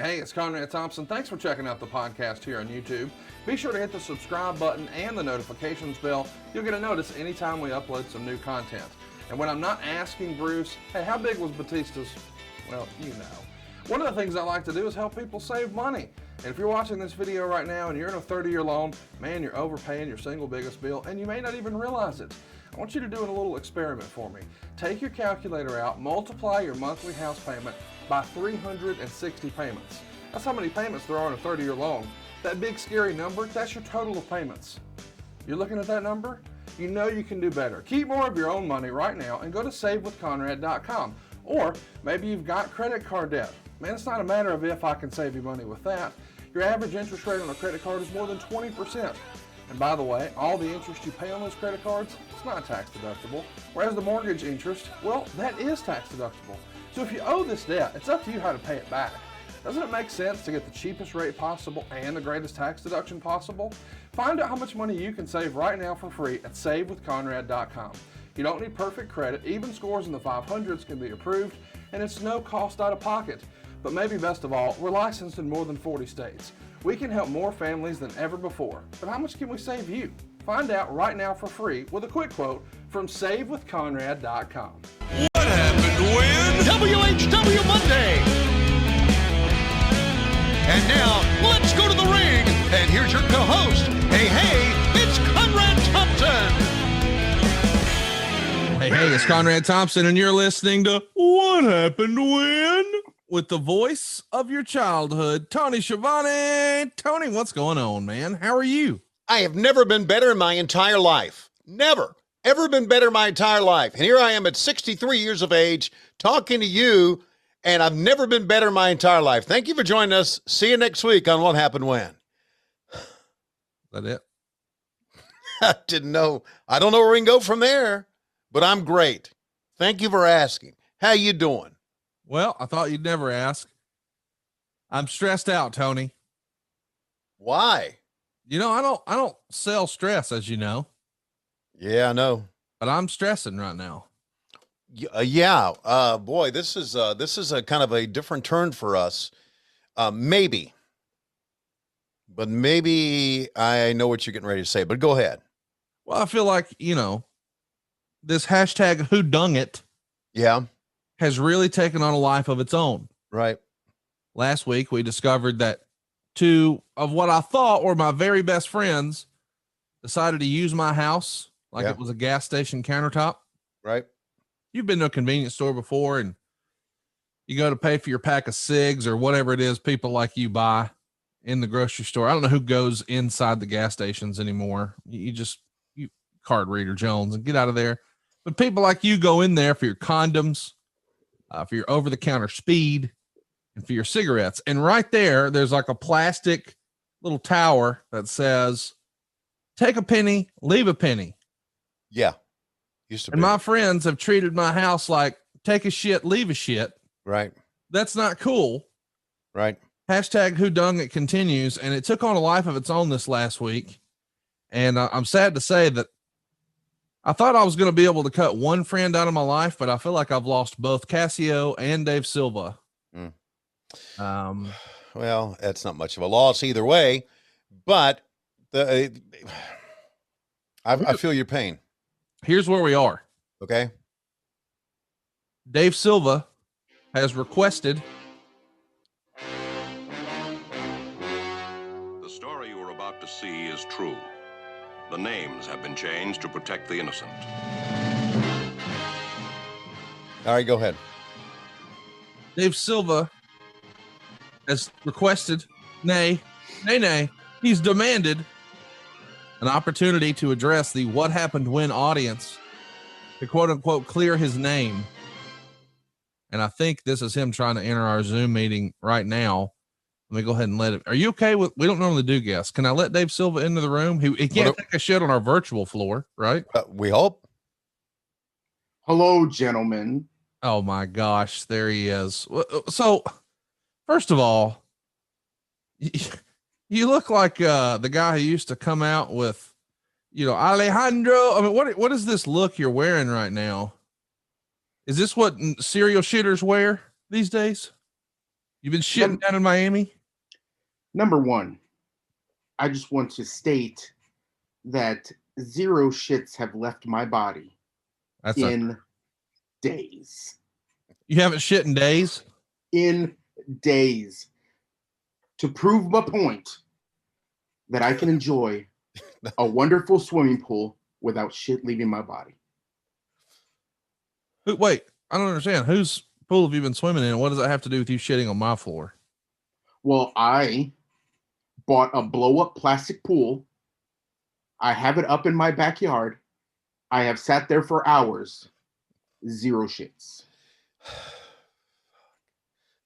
Hey, it's Conrad Thompson. Thanks for checking out the podcast here on YouTube. Be sure to hit the subscribe button and the notifications bell. You'll get a notice anytime we upload some new content. And when I'm not asking Bruce, hey, how big was Batista's? Well, you know. One of the things I like to do is help people save money. And if you're watching this video right now and you're in a 30-year loan, man, you're overpaying your single biggest bill and you may not even realize it. I want you to do a little experiment for me. Take your calculator out, multiply your monthly house payment by 360 payments. That's how many payments there are in a 30-year loan. That big scary number, that's your total of payments. You're looking at that number? You know you can do better. Keep more of your own money right now and go to savewithconrad.com. Or maybe you've got credit card debt. Man, it's not a matter of if I can save you money with that. Your average interest rate on a credit card is more than 20%. And by the way, all the interest you pay on those credit cards, it's not tax deductible. Whereas the mortgage interest, well, that is tax deductible. So if you owe this debt, it's up to you how to pay it back. Doesn't it make sense to get the cheapest rate possible and the greatest tax deduction possible? Find out how much money you can save right now for free at savewithconrad.com. You don't need perfect credit. Even scores in the 500s can be approved, and it's no cost out of pocket. But maybe best of all, we're licensed in more than 40 states. We can help more families than ever before. But how much can we save you? Find out right now for free with a quick quote from savewithconrad.com. What happened when? WHW Monday. And now, let's go to the ring. And here's your co-host. Hey, it's Conrad Thompson. Hey, it's Conrad Thompson, and you're listening to What Happened When? With the voice of your childhood, Tony Schiavone. Tony, what's going on, man? How are you? I have never been better in my entire life. Never, ever been better in my entire life. And here I am at 63 years of age talking to you, and I've never been better in my entire life. Thank you for joining us. See you next week on What Happened When. Is that it? I didn't know. I don't know where we can go from there, but I'm great. Thank you for asking. How you doing? Well, I thought you'd never ask. I'm stressed out, Tony. Why? You know, I don't sell stress, as you know. Yeah, I know. But I'm stressing right now. Boy, this is a kind of a different turn for us. Maybe I know what you're getting ready to say, but go ahead. Well, I feel like, this hashtag whodungit. Yeah. Has really taken on a life of its own. Right. Last week, we discovered that two of what I thought were my very best friends decided to use my house like it was a gas station countertop. Right. You've been to a convenience store before and you go to pay for your pack of cigs or whatever it is people like you buy in the grocery store. I don't know who goes inside the gas stations anymore. You card reader Jones and get out of there. But people like you go in there for your condoms, for your over-the-counter speed, and for your cigarettes. And right there's like a plastic little tower that says, take a penny, leave a penny. Yeah. Used to be. And my friends have treated my house like, take a shit, leave a shit. Right. That's not cool. Right. Hashtag whodungit continues, and it took on a life of its own this last week. And I'm sad to say that I thought I was going to be able to cut one friend out of my life, but I feel like I've lost both Cassio and Dave Silva. Well, that's not much of a loss either way, but I feel your pain. Here's where we are. Okay. Dave Silva has requested. The story you are about to see is true. The names have been changed to protect the innocent. All right, go ahead. Dave Silva has requested, he's demanded an opportunity to address the What Happened When audience to quote unquote clear his name. And I think this is him trying to enter our Zoom meeting right now. Let me go ahead and let it. Are you okay with, we don't normally do guests. Can I let Dave Silva into the room? He can't take a shit on our virtual floor, right? We hope. Hello, gentlemen. Oh my gosh. There he is. So first of all, you look like the guy who used to come out with, Alejandro. I mean, what is this look you're wearing right now? Is this what serial shooters wear these days? You've been shitting down in Miami? Number one, I just want to state that 0 shits have left my body in days. You haven't shit in days? In days. To prove my point that I can enjoy a wonderful swimming pool without shit leaving my body. Wait, I don't understand. Whose pool have you been swimming in? What does that have to do with you shitting on my floor? Well, I bought a blow-up plastic pool. I have it up in my backyard. I have sat there for hours. 0 shits.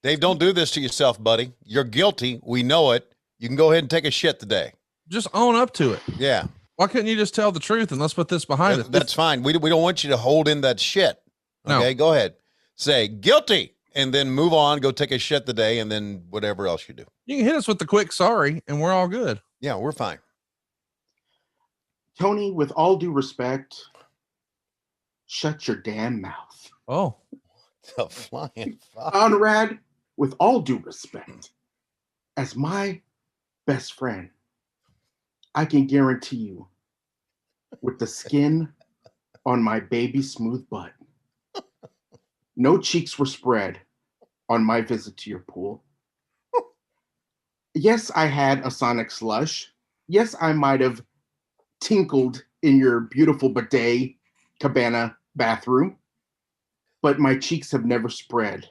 Dave, don't do this to yourself, buddy. You're guilty. We know it. You can go ahead and take a shit today. Just own up to it. Yeah. Why couldn't you just tell the truth and let's put this behind us? That's fine. We don't want you to hold in that shit. Okay, No. Go ahead. Say guilty and then move on. Go take a shit today and then whatever else you do. You can hit us with the quick sorry and we're all good. Yeah, we're fine. Tony, with all due respect, shut your damn mouth. Oh. The flying fuck. Conrad, with all due respect, as my best friend, I can guarantee you, with the skin on my baby smooth butt, no cheeks were spread on my visit to your pool. Yes, I had a Sonic slush. Yes, I might have tinkled in your beautiful bidet cabana bathroom, but my cheeks have never spread,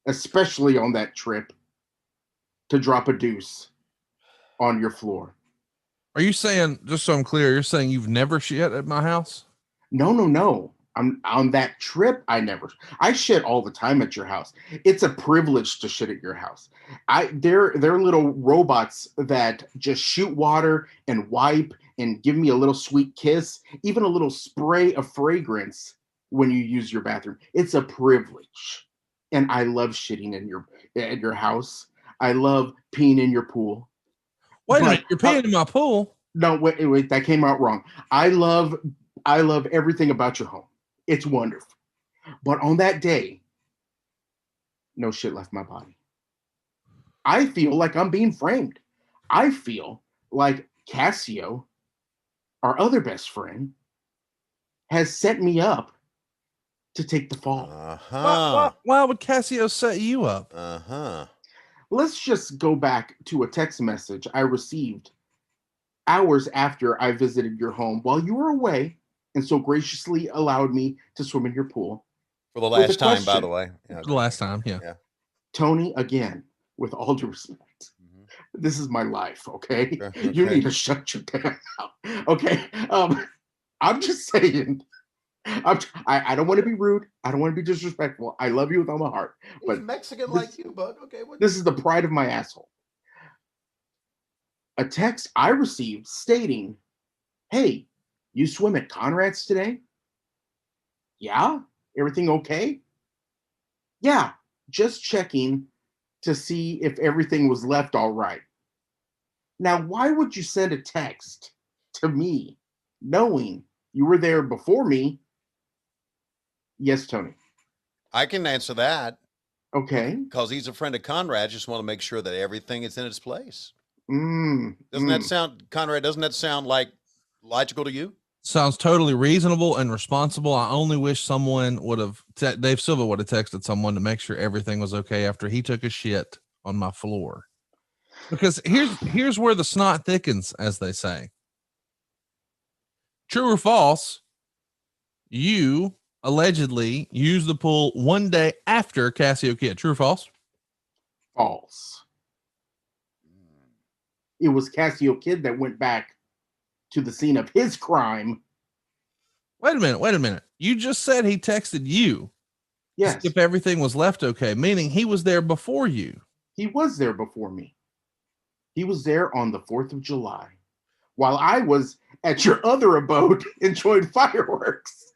especially on that trip to drop a deuce on your floor. Are you saying, just so I'm clear, you're saying you've never shit at my house? No. I'm on that trip. I shit all the time at your house. It's a privilege to shit at your house. They're little robots that just shoot water and wipe and give me a little sweet kiss, even a little spray of fragrance when you use your bathroom. It's a privilege. And I love shitting at your house. I love peeing in your pool. Wait a minute, you're peeing in my pool? No, wait, that came out wrong. I love everything about your home. It's wonderful. But on that day, no shit left my body. I feel like I'm being framed. I feel like Cassio, our other best friend, has set me up to take the fall. Why would Cassio set you up? Let's just go back to a text message I received hours after I visited your home while you were away and so graciously allowed me to swim in your pool. For the last time, by the way. Yeah, the last time, yeah. Tony, again, with all due respect, this is my life, okay? Okay. You need to shut your damn mouth, okay? I'm just saying, I don't want to be rude. I don't want to be disrespectful. I love you with all my heart. But he's Mexican like you, bud. Okay. This is the pride of my asshole. A text I received stating, hey, you swim at Conrad's today? Yeah? Everything okay? Yeah, just checking to see if everything was left all right. Now, why would you send a text to me knowing you were there before me? Yes, Tony. I can answer that. Okay. Because he's a friend of Conrad. Just want to make sure that everything is in its place. That sound, Conrad, doesn't that sound like logical to you? Sounds totally reasonable and responsible. I only wish someone would have, Dave Silva would have texted someone to make sure everything was okay after he took a shit on my floor. Because here's where the snot thickens, as they say. True or false, you allegedly used the pool one day after Cassio Kid. True or false? False. It was Cassio Kid that went back to the scene of his crime. Wait a minute. You just said he texted you. Yes. If everything was left okay, meaning he was there before you. He was there before me. He was there on the 4th of July while I was at your other abode enjoying fireworks.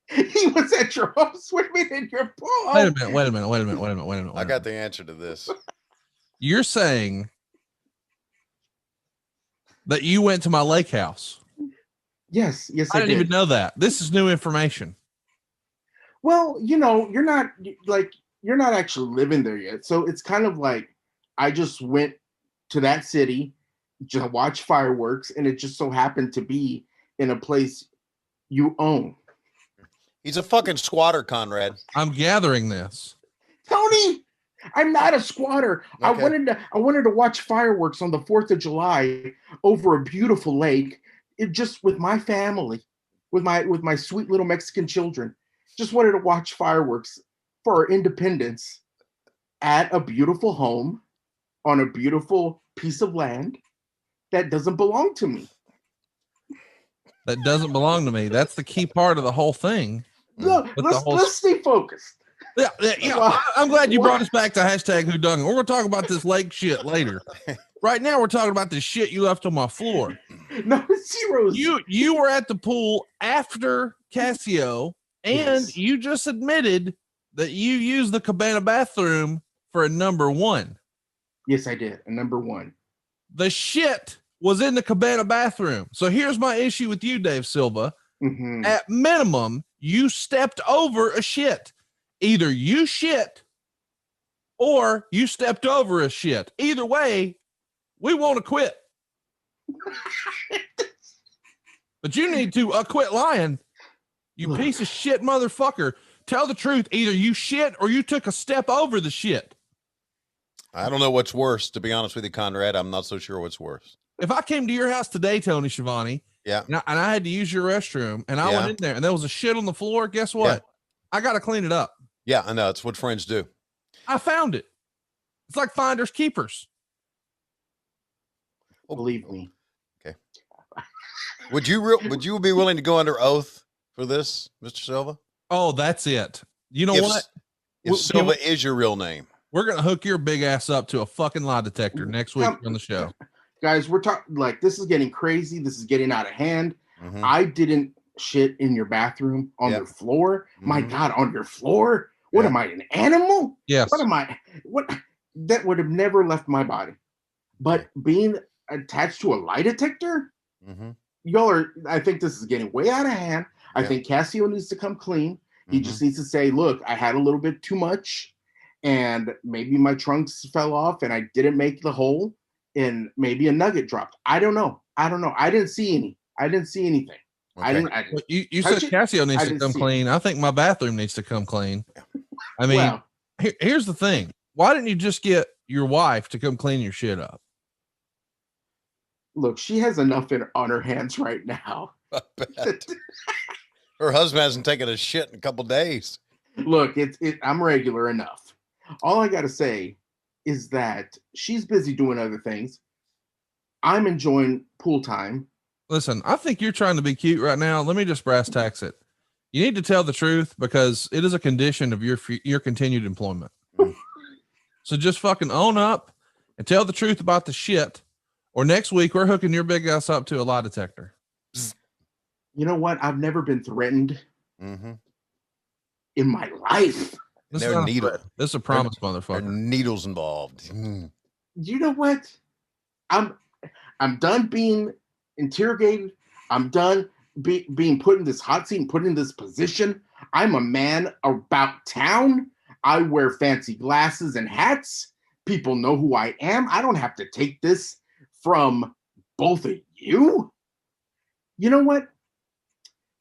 He was at your home swimming in your pool. Wait a minute. I got the answer to this. You're saying that you went to my lake house. Yes, I didn't even know that. This is new information. Well, you're not like you're not actually living there yet. So it's kind of like I just went to that city to watch fireworks, and it just so happened to be in a place you own. He's a fucking squatter, Conrad. I'm gathering this. Tony, I'm not a squatter. Okay. I wanted to watch fireworks on the 4th of July over a beautiful lake, just with my family, with my sweet little Mexican children. Just wanted to watch fireworks for our independence at a beautiful home on a beautiful piece of land that doesn't belong to me. That doesn't belong to me. That's the key part of the whole thing. No, let's stay focused. Yeah. Well, I'm glad you what? brought us back to hashtag whodunit. We're going to talk about this lake shit later. Right now, we're talking about the shit you left on my floor. No, zeros. You were at the pool after Casio, and Yes. you just admitted that you used the cabana bathroom for a number one. Yes, I did. A number one. The shit was in the cabana bathroom. So here's my issue with you, Dave Silva. Mhm. At minimum, you stepped over a shit. Either you shit or you stepped over a shit. Either way, we want to quit. But you need to quit lying. You piece of shit motherfucker. Tell the truth. Either you shit or you took a step over the shit. I don't know what's worse, to be honest with you, Conrad. I'm not so sure what's worse. If I came to your house today, Tony Schiavone, Yeah. and I had to use your restroom, and I went in there, and there was a shit on the floor, guess what? Yeah. I got to clean it up. Yeah, I know. It's what friends do. I found it. It's like finders keepers. Believe me. Okay. Would you be willing to go under oath for this, Mr. Silva? Oh, that's it. You know If- what? If Silva is your real name. We're going to hook your big ass up to a fucking lie detector next week on the show. Guys, we're talking like this is getting crazy. This is getting out of hand. Mhm. I didn't shit in your bathroom on Yep. the floor. My Mhm. God, on your floor? What Yeah. am I, an animal? Yes. What am I? What? That would have never left my body. But being attached to a lie detector, Mhm. y'all are. I think this is getting way out of hand. I Yeah. think Casio needs to come clean. He Mhm. just needs to say, "Look, I had a little bit too much, and maybe my trunks fell off, and I didn't make the hole, and maybe a nugget dropped. I don't know. I didn't see anything. I Okay. didn't. Well, you said touch it? Casio needs I to didn't come see it. clean. I think my bathroom needs to come clean. I mean, Well, here's the thing. Why didn't you just get your wife to come clean your shit up? look, she has enough on her hands right now. I bet. Her husband hasn't taken a shit in a couple days. Look, I'm regular enough. All I gotta say is that she's busy doing other things. I'm enjoying pool time. Listen, I think you're trying to be cute right now. Let me just brass tacks it. You need to tell the truth because it is a condition of your continued employment. So just fucking own up and tell the truth about the shit. Or next week we're hooking your big ass up to a lie detector. You know what? I've never been threatened Mm-hmm. in my life. This There is are not a needles. threat. This is a promise, There are motherfucker. needles involved. Mm. You know what? I'm done being interrogated. I'm done being put in this hot seat and put in this position. I'm a man about town. I wear fancy glasses and hats. People know who I am. I don't have to take this from both of you. You know what?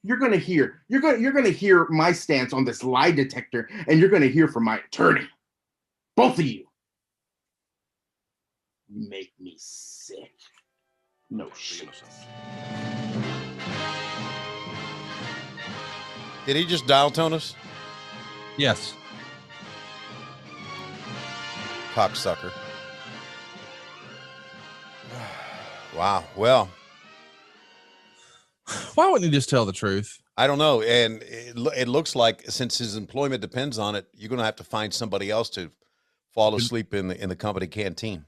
You're gonna hear my stance on this lie detector, and you're gonna hear from my attorney. Both of you. You make me sick. No shit. Did he just dial tone us? Yes. Cocksucker. Wow. Well, Why wouldn't you just tell the truth? I don't know. And it looks like since his employment depends on it, you're going to have to find somebody else to fall asleep in the company canteen.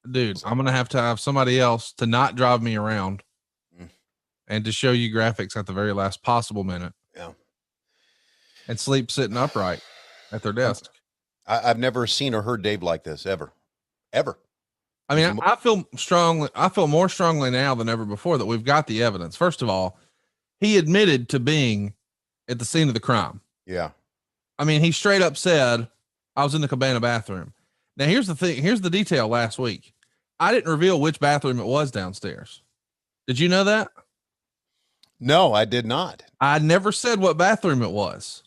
Dude, I'm going to have somebody else to not drive me around Mm. and to show you graphics at the very last possible minute. Yeah. And sleep sitting upright at their desk. I've never seen or heard Dave like this ever. I mean, I feel more strongly now than ever before that we've got the evidence. First of all, he admitted to being at the scene of the crime. Yeah. I mean, he straight up said, I was in the cabana bathroom. Now here's the thing. Here's the detail last week. I didn't reveal which bathroom it was downstairs. Did you know that? No, I did not. I never said what bathroom it was.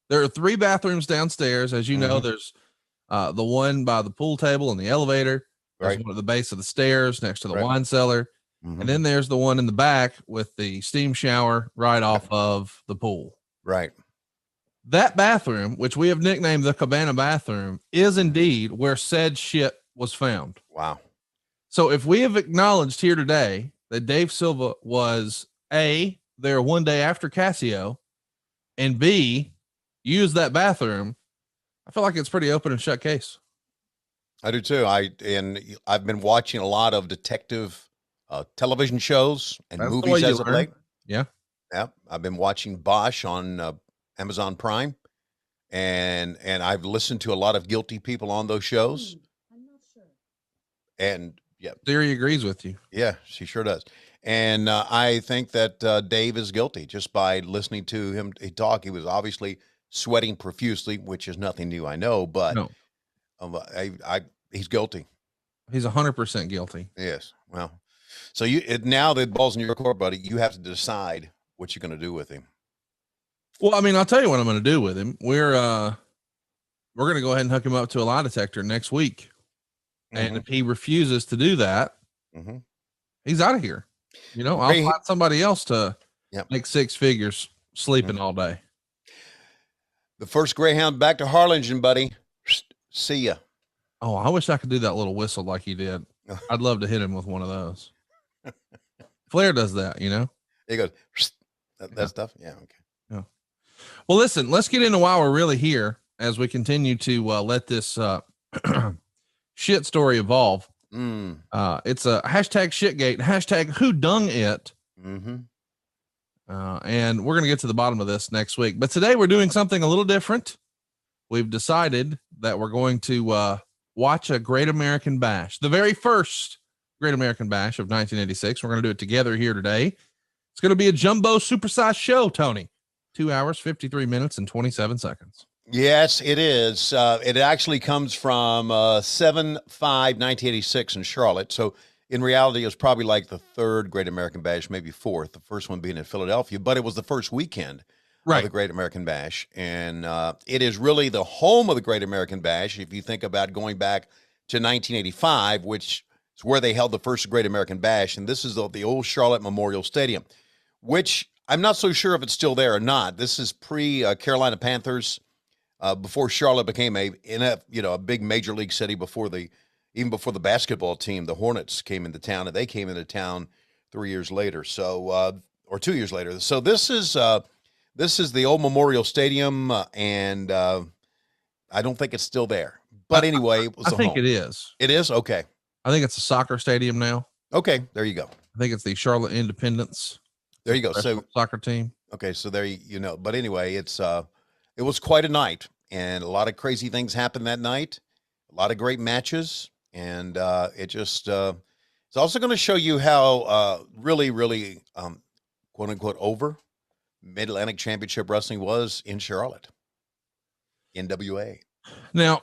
There are 3 bathrooms downstairs. As you know, there's the one by the pool table and the elevator. There's one at the base of the stairs next to the wine cellar. And then there's the one in the back with the steam shower right off of the pool. Right. That bathroom, which we have nicknamed the cabana bathroom, is indeed where said shit was found. Wow. So if we have acknowledged here today that Dave Silva was A, there one day after Casio, and B, used that bathroom, I feel like it's pretty open and shut case. I do too. I've been watching a lot of detective television shows and movies as of late. Yeah. Yeah. I've been watching Bosch on Amazon Prime, and I've listened to a lot of guilty people on those shows. I'm not sure. And yeah, Theory agrees with you. yeah, she sure does. And I think that Dave is guilty just by listening to him talk. He was obviously sweating profusely, which is nothing new, I know, but No, he's guilty. he's 100% guilty. Yes. Well, so now the ball's in your court, buddy. You have to decide what you're going to do with him. Well, I mean, I'll tell you what I'm going to do with him. We're going to go ahead and hook him up to a lie detector next week. And if he refuses to do that, he's out of here. You know, I'll find somebody else to make 6 figures sleeping all day. The first Greyhound back to Harlingen, buddy. See ya. Oh, I wish I could do that little whistle like he did. I'd love to hit him with one of those. Flair does that, you know? He goes, that stuff. Yeah. Okay. Yeah. Well, listen, let's get into why we're really here as we continue to let this shit story evolve. It's a hashtag shitgate, hashtag who dung it. And we're going to get to the bottom of this next week. But today we're doing something a little different. We've decided that we're going to watch a Great American Bash, the very first Great American Bash of 1986. We're going to do it together here today. It's going to be a jumbo supersized show, Tony. 2 hours, 53 minutes, and 27 seconds. Yes, it is. It actually comes from 7/5/1986 in Charlotte. So in reality, it was probably like the 3rd Great American Bash, maybe 4th, the first one being in Philadelphia, but it was the first weekend of the Great American Bash. And it is really the home of the Great American Bash. If you think about going back to 1985, which is where they held the first Great American Bash. And this is the old Charlotte Memorial Stadium, which I'm not so sure if it's still there or not. This is pre-Carolina Panthers. Before Charlotte became a big major league city, even before the basketball team, the Hornets came into town, and they came into town 3 years later. So, or 2 years later. So this is the old Memorial Stadium, and I don't think it's still there. But anyway, it was I think home. it is. It is? Okay. I think it's a soccer stadium now. Okay, there you go. I think it's the Charlotte Independence. There you go. So soccer team. Okay, so there you know. But anyway, it was quite a night, and a lot of crazy things happened that night. A lot of great matches, and it's also going to show you how really, really quote unquote over Mid-Atlantic Championship Wrestling was in Charlotte, NWA. Now,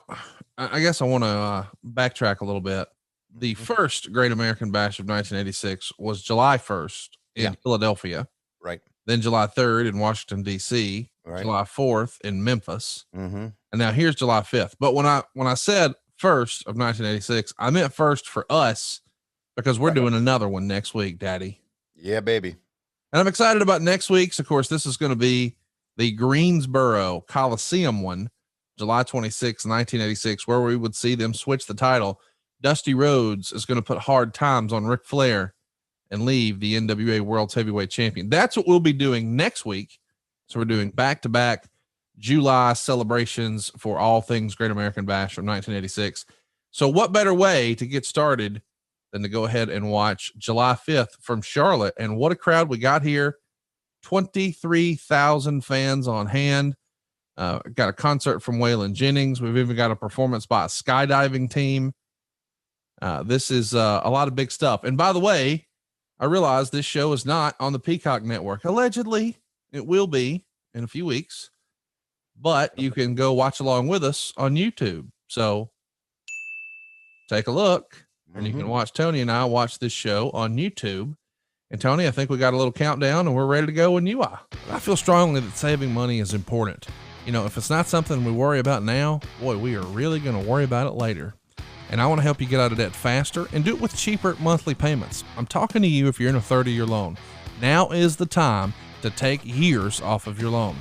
I guess I want to backtrack a little bit. The first Great American Bash of 1986 was July 1st in Philadelphia. Right. Then July 3rd in Washington, D.C., July 4th in Memphis. And now here's July 5th. But when I said first of 1986, I meant first for us because we're doing another one next week, Daddy. Yeah, baby. And I'm excited about next week's. Of course, this is going to be the Greensboro Coliseum one, July 26, 1986, where we would see them switch the title. Dusty Rhodes is going to put hard times on Ric Flair and leave the NWA World Heavyweight Champion. That's what we'll be doing next week. So we're doing back-to-back July celebrations for all things Great American Bash from 1986. So what better way to get started than to go ahead and watch July 5th from Charlotte? And what a crowd we got here. 23,000 fans on hand. Got a concert from Waylon Jennings. We've even got a performance by a skydiving team. This is a lot of big stuff. And by the way, I realize this show is not on the Peacock Network. Allegedly, it will be in a few weeks. but you can go watch along with us on YouTube. So take a look, and you can watch Tony and I watch this show on YouTube. And Tony, I think we got a little countdown and we're ready to go when you are. I feel strongly that saving money is important. You know, if it's not something we worry about now, boy, we are really going to worry about it later. And I want to help you get out of debt faster and do it with cheaper monthly payments. I'm talking to you if you're in a 30-year loan. Now is the time to take years off of your loan.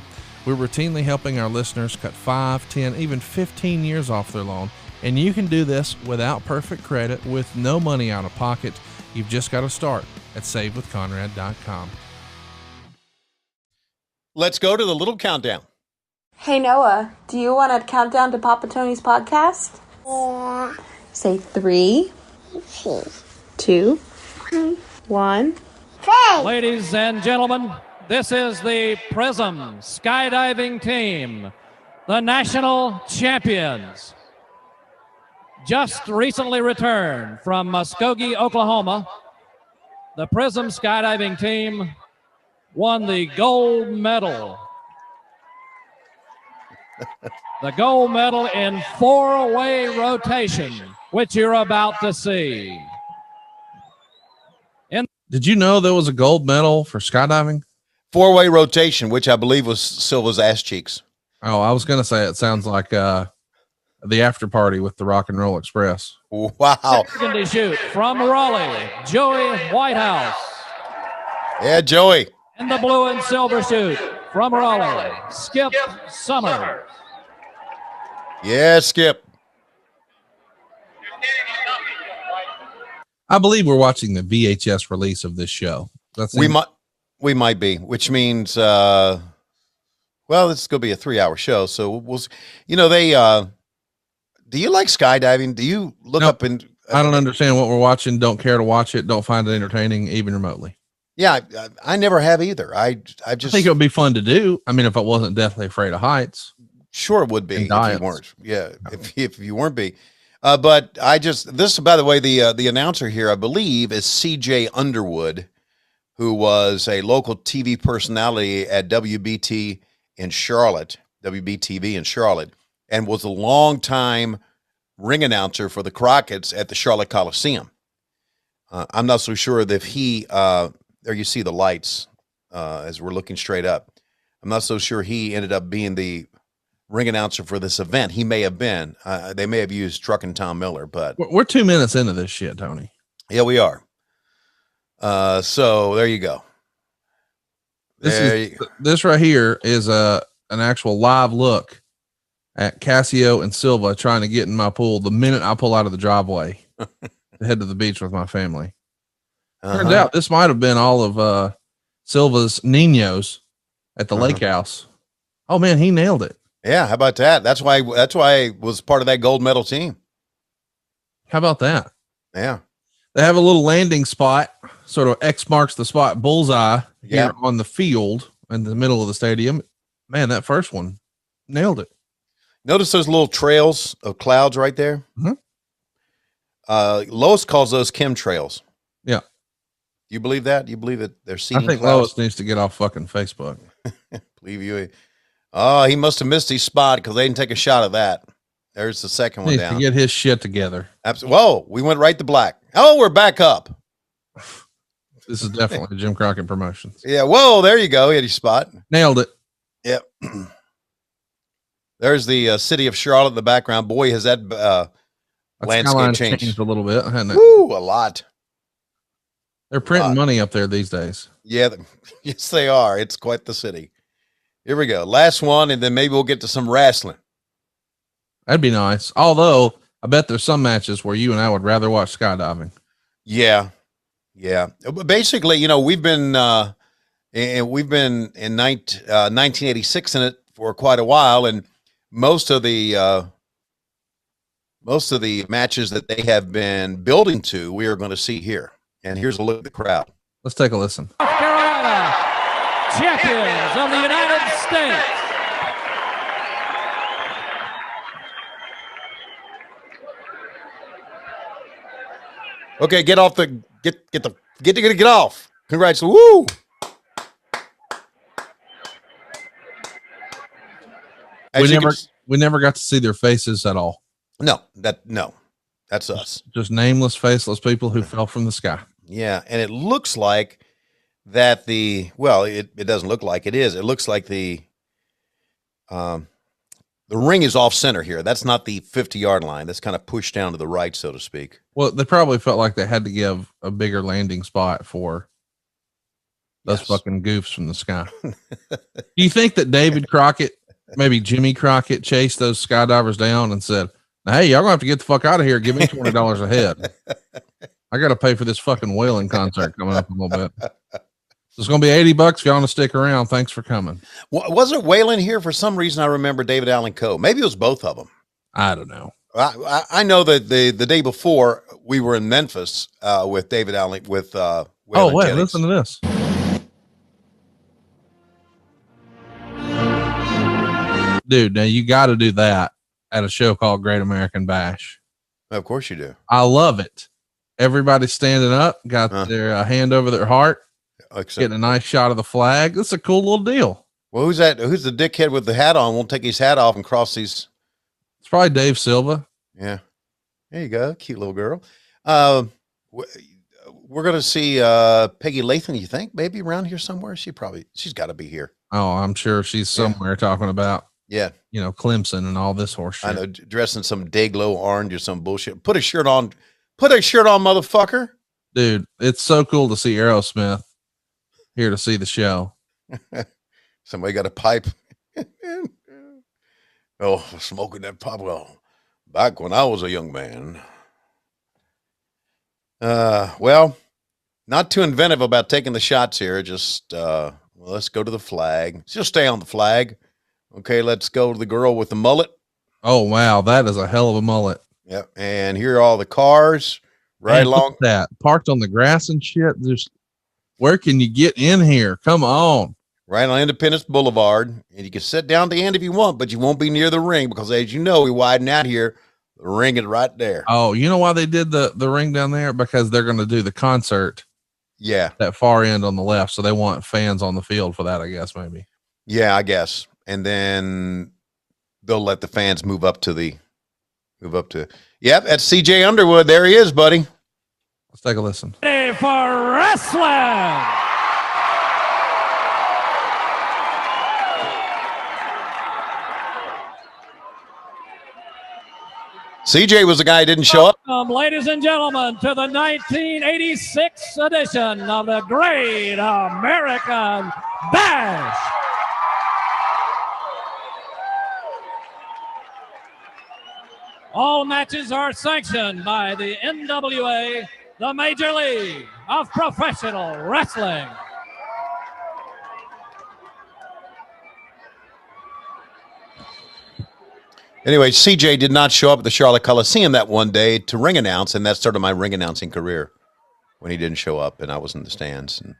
We're routinely helping our listeners cut 5, 10, even 15 years off their loan. And you can do this without perfect credit with no money out of pocket. You've just got to start at savewithconrad.com. Let's go to the little countdown. Hey Noah, do you want to count down to Papa Tony's podcast? Yeah. Say 3, 2, 1. Ladies and gentlemen, this is the Prism Skydiving Team, the national champions. Just recently returned from Muskogee, Oklahoma, the Prism Skydiving Team won the gold medal. The gold medal in 4-way rotation, which you're about to see. Did you know there was a gold medal for skydiving? 4-way rotation, which I believe was Silva's ass cheeks. Oh, I was going to say it sounds like the after party with the Rock and Roll Express. Wow. Burgundy shoot from Raleigh, Joey Whitehouse. Yeah, Joey. And the blue and silver shoot from Raleigh, Skip Summers. Yeah, Skip. I believe we're watching the VHS release of this show. We might be, which means, well, it's going to be a 3-hour show. So we'll, you know, they, do you like skydiving? Do you look up and I don't understand what we're watching. Don't care to watch it. Don't find it entertaining, even remotely. Yeah. I never have either. I think it would be fun to do. I mean, if I wasn't deathly afraid of heights. Sure, it would be if you weren't. Yeah, if you weren't be. But this, by the way, the announcer here, I believe, is C.J. Underwood, who was a local TV personality at WBT in Charlotte, WBTV in Charlotte, and was a longtime ring announcer for the Crockett's at the Charlotte Coliseum. I'm not so sure that he, there you see the lights as we're looking straight up. I'm not so sure he ended up being the ring announcer for this event. He may have been. They may have used Truck and Tom Miller, but we're 2 minutes into this shit, Tony. Yeah, we are. So there you go. This right here is an actual live look at Casio and Silva trying to get in my pool the minute I pull out of the driveway to head to the beach with my family. Turns out this might have been all of Silva's Ninos at the lake house. Oh man, he nailed it. Yeah, how about that? That's why I was part of that gold medal team. How about that? Yeah. They have a little landing spot, sort of X marks the spot bullseye here on the field in the middle of the stadium. Man, that first one nailed it. Notice those little trails of clouds right there? Lois calls those chemtrails. Yeah. Do you believe that? Do you believe that they're seeing I think clouds? Lois needs to get off fucking Facebook. Believe you. Oh, he must have missed his spot because they didn't take a shot of that. There's the second one down. To get his shit together. Absolutely. Whoa, we went right to black. Oh, we're back up. This is definitely Jim Crockett Promotions. Yeah. Whoa, there you go. He had his spot. Nailed it. Yep. There's the city of Charlotte in the background. Boy, has that landscape changed a little bit, hasn't it? Woo, a lot. They're printing money up there these days. Yeah, yes, they are. It's quite the city. Here we go. Last one, and then maybe we'll get to some wrestling. That'd be nice. Although, I bet there's some matches where you and I would rather watch skydiving. Yeah. Yeah. But basically, you know, we've been in 1986 in it for quite a while, and most of the matches that they have been building to, we are going to see here. And here's a look at the crowd. Let's take a listen. North Carolina, champions of the United States. Okay, get off the get off. Congrats. Woo! We never got to see their faces at all. No, that's us. Just nameless, faceless people who fell from the sky. Yeah, and it looks like that it doesn't look like it is. It looks like the ring is off center here. That's not the 50-yard line. That's kind of pushed down to the right, so to speak. Well, they probably felt like they had to give a bigger landing spot for those fucking goofs from the sky. Do you think that David Crockett, maybe Jimmy Crockett, chased those skydivers down and said, "Hey, y'all gonna have to get the fuck out of here. Give me $20 a head. I got to pay for this fucking whaling concert coming up in a little bit. It's going to be $80 if y'all want to stick around. Thanks for coming." Wasn't Whalen here for some reason? I remember David Allen Coe. Maybe it was both of them. I don't know. I know that the day before we were in Memphis with David Allen with Whalen wait, Jennings. listen to this. Dude, now you got to do that at a show called Great American Bash. Of course you do. I love it. Everybody's standing up, got their hand over their heart, getting a nice shot of the flag. It's a cool little deal. Well, who's that? Who's the dickhead with the hat on? Won't take his hat off and cross these. It's probably Dave Silva. Yeah. There you go. Cute little girl. We're going to see Peggy Latham, you think? Maybe around here somewhere? She's got to be here. Oh, I'm sure she's somewhere talking about, Clemson and all this horse shit. I know, dressing some Dayglow orange or some bullshit. Put a shirt on. Motherfucker. Dude, it's so cool to see Aerosmith here to see the show. Somebody got a pipe. Smoking that pop. Well, back when I was a young man. Well, not too inventive about taking the shots here. Just, let's go to the flag. Just stay on the flag. Okay, let's go to the girl with the mullet. Oh, wow. That is a hell of a mullet. Yep. And here are all the cars along that parked on the grass and shit. Just where can you get in here? Come on. Right on Independence Boulevard. And you can sit down at the end if you want, but you won't be near the ring because, as you know, we widen out here. The ring is right there. Oh, you know why they did the ring down there? Because they're going to do the concert. Yeah. That far end on the left. So they want fans on the field for that, I guess, maybe. Yeah, I guess. And then they'll let the fans move up to that's CJ Underwood. There he is, buddy. Let's take a listen. Ready for wrestling. CJ was the guy who didn't show up. Welcome, ladies and gentlemen, to the 1986 edition of the Great American Bash. All matches are sanctioned by the NWA, the Major League of Professional Wrestling. Anyway, CJ did not show up at the Charlotte Coliseum that one day to ring announce, and that started my ring announcing career when he didn't show up and I was in the stands. And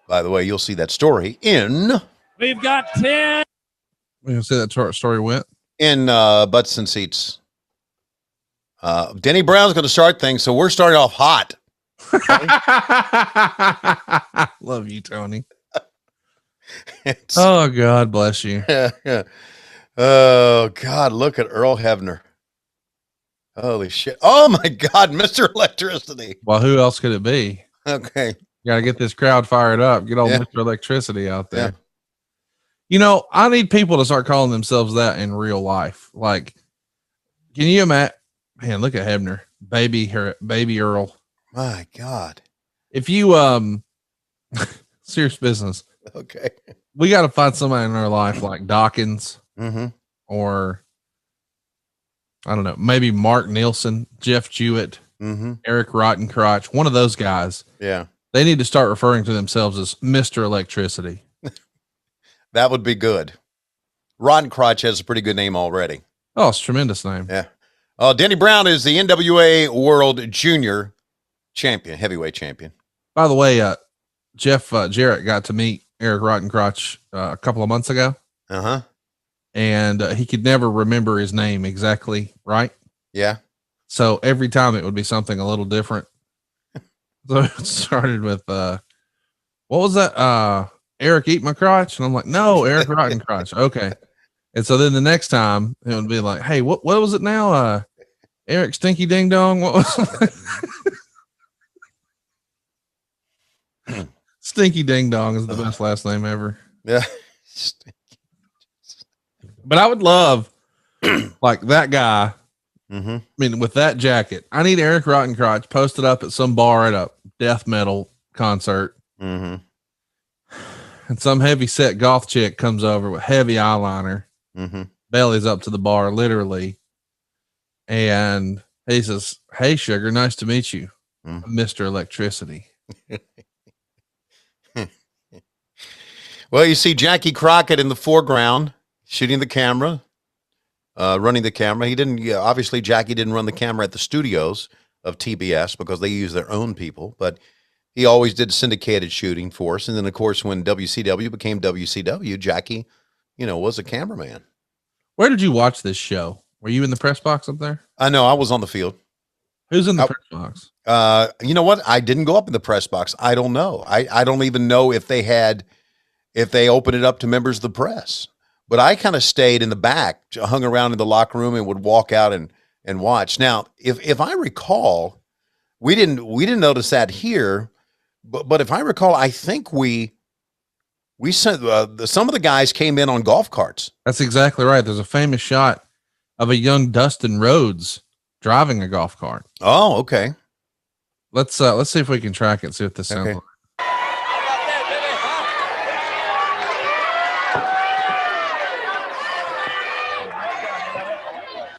by the way, you'll see that story in. We've got 10. We can see that story went in Butts and Seats. Denny Brown's going to start things, so we're starting off hot. Love you, Tony. Oh, God bless you. Oh, God, look at Earl Hebner. Holy shit. Oh, my God, Mr. Electricity. Well, who else could it be? Okay. You got to get this crowd fired up. Get old Mr. Electricity out there. Yeah. You know, I need people to start calling themselves that in real life. Like, can you imagine? Man, look at Hebner. Baby Earl. My God. If you, serious business. Okay. We got to find somebody in our life like Dawkins. Mm-hmm. Or I don't know, maybe Mark Nielsen, Jeff Jewett, Eric Rottencrotch, one of those guys. Yeah. They need to start referring to themselves as Mr. Electricity. That would be good. Rottencrotch has a pretty good name already. Oh, it's a tremendous name. Yeah. Denny Brown is the NWA World Junior Champion, heavyweight champion. By the way, Jeff Jarrett got to meet Eric Rottencrotch a couple of months ago. Uh-huh. And he could never remember his name exactly, right? Yeah. So every time it would be something a little different. So it started with, what was that? Eric Eat My Crotch? And I'm like, no, Eric Rottencrotch. Okay. And so then the next time it would be like, hey, what was it now? Eric Stinky Ding Dong. What was Stinky Ding Dong is the best last name ever. Yeah. But I would love like that guy. Mm-hmm. I mean, with that jacket, I need Eric Rottencrotch posted up at some bar at a death metal concert. Mm-hmm. And some heavy set goth chick comes over with heavy eyeliner, belly's up to the bar, literally. And he says, hey, sugar, nice to meet you, Mr. Electricity. Well, you see Jackie Crockett in the foreground, shooting the camera, running the camera. He didn't, obviously, Jackie didn't run the camera at the studios of TBS because they use their own people, but he always did syndicated shooting for us. And then, of course, when WCW became WCW, Jackie, was a cameraman. Where did you watch this show? Were you in the press box up there? I know. I was on the field. Who's in the press box? You know what? I didn't go up in the press box. I don't know. I don't even know if they opened it up to members of the press. But I kind of stayed in the back, hung around in the locker room, and would walk out and watch. Now, if I recall, we didn't notice that here, but if I recall, I think we sent some of the guys came in on golf carts. That's exactly right. There's a famous shot of a young Dustin Rhodes driving a golf cart. Oh, okay. Let's see if we can track it. See what this sounds like.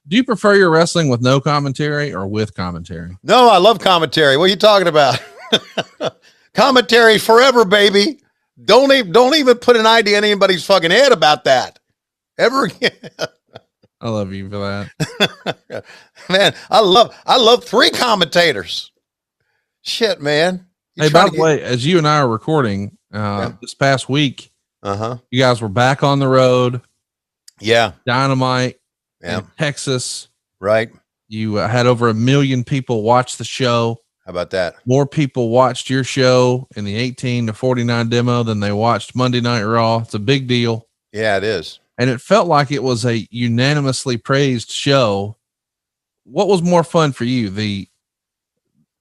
Do you prefer your wrestling with no commentary or with commentary? No, I love commentary. What are you talking about? Commentary forever, baby. Don't even put an idea in anybody's fucking head about that ever again. I love you for that. Man, I love three commentators. Shit, man. Hey, by the way, as you and I are recording this past week, you guys were back on the road. Yeah. Dynamite. In Texas. Right. You had over 1 million people watch the show. How about that? More people watched your show in the 18 to 49 demo than they watched Monday Night Raw. It's a big deal. Yeah, it is. And it felt like it was a unanimously praised show. What was more fun for you? The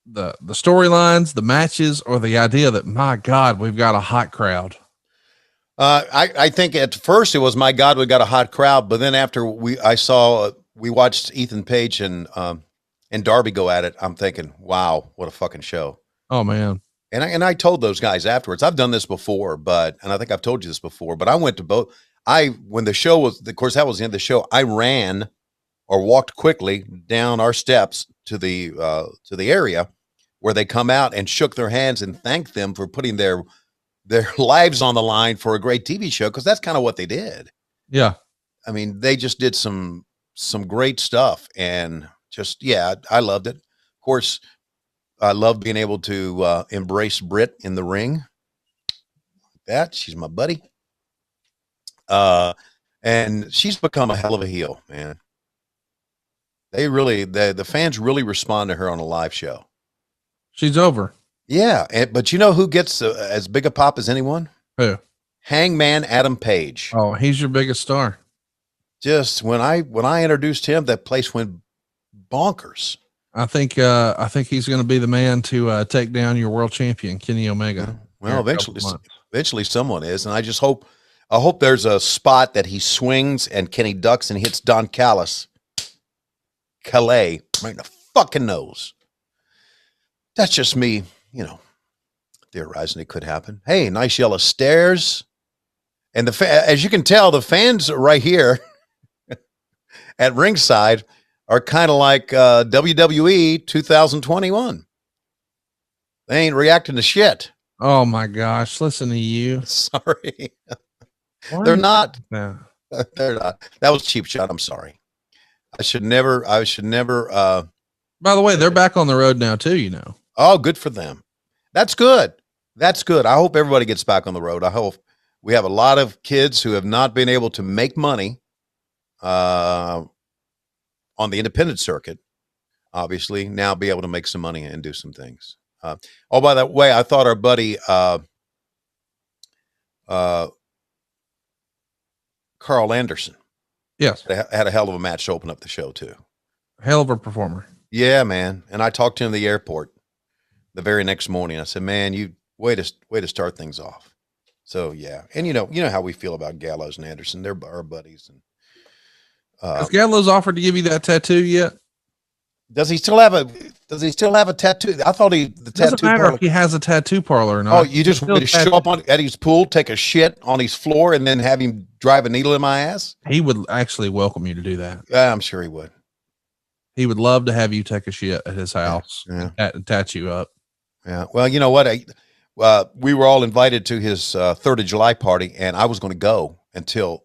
storylines, the matches, or the idea that, my God, we've got a hot crowd? I think at first it was, my God, we got a hot crowd. But then after we watched Ethan Page and Darby go at it, I'm thinking, wow, what a fucking show. Oh man. And I told those guys afterwards, I've done this before, and I think I've told you this before, but I went to both. When the show was, of course, that was the end of the show. I ran or walked quickly down our steps to the area where they come out and shook their hands and thanked them for putting their lives on the line for a great TV show. Cause that's kind of what they did. Yeah. I mean, they just did some great stuff and just, I loved it. Of course, I love being able to embrace Britt in the ring. That she's my buddy. And she's become a hell of a heel, man. The fans really respond to her on a live show. She's over. Yeah, but you know who gets as big a pop as anyone? Who? Hangman Adam Page. Oh, he's your biggest star. Just when I introduced him, that place went bonkers. I think he's going to be the man to take down your world champion, Kenny Omega. Well, eventually someone is, and I hope there's a spot that he swings and Kenny ducks and hits Don Callis, Calais, right in the fucking nose. That's just me, theorizing it could happen. Hey, nice yellow stairs. And as you can tell, the fans right here at ringside are kind of like WWE 2021. They ain't reacting to shit. Oh my gosh. Listen to you. Sorry. They're not. No. They're not. That was a cheap shot. I'm sorry. I should never. By the way, they're back on the road now too, Oh, good for them. That's good. That's good. I hope everybody gets back on the road. I hope we have a lot of kids who have not been able to make money on the independent circuit, obviously, now be able to make some money and do some things. By the way, I thought our buddy Carl Anderson, Yes. Had a hell of a match to open up the show too. Hell of a performer. Yeah, man. And I talked to him at the airport the very next morning. I said, man, you way to start things off. So yeah. And you know how we feel about Gallows and Anderson. They're our buddies. And has Gallows offered to give you that tattoo yet? Does he still have a tattoo? I thought the Doesn't tattoo matter parlor. if he has a tattoo parlor or not. Oh, you just want me to show up at his pool, take a shit on his floor, and then have him drive a needle in my ass? He would actually welcome you to do that. I'm sure he would. He would love to have you take a shit at his house Yeah. and tattoo you up. Yeah. Well, you know what? We were all invited to his 3rd of July party, and I was going to go until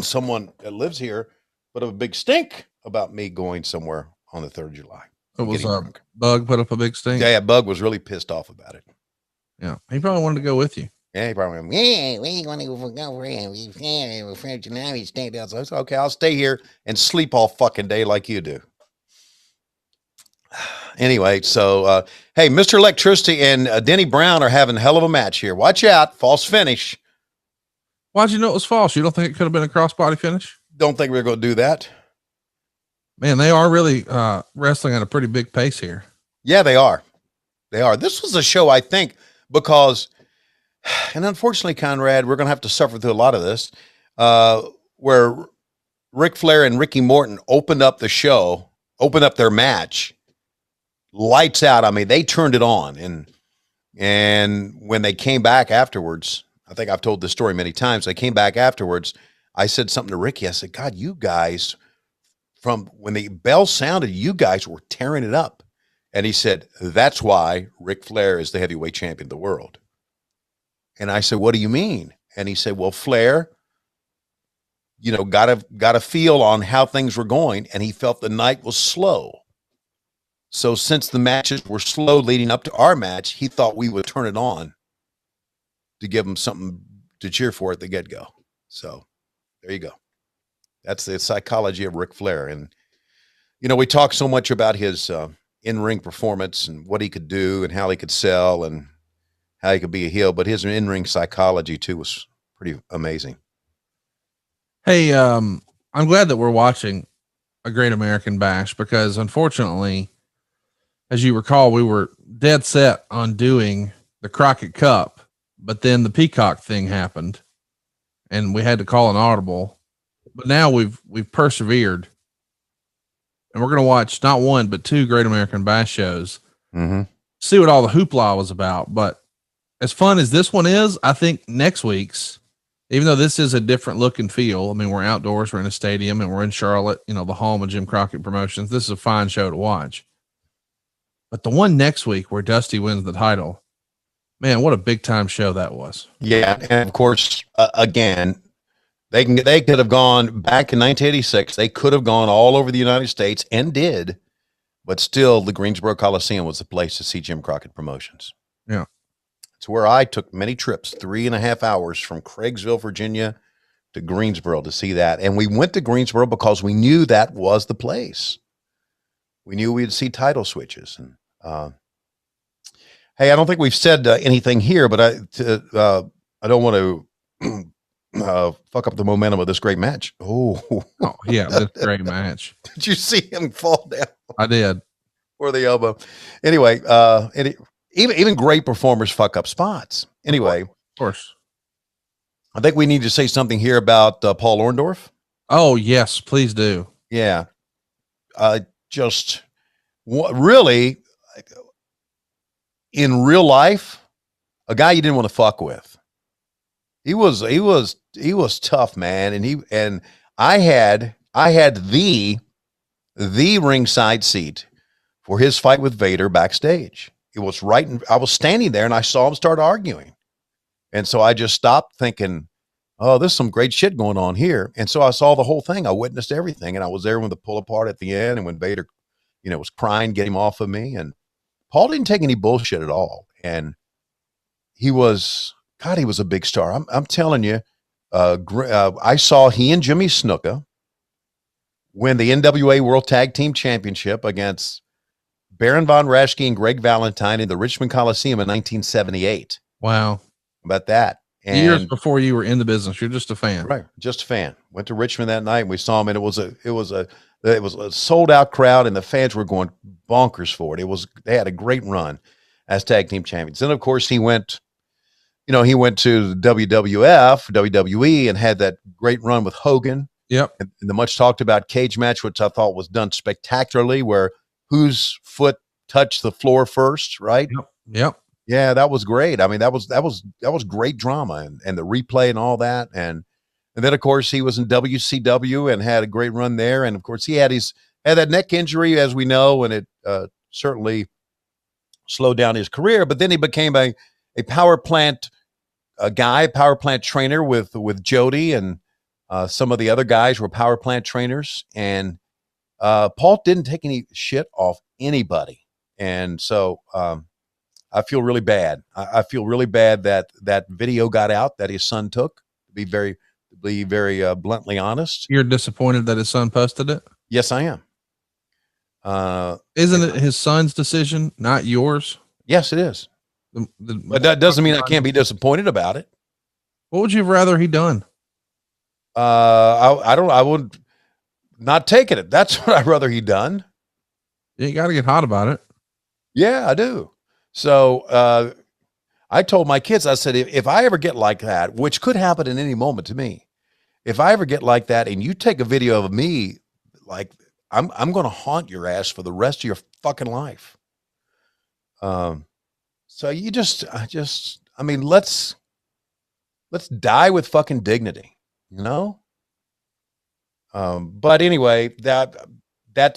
someone that lives here put up a big stink about me going somewhere on the 3rd of July. It was Bug put up a big stink. Yeah, Bug was really pissed off about it. Yeah, he probably wanted to go with you. Yeah, he probably went, yeah, we ain't going to go for him. He stayed out. So I said, okay, I'll stay here and sleep all fucking day like you do. Anyway, so, hey, Mr. Electricity and Denny Brown are having a hell of a match here. Watch out. False finish. Why'd you know it was false? You don't think it could have been a crossbody finish? Don't think we were going to do that. Man, they are really wrestling at a pretty big pace here. Yeah, they are. They are. This was a show, I think, because, and unfortunately, Conrad, we're going to have to suffer through a lot of this, where Ric Flair and Ricky Morton opened up the show, opened up their match, lights out. I mean, they turned it on. And when they came back afterwards, I think I've told this story many times. They came back afterwards. I said something to Ricky. I said, God, you guys, from when the bell sounded, you guys were tearing it up. And he said, that's why Ric Flair is the heavyweight champion of the world. And I said, what do you mean? And he said, well, Flair, got a feel on how things were going. And he felt the night was slow. So since the matches were slow leading up to our match, he thought we would turn it on to give him something to cheer for at the get-go. So there you go. That's the psychology of Ric Flair. And, we talk so much about his in-ring performance and what he could do and how he could sell and how he could be a heel, but his in-ring psychology too was pretty amazing. Hey, I'm glad that we're watching a Great American Bash because unfortunately, as you recall, we were dead set on doing the Crockett Cup, but then the Peacock thing happened and we had to call an audible. But now we've persevered, and we're going to watch not one, but 2 Great American Bash shows, see what all the hoopla was about. But as fun as this one is, I think next week's, even though this is a different look and feel, I mean, we're outdoors, we're in a stadium, and we're in Charlotte, the home of Jim Crockett Promotions. This is a fine show to watch. But the one next week where Dusty wins the title, man, what a big time show that was. Yeah. And of course, again, they could have gone back in 1986. They could have gone all over the United States and did, but still the Greensboro Coliseum was the place to see Jim Crockett Promotions. Yeah. It's where I took many trips, 3.5 hours from Craigsville, Virginia to Greensboro to see that. And we went to Greensboro because we knew that was the place. We knew we'd see title switches. And, hey, I don't think we've said anything here, but I don't want to fuck up the momentum of this great match. Oh yeah, this great match. Did you see him fall down? I did. Or the elbow. Anyway, even great performers fuck up spots. Anyway, of course. I think we need to say something here about Paul Orndorff. Oh yes, please do. Yeah, really, in real life, a guy you didn't want to fuck with. He was tough, man, and I had the ringside seat for his fight with Vader backstage. It was I was standing there and I saw him start arguing, and so I just stopped thinking, oh, there's some great shit going on here. And so I saw the whole thing. I witnessed everything, and I was there when the pull apart at the end, and when Vader, was crying, get him off of me, and Paul didn't take any bullshit at all, and he was a big star. I'm telling you, I saw he and Jimmy Snuka win the NWA World Tag Team Championship against Baron von Raschke and Greg Valentine in the Richmond Coliseum in 1978. Wow. About that. Years before you were in the business, you're just a fan, right? Just a fan. Went to Richmond that night and we saw him, and it was a sold out crowd, and the fans were going bonkers for it. They had a great run as tag team champions. Then of course he went to the WWF, WWE, and had that great run with Hogan. Yep. And the much talked about cage match, which I thought was done spectacularly, where whose foot touched the floor first, right? Yep. Yeah, that was great. I mean, that was great drama, and the replay and all that. And then of course he was in WCW and had a great run there. And of course he had that neck injury, as we know, and it certainly slowed down his career. But then he became a power plant trainer with Jody, and some of the other guys were power plant trainers. And Paul didn't take any shit off anybody. And so I feel really bad. I feel really bad that video got out that his son took, to be very bluntly honest. You're disappointed that his son posted it? Yes, I am. Isn't it his son's decision, not yours? Yes, it is. But that doesn't mean I can't be disappointed about it. What would you have rather he done? I would not taking it. That's what I'd rather he done. You got to get hot about it. Yeah, I do. So I told my kids, I said, if I ever get like that, which could happen at any moment to me, if I ever get like that and you take a video of me, like I'm going to haunt your ass for the rest of your fucking life. So I mean, let's die with fucking dignity, you know? But anyway, that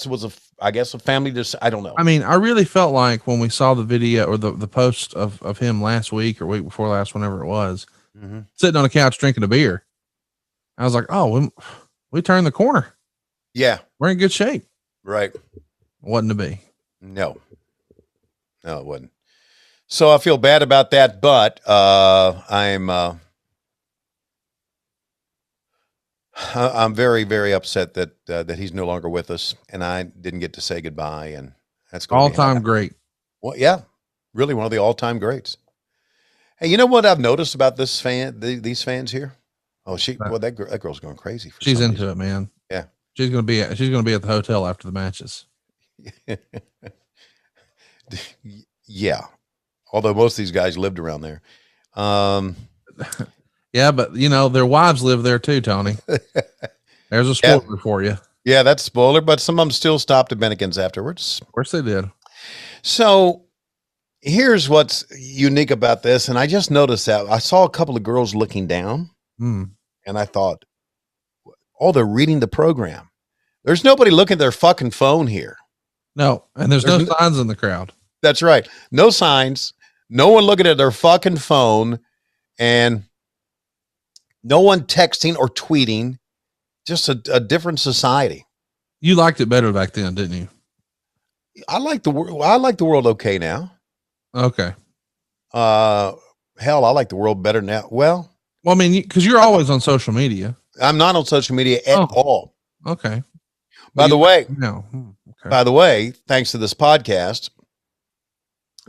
was I guess a family, I don't know. I mean, I really felt like when we saw the video or the post of him last week or week before last, whenever it was, sitting on a couch drinking a beer, I was like, oh, we turned the corner. Yeah. We're in good shape. Right. Wasn't to be. No, it wasn't. So I feel bad about that, but I'm very, very upset that he's no longer with us, and I didn't get to say goodbye. And that's all-time great. Well, yeah, really one of the all-time greats. Hey, you know what I've noticed about these fans here? Oh, that girl's going crazy. She's into it, man. Yeah, she's gonna be at the hotel after the matches. Yeah, although most of these guys lived around there. Yeah, but their wives live there too, Tony. There's a spoiler for you. Yeah, that's a spoiler, but some of them still stopped at Bennigan's afterwards. Of course they did. So here's what's unique about this. And I just noticed that I saw a couple of girls looking down and I thought, oh, they're reading the program. There's nobody looking at their fucking phone here. No. And there's no signs in the crowd. That's right. No signs, no one looking at their fucking phone, and no one texting or tweeting, just a different society. You liked it better back then, didn't you? I like the world okay now. Okay. Hell, I like the world better now. Well, I mean, because you're always on social media. I'm not on social media at all. Okay. By the way, Okay. By the way, thanks to this podcast,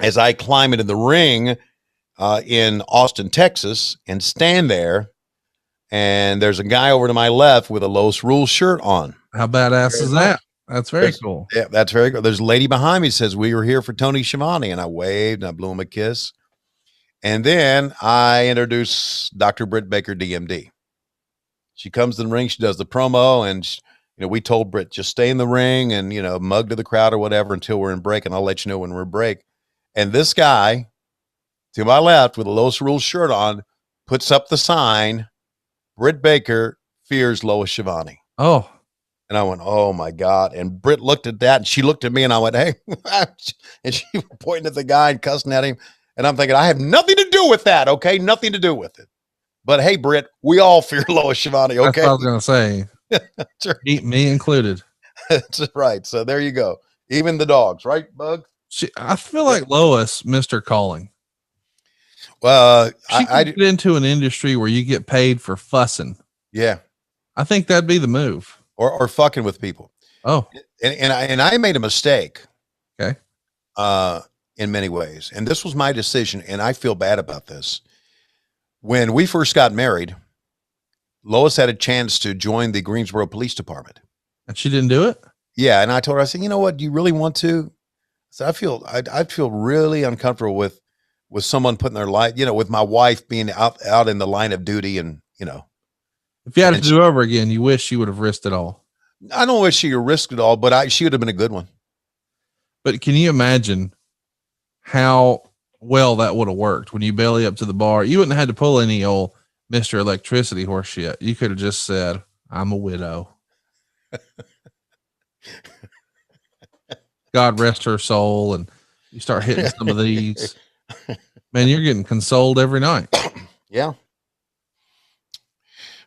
as I climb into the ring in Austin, Texas, and stand there, and there's a guy over to my left with a Los Rules shirt on. How badass is that? That's very cool. Yeah, that's very cool. There's a lady behind me says, we were here for Tony Schiavone, and I waved and I blew him a kiss. And then I introduce Dr. Britt Baker, DMD. She comes to the ring, she does the promo, and we told Britt, just stay in the ring and, mug to the crowd or whatever until we're in break, and I'll let you know when we're in break. And this guy to my left with a Los Rules shirt on puts up the sign, Britt Baker fears Lois Schiavone. Oh. And I went, oh my God. And Britt looked at that and she looked at me and I went, hey, and she was pointing at the guy and cussing at him. And I'm thinking, I have nothing to do with that. Okay. Nothing to do with it. But hey, Britt, we all fear Lois Schiavone. Okay. That's what I was going to say. That's right. Me included. That's right. So there you go. Even the dogs, right, Bug? I feel like Lois missed her calling. Well, she could get into an industry where you get paid for fussing. Yeah. I think that'd be the move. Or fucking with people. Oh. And I made a mistake. Okay. In many ways. And this was my decision, and I feel bad about this. When we first got married, Lois had a chance to join the Greensboro Police Department. And she didn't do it? Yeah, and I told her, I said, you know what, do you really want to? So I'd feel really uncomfortable with someone putting their life, with my wife being out in the line of duty, and If you had to do it over again, you wish you would have risked it all. I don't wish she would risk it all, but she would have been a good one. But can you imagine how well that would have worked when you belly up to the bar? You wouldn't have had to pull any old Mr. Electricity horse shit. You could have just said, I'm a widow. God rest her soul. And you start hitting some of these. Man, you're getting consoled every night. Yeah.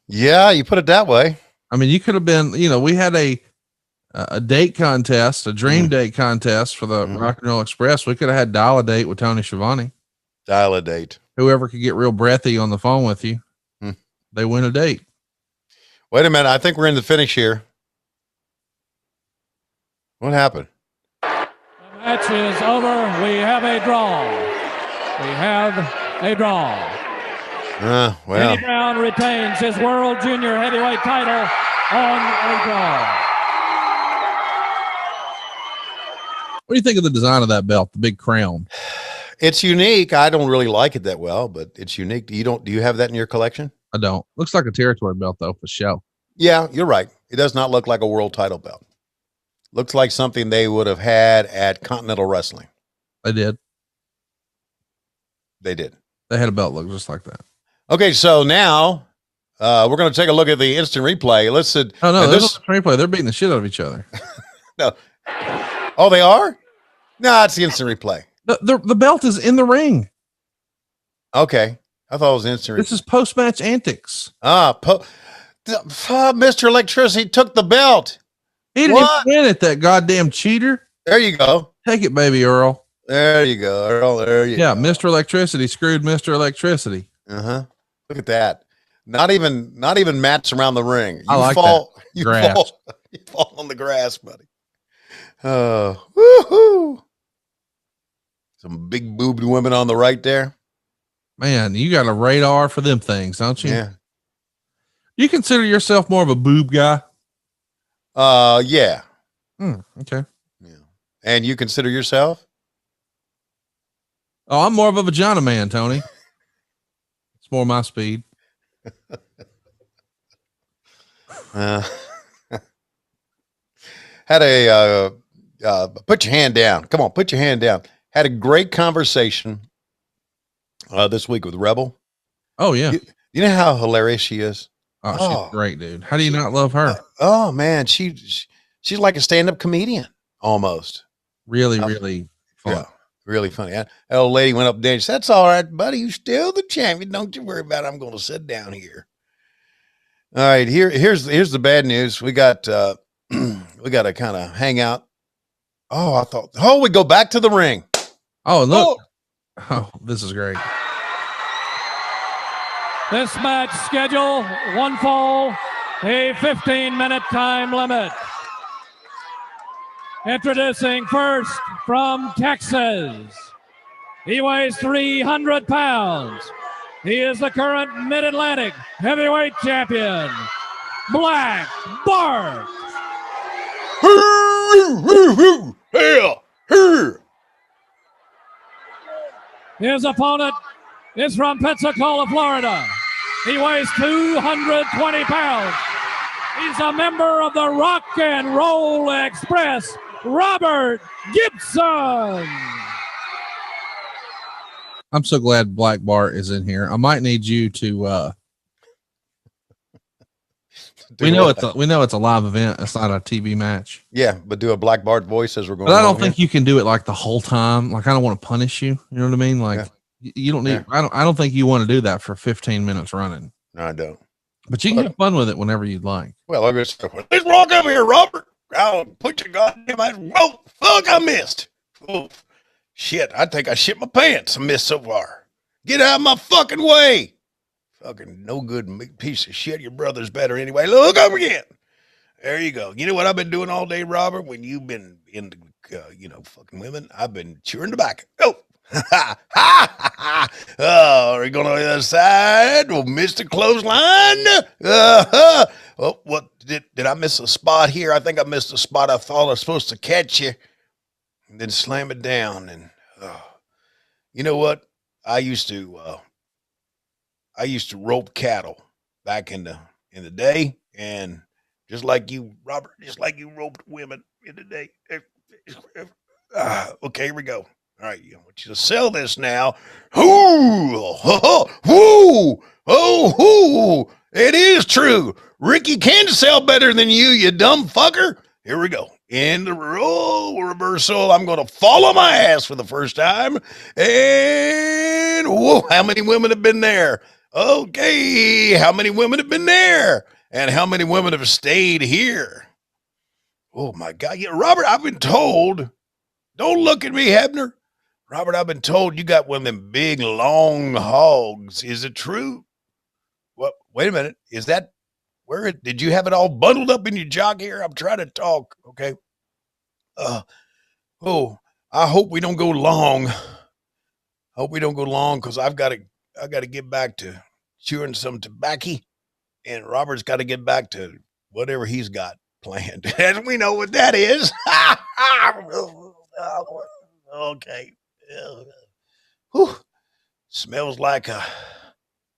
Yeah, you put it that way. I mean, you could have been, we had a date contest, a dream date contest for the Rock and Roll Express. We could have had Dial a Date with Tony Schiavone. Dial a Date. Whoever could get real breathy on the phone with you, they win a date. Wait a minute. I think we're in the finish here. What happened? The match is over. We have a draw. Well. Danny Brown retains his World Junior Heavyweight title on a draw. What do you think of the design of that belt, the big crown? It's unique. I don't really like it that well, but it's unique. Do you have that in your collection? I don't. Looks like a territory belt though, for show. Yeah, you're right. It does not look like a world title belt. Looks like something they would have had at Continental Wrestling. They did. They did. They had a belt look just like that. Okay, so now we're going to take a look at the instant replay. Listen. Oh no, this replay. They're beating the shit out of each other. No. Oh, they are? No, it's the instant replay. The belt is in the ring. Okay. I thought it was instant replay. This is post-match antics. Mr. Electricity took the belt. He didn't even win it, that goddamn cheater. There you go. Take it, baby Earl. There you go, Earl. There you go. Yeah, Mr. Electricity screwed Mr. Electricity. Uh-huh. Look at that. Not even mats around the ring. You I like fall, that. you Grass. you fall on the grass, buddy. Woohoo. Some big boobed women on the right there. Man, you got a radar for them things, don't you? Yeah. You consider yourself more of a boob guy? Yeah. Okay. Yeah. And you consider yourself? Oh, I'm more of a vagina man, Tony. It's more my speed. Had a put your hand down. Come on, put your hand down. Had a great conversation this week with Rebel. Oh yeah. You know how hilarious she is? Oh, she's great, dude. How do you not love her? Oh man, she's like a stand-up comedian almost. Really, really fun. Yeah, really funny. That old lady went up there and said, "That's all right, buddy. You're still the champion. Don't you worry about it. I'm going to sit down here." All right, here's the bad news. We got we got to kind of hang out. Oh, we go back to the ring. Oh, look. Oh, this is great. This match schedule, one fall, a 15-minute time limit. Introducing first from Texas. He weighs 300 pounds. He is the current Mid-Atlantic heavyweight champion, Black Bart. His opponent is from Pensacola, Florida. He weighs 220 pounds. He's a member of the Rock and Roll Express, Robert Gibson. I'm so glad Black Bart is in here. I might need you to we know it's a live event. It's not a TV match. Yeah, but do a Black Bart voice as we're going. But I don't think you can do it like the whole time. Like I don't want to punish you. You know what I mean? Like you don't need. Yeah. I don't think you want to do that for 15 minutes running. No, I don't. But you can have fun with it whenever you'd like. Well, I'm just let's walk up here, Robert. I'll put your goddamn ass. Whoa, fuck! I missed. Oh, shit! I think I shit my pants. I missed so far. Get out of my fucking way. Fucking no good piece of shit. Your brother's better anyway. Look up again. There you go. You know what I've been doing all day, Robert? When you've been into, fucking women, I've been chewing tobacco. Oh, Oh, are you going on the other side? Well, Mr. Clothesline. Oh, what did I miss a spot here? I think I missed a spot. I thought I was supposed to catch you and then slam it down. And you know what? I used to rope cattle back in the day, and just like you, Robert, just like you roped women in the day. Okay, here we go. All right, I want you to sell this now. It is true. Ricky can sell better than you dumb fucker. Here we go. In the role reversal, I'm going to fall on my ass for the first time. And whoa, how many women have been there? Okay, how many women have been there? And how many women have stayed here? Oh, my God. Yeah, Robert, I've been told, don't look at me, Hebner. Robert, I've been told you got one of them big, long hogs. Is it true? Well, wait a minute. Is that where did you have it all bundled up in your jock here? I'm trying to talk. Okay. I hope we don't go long. Because I've got to get back to chewing some tobacco, and Robert's got to get back to whatever he's got planned. And we know what that is. Okay. Whew. Smells like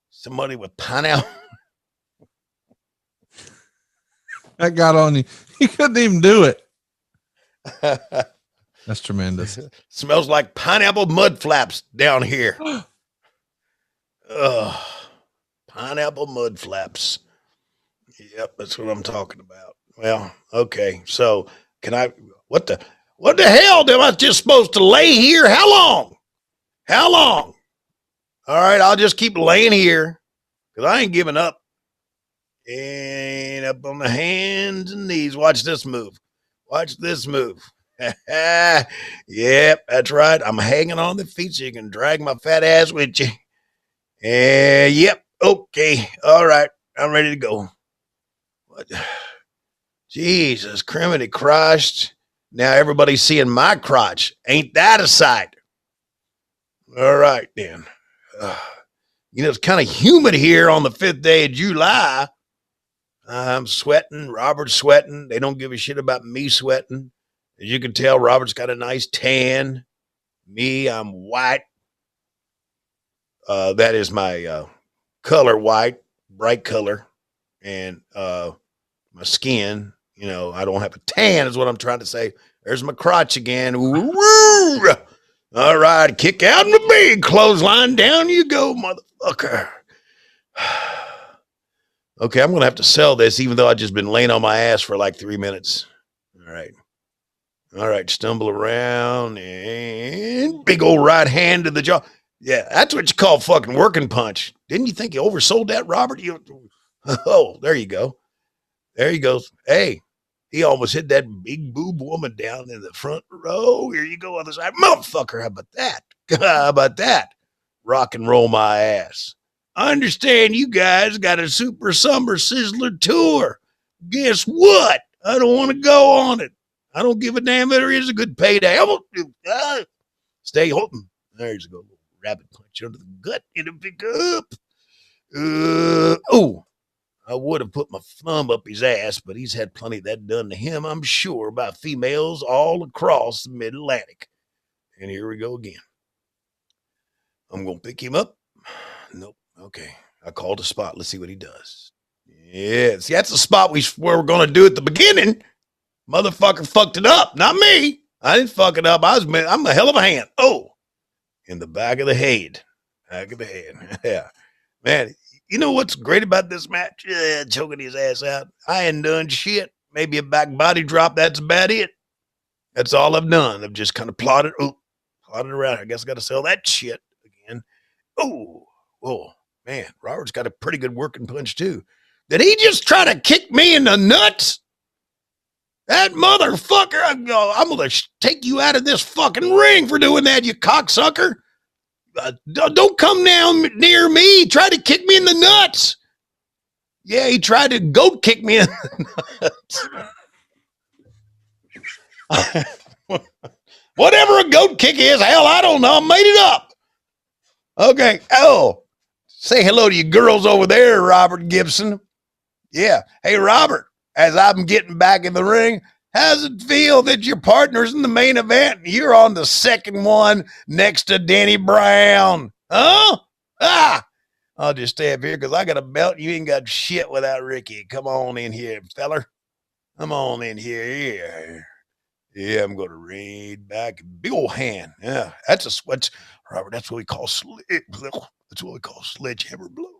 somebody with pineapple. That got on you. You couldn't even do it. That's tremendous. Smells like pineapple mud flaps down here. Pineapple mud flaps. Yep, that's what I'm talking about. Well, okay. So what the hell am I just supposed to lay here? How long? All right, I'll just keep laying here because I ain't giving up. And up on the hands and knees. Watch this move. Yep, that's right. I'm hanging on the feet so you can drag my fat ass with you. And yep, okay. All right, I'm ready to go. What? Jesus, criminy Christ. Now everybody's seeing my crotch. Ain't that a sight? All right, then. It's kind of humid here on the 5th day of July. I'm sweating. Robert's sweating. They don't give a shit about me sweating. As you can tell, Robert's got a nice tan. Me, I'm white. That is my color, white, bright color. And my skin, I don't have a tan is what I'm trying to say. There's my crotch again. Woo! All right, kick out in the big clothesline. Down you go, motherfucker. Okay, I'm going to have to sell this even though I've just been laying on my ass for like 3 minutes. All right, stumble around and big old right hand to the jaw. Yeah, that's what you call fucking working punch. Didn't you think you oversold that, Robert? Oh, there you go. There he goes. Hey, he almost hit that big boob woman down in the front row. Here you go, other side. Motherfucker, how about that? How about that? Rock and roll my ass. I understand you guys got a Super Summer Sizzler tour. Guess what? I don't want to go on it. I don't give a damn if there is a good payday. Stay home. There's a good rabbit punch under the gut. It'll pick up. I would have put my thumb up his ass, but he's had plenty of that done to him, I'm sure, by females all across the Mid-Atlantic. And here we go again. I'm going to pick him up. Nope. Okay. I called a spot. Let's see what he does. Yeah. See, that's the spot where we're going to do at the beginning. Motherfucker fucked it up. Not me. I didn't fuck it up. I'm a hell of a hand. Oh, in the back of the head. Yeah. Man, you know what's great about this match? Choking his ass out. I ain't done shit. Maybe a back body drop. That's about it. That's all I've done. I've just kind of plotted around. I guess I got to sell that shit again. Oh, man. Robert's got a pretty good working punch, too. Did he just try to kick me in the nuts? That motherfucker, I'm going to take you out of this fucking ring for doing that, you cocksucker. Don't come down near me. He tried to kick me in the nuts. Yeah, he tried to goat kick me in the nuts. Whatever a goat kick is, hell, I don't know. I made it up. Okay. Oh, say hello to you girls over there, Robert Gibson. Yeah. Hey, Robert, as I'm getting back in the ring, how's it feel that your partner's in the main event and you're on the second one next to Danny Brown? Huh? Ah, I'll just stay up here because I got a belt. You ain't got shit without Ricky. Come on in here, feller. Come on in here. Yeah, I'm going to raid back. Big old hand. Yeah, that's a switch. Robert, that's what we call that's what we call sledgehammer blow.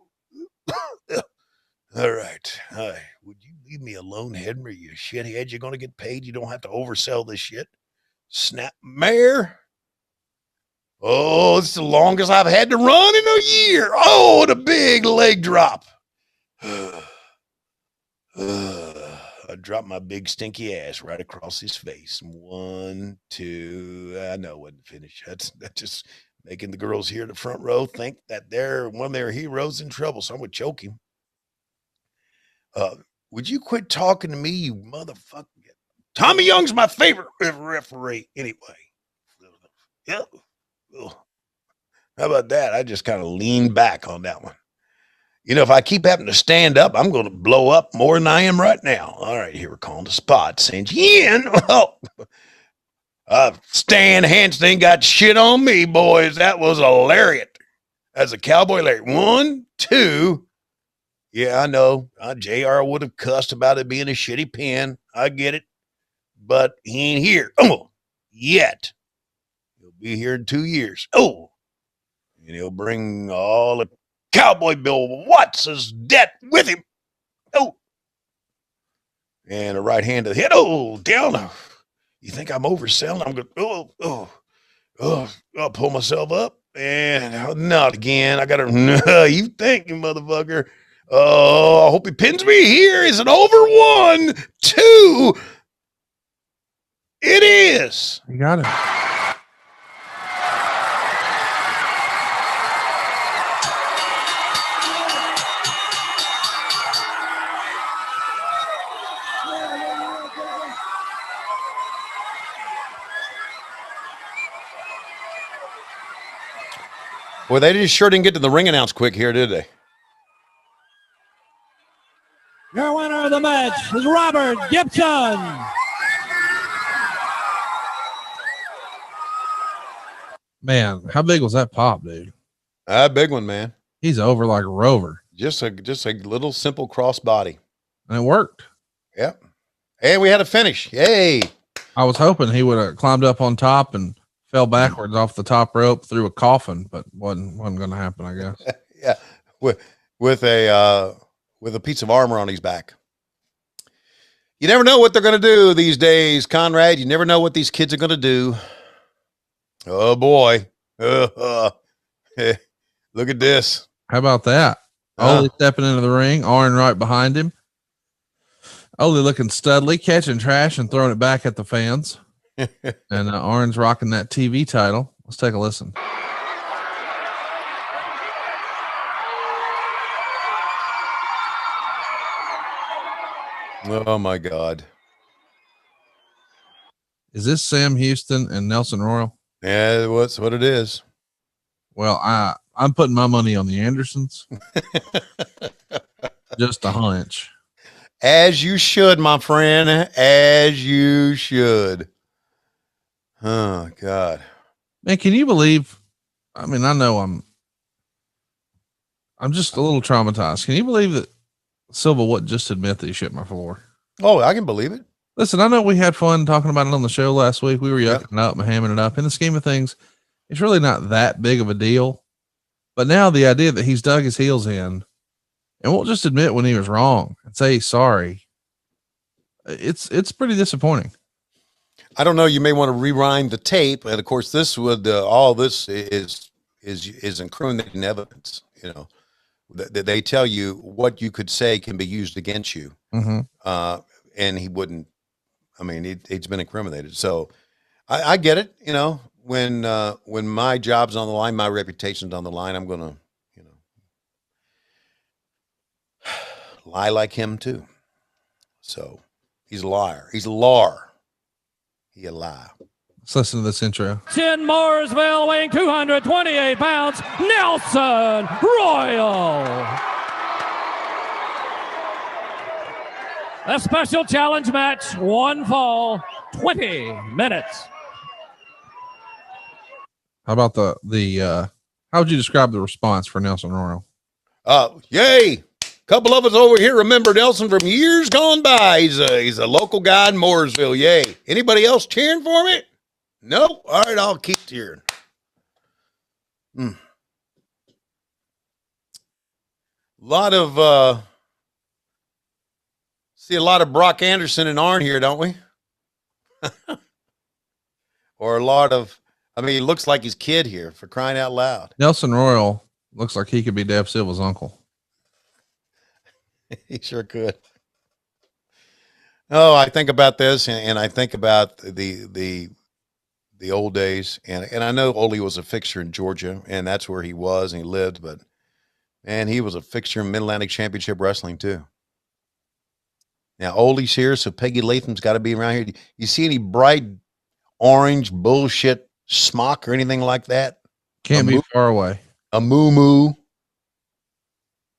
All right. Hi. Would you leave me alone, Henry? You shithead. You're going to get paid. You don't have to oversell this shit. Snap mare. Oh, it's the longest I've had to run in a year. Oh, the big leg drop. I dropped my big stinky ass right across his face. 1, 2. I know it wasn't finished. That's just making the girls here in the front row think that they're one of their heroes in trouble. So I'm going to choke him. Would you quit talking to me, you motherfucker? Tommy Young's my favorite referee anyway. Yeah. How about that? I just kind of leaned back on that one. You know, if I keep having to stand up, I'm going to blow up more than I am right now. All right, here we're calling the spot. Since in. Stan Hansen ain't got shit on me, boys. That was a lariat. That's a cowboy lariat. 1, 2. Yeah, I know. JR would have cussed about it being a shitty pin. I get it. But he ain't here. Oh, yet. He'll be here in 2 years. Oh. And he'll bring all the Cowboy Bill Watts' debt with him. Oh. And a right hand to the head. Oh, down. You think I'm overselling? I'm going, I'll pull myself up. And not again. I got to, you think, you motherfucker. Oh, I hope he pins me here. Is it over? 1, 2. It is. You got it. Well, they just sure didn't get to the ring announce quick here, did they? Your winner of the match is Robert Gibson. Man, how big was that pop, dude? A big one, man. He's over like a rover. Just a little simple cross body. And it worked. Yep. And we had a finish. Yay. I was hoping he would have climbed up on top and fell backwards off the top rope through a coffin, but wasn't going to happen, I guess. Yeah. With a piece of armor on his back. You never know what they're going to do these days, Conrad. You never know what these kids are going to do. Oh, boy. Look at this. How about that? Ole stepping into the ring, Arn right behind him. Ole looking studly, catching trash and throwing it back at the fans. And Arn's rocking that TV title. Let's take a listen. Oh my God. Is this Sam Houston and Nelson Royal? Yeah, that's what it is. Well, I'm putting my money on the Andersons. Just a hunch. As you should, my friend. As you should. Oh God. Man, can you believe? I mean, I know I'm just a little traumatized. Can you believe that Silva wouldn't just admit that he shit my floor? Oh, I can believe it. Listen, I know we had fun talking about it on the show last week. We were yucking it up and hamming it up. In the scheme of things, it's really not that big of a deal. But now the idea that he's dug his heels in and won't just admit when he was wrong and say he's sorry, it's pretty disappointing. I don't know. You may want to rewind the tape, and of course, this would all this is incriminating evidence. You know, they tell you what you could say can be used against you, and he wouldn't. I mean, it's been incriminated. So I get it. You know, when my job's on the line, my reputation's on the line, I'm gonna, lie like him too. So he's a liar. He's a lar. He a lie. Let's listen to this intro. In Mooresville, weighing 228 pounds, Nelson Royal. A special challenge match, one fall, 20 minutes. How about the how would you describe the response for Nelson Royal? Yay! Couple of us over here remember Nelson from years gone by. He's a local guy in Mooresville. Yay! Anybody else cheering for me? Nope. All right, I'll keep cheering. A lot of see a lot of Brock Anderson and Arn here, don't we? Or a lot of, I mean, he looks like his kid here, for crying out loud. Nelson Royal looks like he could be Dave Silva's uncle. He sure could. Oh, I think about this, and I think about the old days, and I know Ole was a fixture in Georgia, and that's where he was and he lived, but man, he was a fixture in Mid-Atlantic Championship Wrestling too. Now Ole's here, so Peggy Latham's got to be around here. You see any bright orange bullshit smock or anything like that? Can't be far away. A moo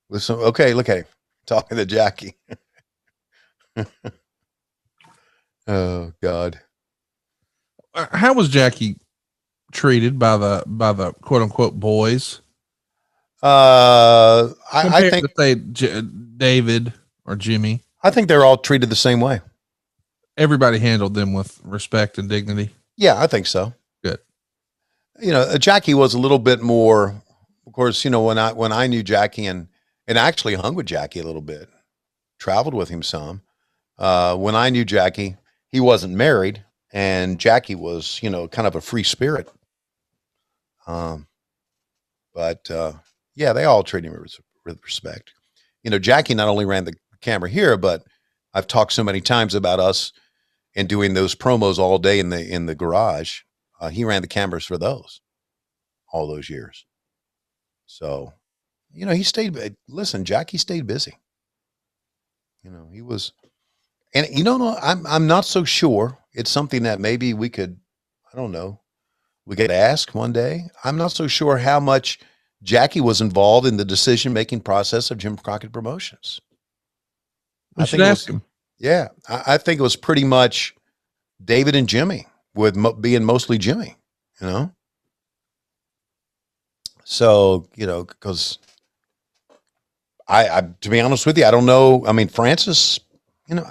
with some. Okay, look at him talking to Jackie. Oh God. How was Jackie treated by the quote unquote boys? I think to say David or Jimmy. I think they're all treated the same way. Everybody handled them with respect and dignity. Yeah, I think so. Good. You know, Jackie was a little bit more. Of course, you know, when I knew Jackie and actually hung with Jackie a little bit, traveled with him some. When I knew Jackie, he wasn't married, and Jackie was, you know, kind of a free spirit. But yeah, they all treated him with respect. You know, Jackie not only ran the camera here, but I've talked so many times about us and doing those promos all day in the garage. He ran the cameras for those all those years. So, you know, Jackie stayed busy. You know, he was, and you know, I'm not so sure. It's something that maybe we could, I don't know, we could ask one day. I'm not so sure how much Jackie was involved in the decision-making process of Jim Crockett Promotions. We should ask him. Yeah, I think it was pretty much David and Jimmy, with being mostly Jimmy, you know? So, you know, because I to be honest with you, I don't know. I mean, Francis, you know,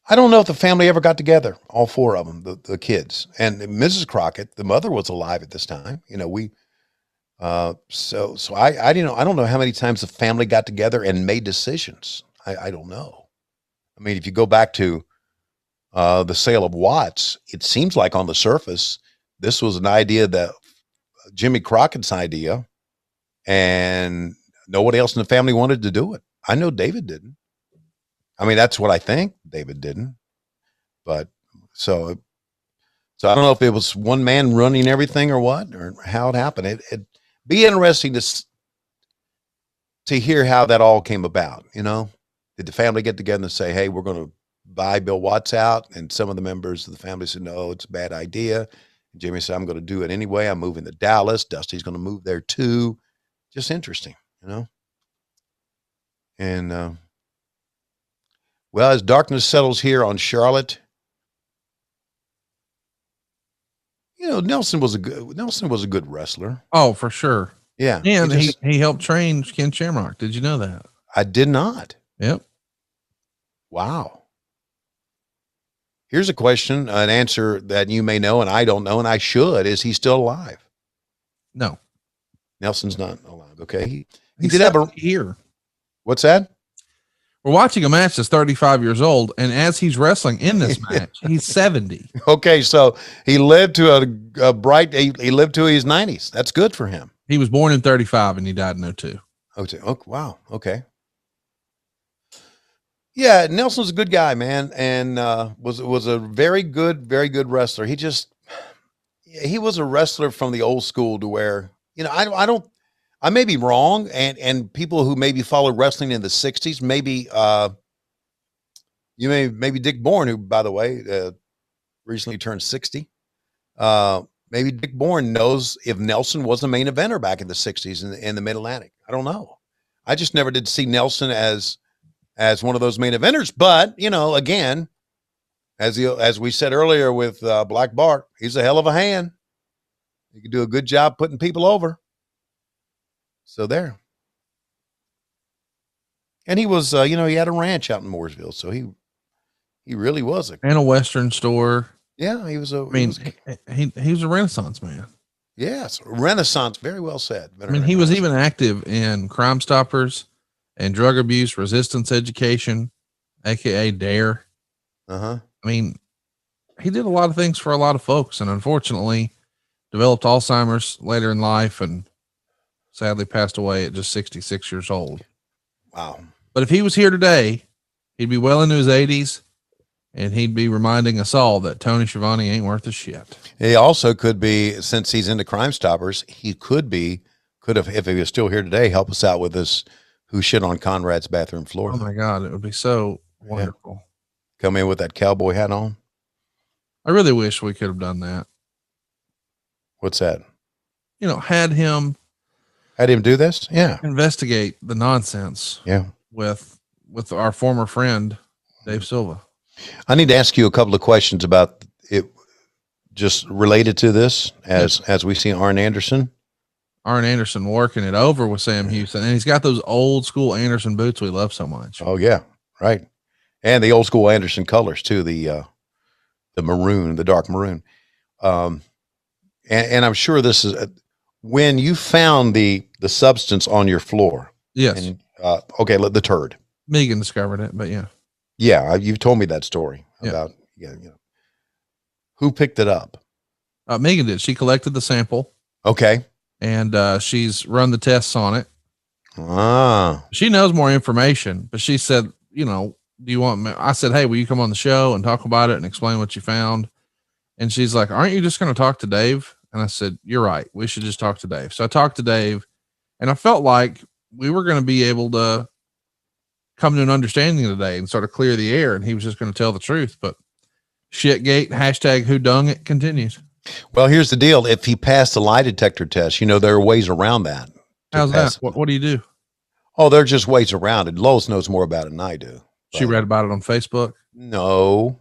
I don't know if the family ever got together, all four of them, the kids. And Mrs. Crockett, the mother, was alive at this time. You know, so I don't know how many times the family got together and made decisions. I don't know. I mean, if you go back to the sale of Watts, it seems like on the surface, this was an idea that Jimmy Crockett's idea, and nobody else in the family wanted to do it. I know David didn't. I mean, that's what I think. David didn't. But so I don't know if it was one man running everything or what, or how it happened. It'd be interesting to hear how that all came about. You know, did the family get together and say, hey, we're going to buy Bill Watts out? And some of the members of the family said, no, it's a bad idea. And Jimmy said, I'm going to do it anyway. I'm moving to Dallas. Dusty's going to move there too. Just interesting, you know? And, well, as darkness settles here on Charlotte, you know, Nelson was a good wrestler. Oh, for sure. Yeah. And he helped train Ken Shamrock. Did you know that? I did not. Yep. Wow. Here's a question, an answer that you may know and I don't know, and I should. Is he still alive? No. Nelson's not alive. Okay. He did have a here. What's that? We're watching a match that's 35 years old, and as he's wrestling in this match, he's 70. Okay, so he lived to a bright. He lived to his 90s. That's good for him. He was born in 35 and he died in 02. Okay. Oh, wow. Okay. Yeah, Nelson's a good guy, man, and was a very good wrestler. He was a wrestler from the old school to where, you know, I may be wrong, and people who maybe followed wrestling in the 60s, maybe maybe Dick Bourne, who, by the way, recently turned 60. Maybe Dick Bourne knows if Nelson was a main eventer back in the 60s in the Mid-Atlantic. I don't know. I just never did see Nelson as one of those main eventers. But, again, as we said earlier with Black Bart, he's a hell of a hand. He can do a good job putting people over. So there. And he was, he had a ranch out in Mooresville. So he really was and a Western store. Yeah, he was a. He was a Renaissance man. Yes, Renaissance. Very well said. He was even active in Crime Stoppers and drug abuse resistance education, aka DARE. He did a lot of things for a lot of folks, and unfortunately, developed Alzheimer's later in life, and sadly passed away at just 66 years old. Wow! But if he was here today, he'd be well into his 80s. And he'd be reminding us all that Tony Schiavone ain't worth a shit. He also could be, since he's into Crime Stoppers, he could have, if he was still here today, help us out with this Who Shit on Conrad's Bathroom Floor. Oh my God, it would be so wonderful. Yeah. Come in with that cowboy hat on. I really wish we could have done that. What's that? Had him do this? Yeah. Investigate the nonsense. Yeah. With our former friend, Dave Silva. I need to ask you a couple of questions about it, just related to this, as we see Arn Anderson working it over with Sam Houston, and he's got those old school Anderson boots we love so much. Oh yeah, right, and the old school Anderson colors too, the maroon, the dark maroon, and I'm sure this is when you found the substance on your floor. Yes. And, the turd. Megan discovered it, but yeah. Yeah, you've told me that story about who picked it up. Megan did. She collected the sample. Okay, and she's run the tests on it. Ah, she knows more information, but she said, do you want me? I said, hey, will you come on the show and talk about it and explain what you found? And she's like, aren't you just going to talk to Dave? And I said, you're right. We should just talk to Dave. So I talked to Dave, and I felt like we were going to be able to come to an understanding today and sort of clear the air, and he was just going to tell the truth. But shitgate #whodungit continues. Well, here's the deal. If he passed the lie detector test, there are ways around that. How's that? What do you do? Oh, there are just ways around it. Lois knows more about it than I do. She read about it on Facebook? No.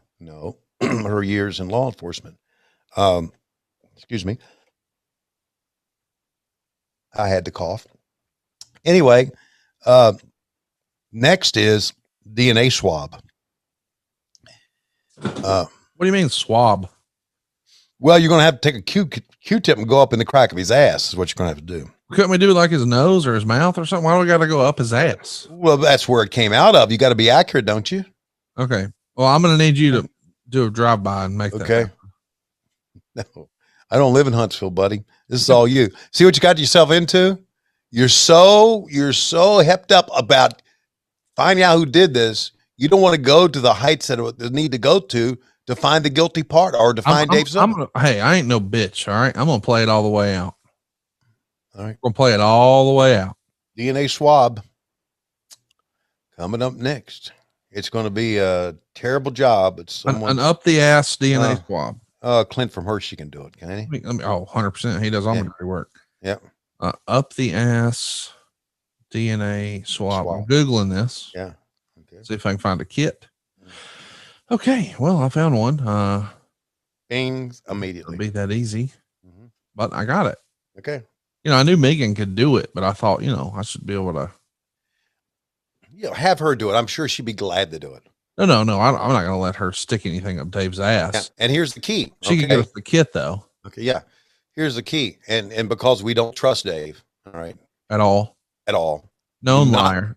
Her years in law enforcement. Excuse me. I had to cough. Anyway, next is DNA swab. What do you mean swab? Well, you're going to have to take a Q-tip and go up in the crack of his ass is what you're going to have to do. Couldn't we do like his nose or his mouth or something? Why do we got to go up his ass? Well, that's where it came out of. You got to be accurate, don't you? Okay. Well, I'm going to need you to do a drive-by and make that happen. No, I don't live in Huntsville, buddy. This is all you. See what you got yourself into? You're so hepped up about finding out who did this. You don't want to go to the heights that they need to go to find the guilty part or to find Dave Silva. Hey, I ain't no bitch. All right. I'm going to play it all the way out. All right. We're going to play it all the way out. DNA swab coming up next. It's going to be a terrible job. It's an up the ass DNA swab. Clint from Hershey can do it. Can he? 100%. He does all my dirty work. Yeah. Up the ass DNA swab. I'm Googling this. Yeah. Okay. See if I can find a kit. Okay. Well, I found one. Bings immediately. It'll be that easy, but I got it. Okay. I knew Megan could do it, but I thought, I should be able to. Have her do it. I'm sure she'd be glad to do it. No. I'm not going to let her stick anything up Dave's ass. Yeah. And here's the key. She can give us the kit though. Okay. Yeah. Here's the key. And because we don't trust Dave. All right. At all. Known liar.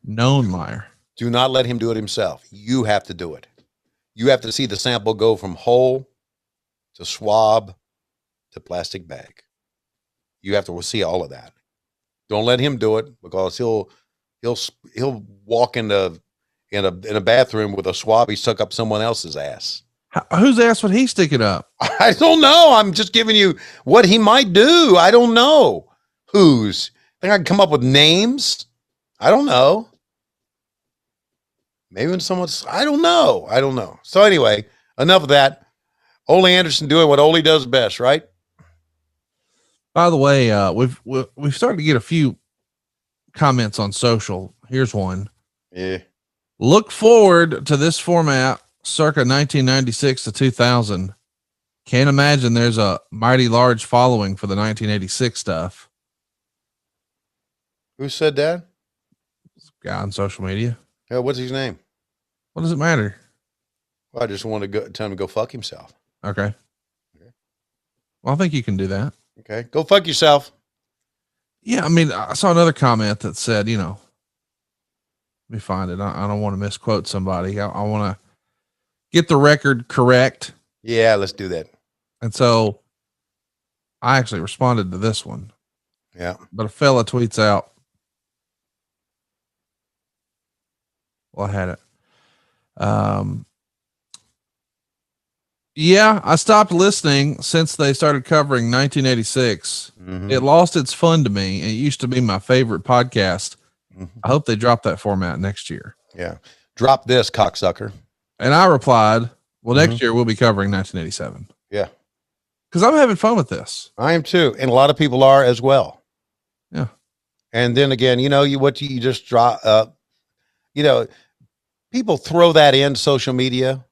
Do not let him do it himself. You have to do it. You have to see the sample go from whole to swab to plastic bag. You have to see all of that. Don't let him do it because he'll walk in a bathroom with a swab he stuck up someone else's ass. Whose ass would he stick it up? I don't know. I'm just giving you what he might do. I don't know. Whose? I think I can come up with names. I don't know. Maybe when someone's, I don't know. So anyway, enough of that. Ole Anderson doing what Ole does best, right? By the way, we've started to get a few comments on social. Here's one. Yeah. Look forward to this format circa 1996 to 2000. Can't imagine there's a mighty large following for the 1986 stuff. Who said that? Guy on social media. Yeah, what's his name? What does it matter? Well, I just want to go tell him to go fuck himself. Okay. Well, I think you can do that. Okay. Go fuck yourself. Yeah. I mean, I saw another comment that said, let me find it. I don't want to misquote somebody. I want to get the record correct. Yeah, let's do that. And so I actually responded to this one. Yeah. But a fella tweets out. Well, I had it. Yeah, I stopped listening since they started covering 1986. Mm-hmm. It lost its fun to me. It used to be my favorite podcast. Mm-hmm. I hope they drop that format next year. Yeah. Drop this, cocksucker. And I replied, well, next year we'll be covering 1987. Yeah. Because I'm having fun with this. I am too. And a lot of people are as well. Yeah. And then again, you just drop, people throw that in social media.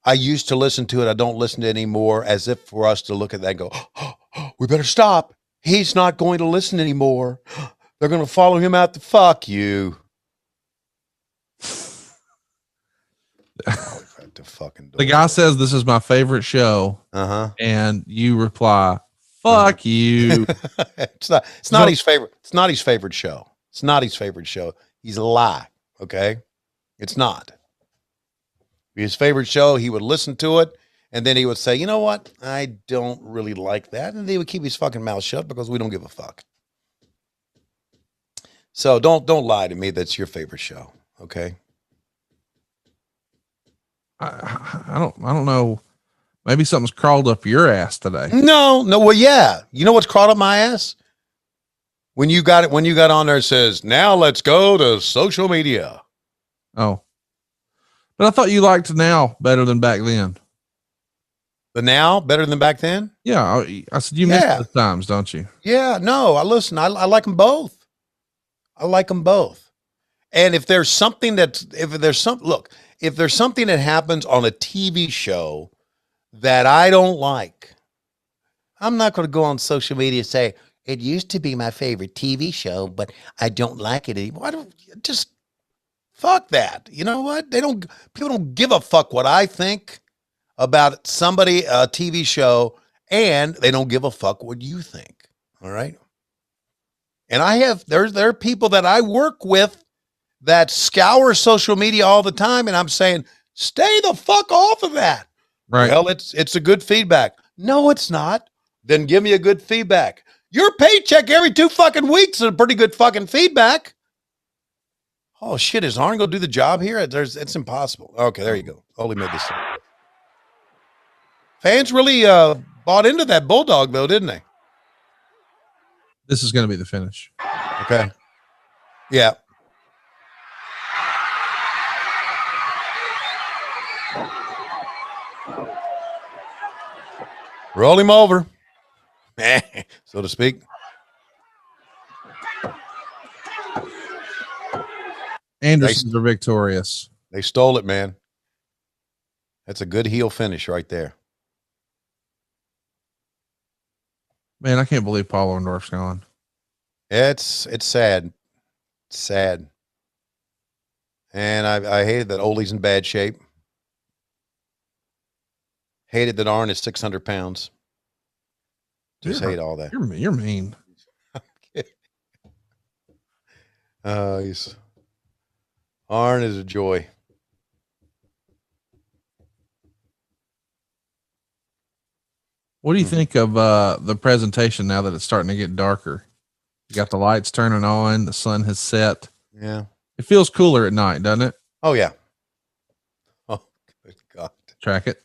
I used to listen to it. I don't listen to it anymore, as if for us to look at that and go, we better stop. He's not going to listen anymore. They're going to follow him out. Fuck you. The guy says, this is my favorite show. Uh-huh. And you reply, fuck you. It's not his favorite. It's not his favorite show. It's not his favorite show. He's a lie. Okay. It's not his favorite show. He would listen to it and then he would say, you know what? I don't really like that. And he would keep his fucking mouth shut because we don't give a fuck. So don't lie to me. That's your favorite show. Okay. I don't know. Maybe something's crawled up your ass today. No. Well, yeah. You know what's crawled up my ass? When you got on there, it says, now let's go to social media. Oh, but I thought you liked now better than back then. The now better than back then? Yeah. I said, you missed those times, don't you? Yeah, no, I like them both. I like them both. And if there's something that happens on a TV show that I don't like, I'm not going to go on social media and say, it used to be my favorite TV show, but I don't like it anymore. Fuck that. You know what? People don't give a fuck what I think about somebody, a TV show, and they don't give a fuck what you think. All right. And there are people that I work with that scour social media all the time. And I'm saying, stay the fuck off of that. Right. Well, it's a good feedback. No, it's not. Then give me a good feedback. Your paycheck every 2 fucking weeks is a pretty good fucking feedback. Oh shit, is Arn going to do the job here? It's impossible. Okay, there you go. Only made this. Fans really bought into that bulldog though, didn't they? This is going to be the finish. Okay. Yeah. Roll him over, so to speak. Andersons are victorious. They stole it, man. That's a good heel finish right there. Man, I can't believe Paul Orndorff's gone. It's sad. It's sad. And I hated that Ole's in bad shape. Hated that Arn is 600 pounds. Just hate all that. You're mean. Arn is a joy. What do you think of the presentation now that it's starting to get darker? You got the lights turning on, the sun has set. Yeah. It feels cooler at night, doesn't it? Oh, yeah. Oh, good God. Track it.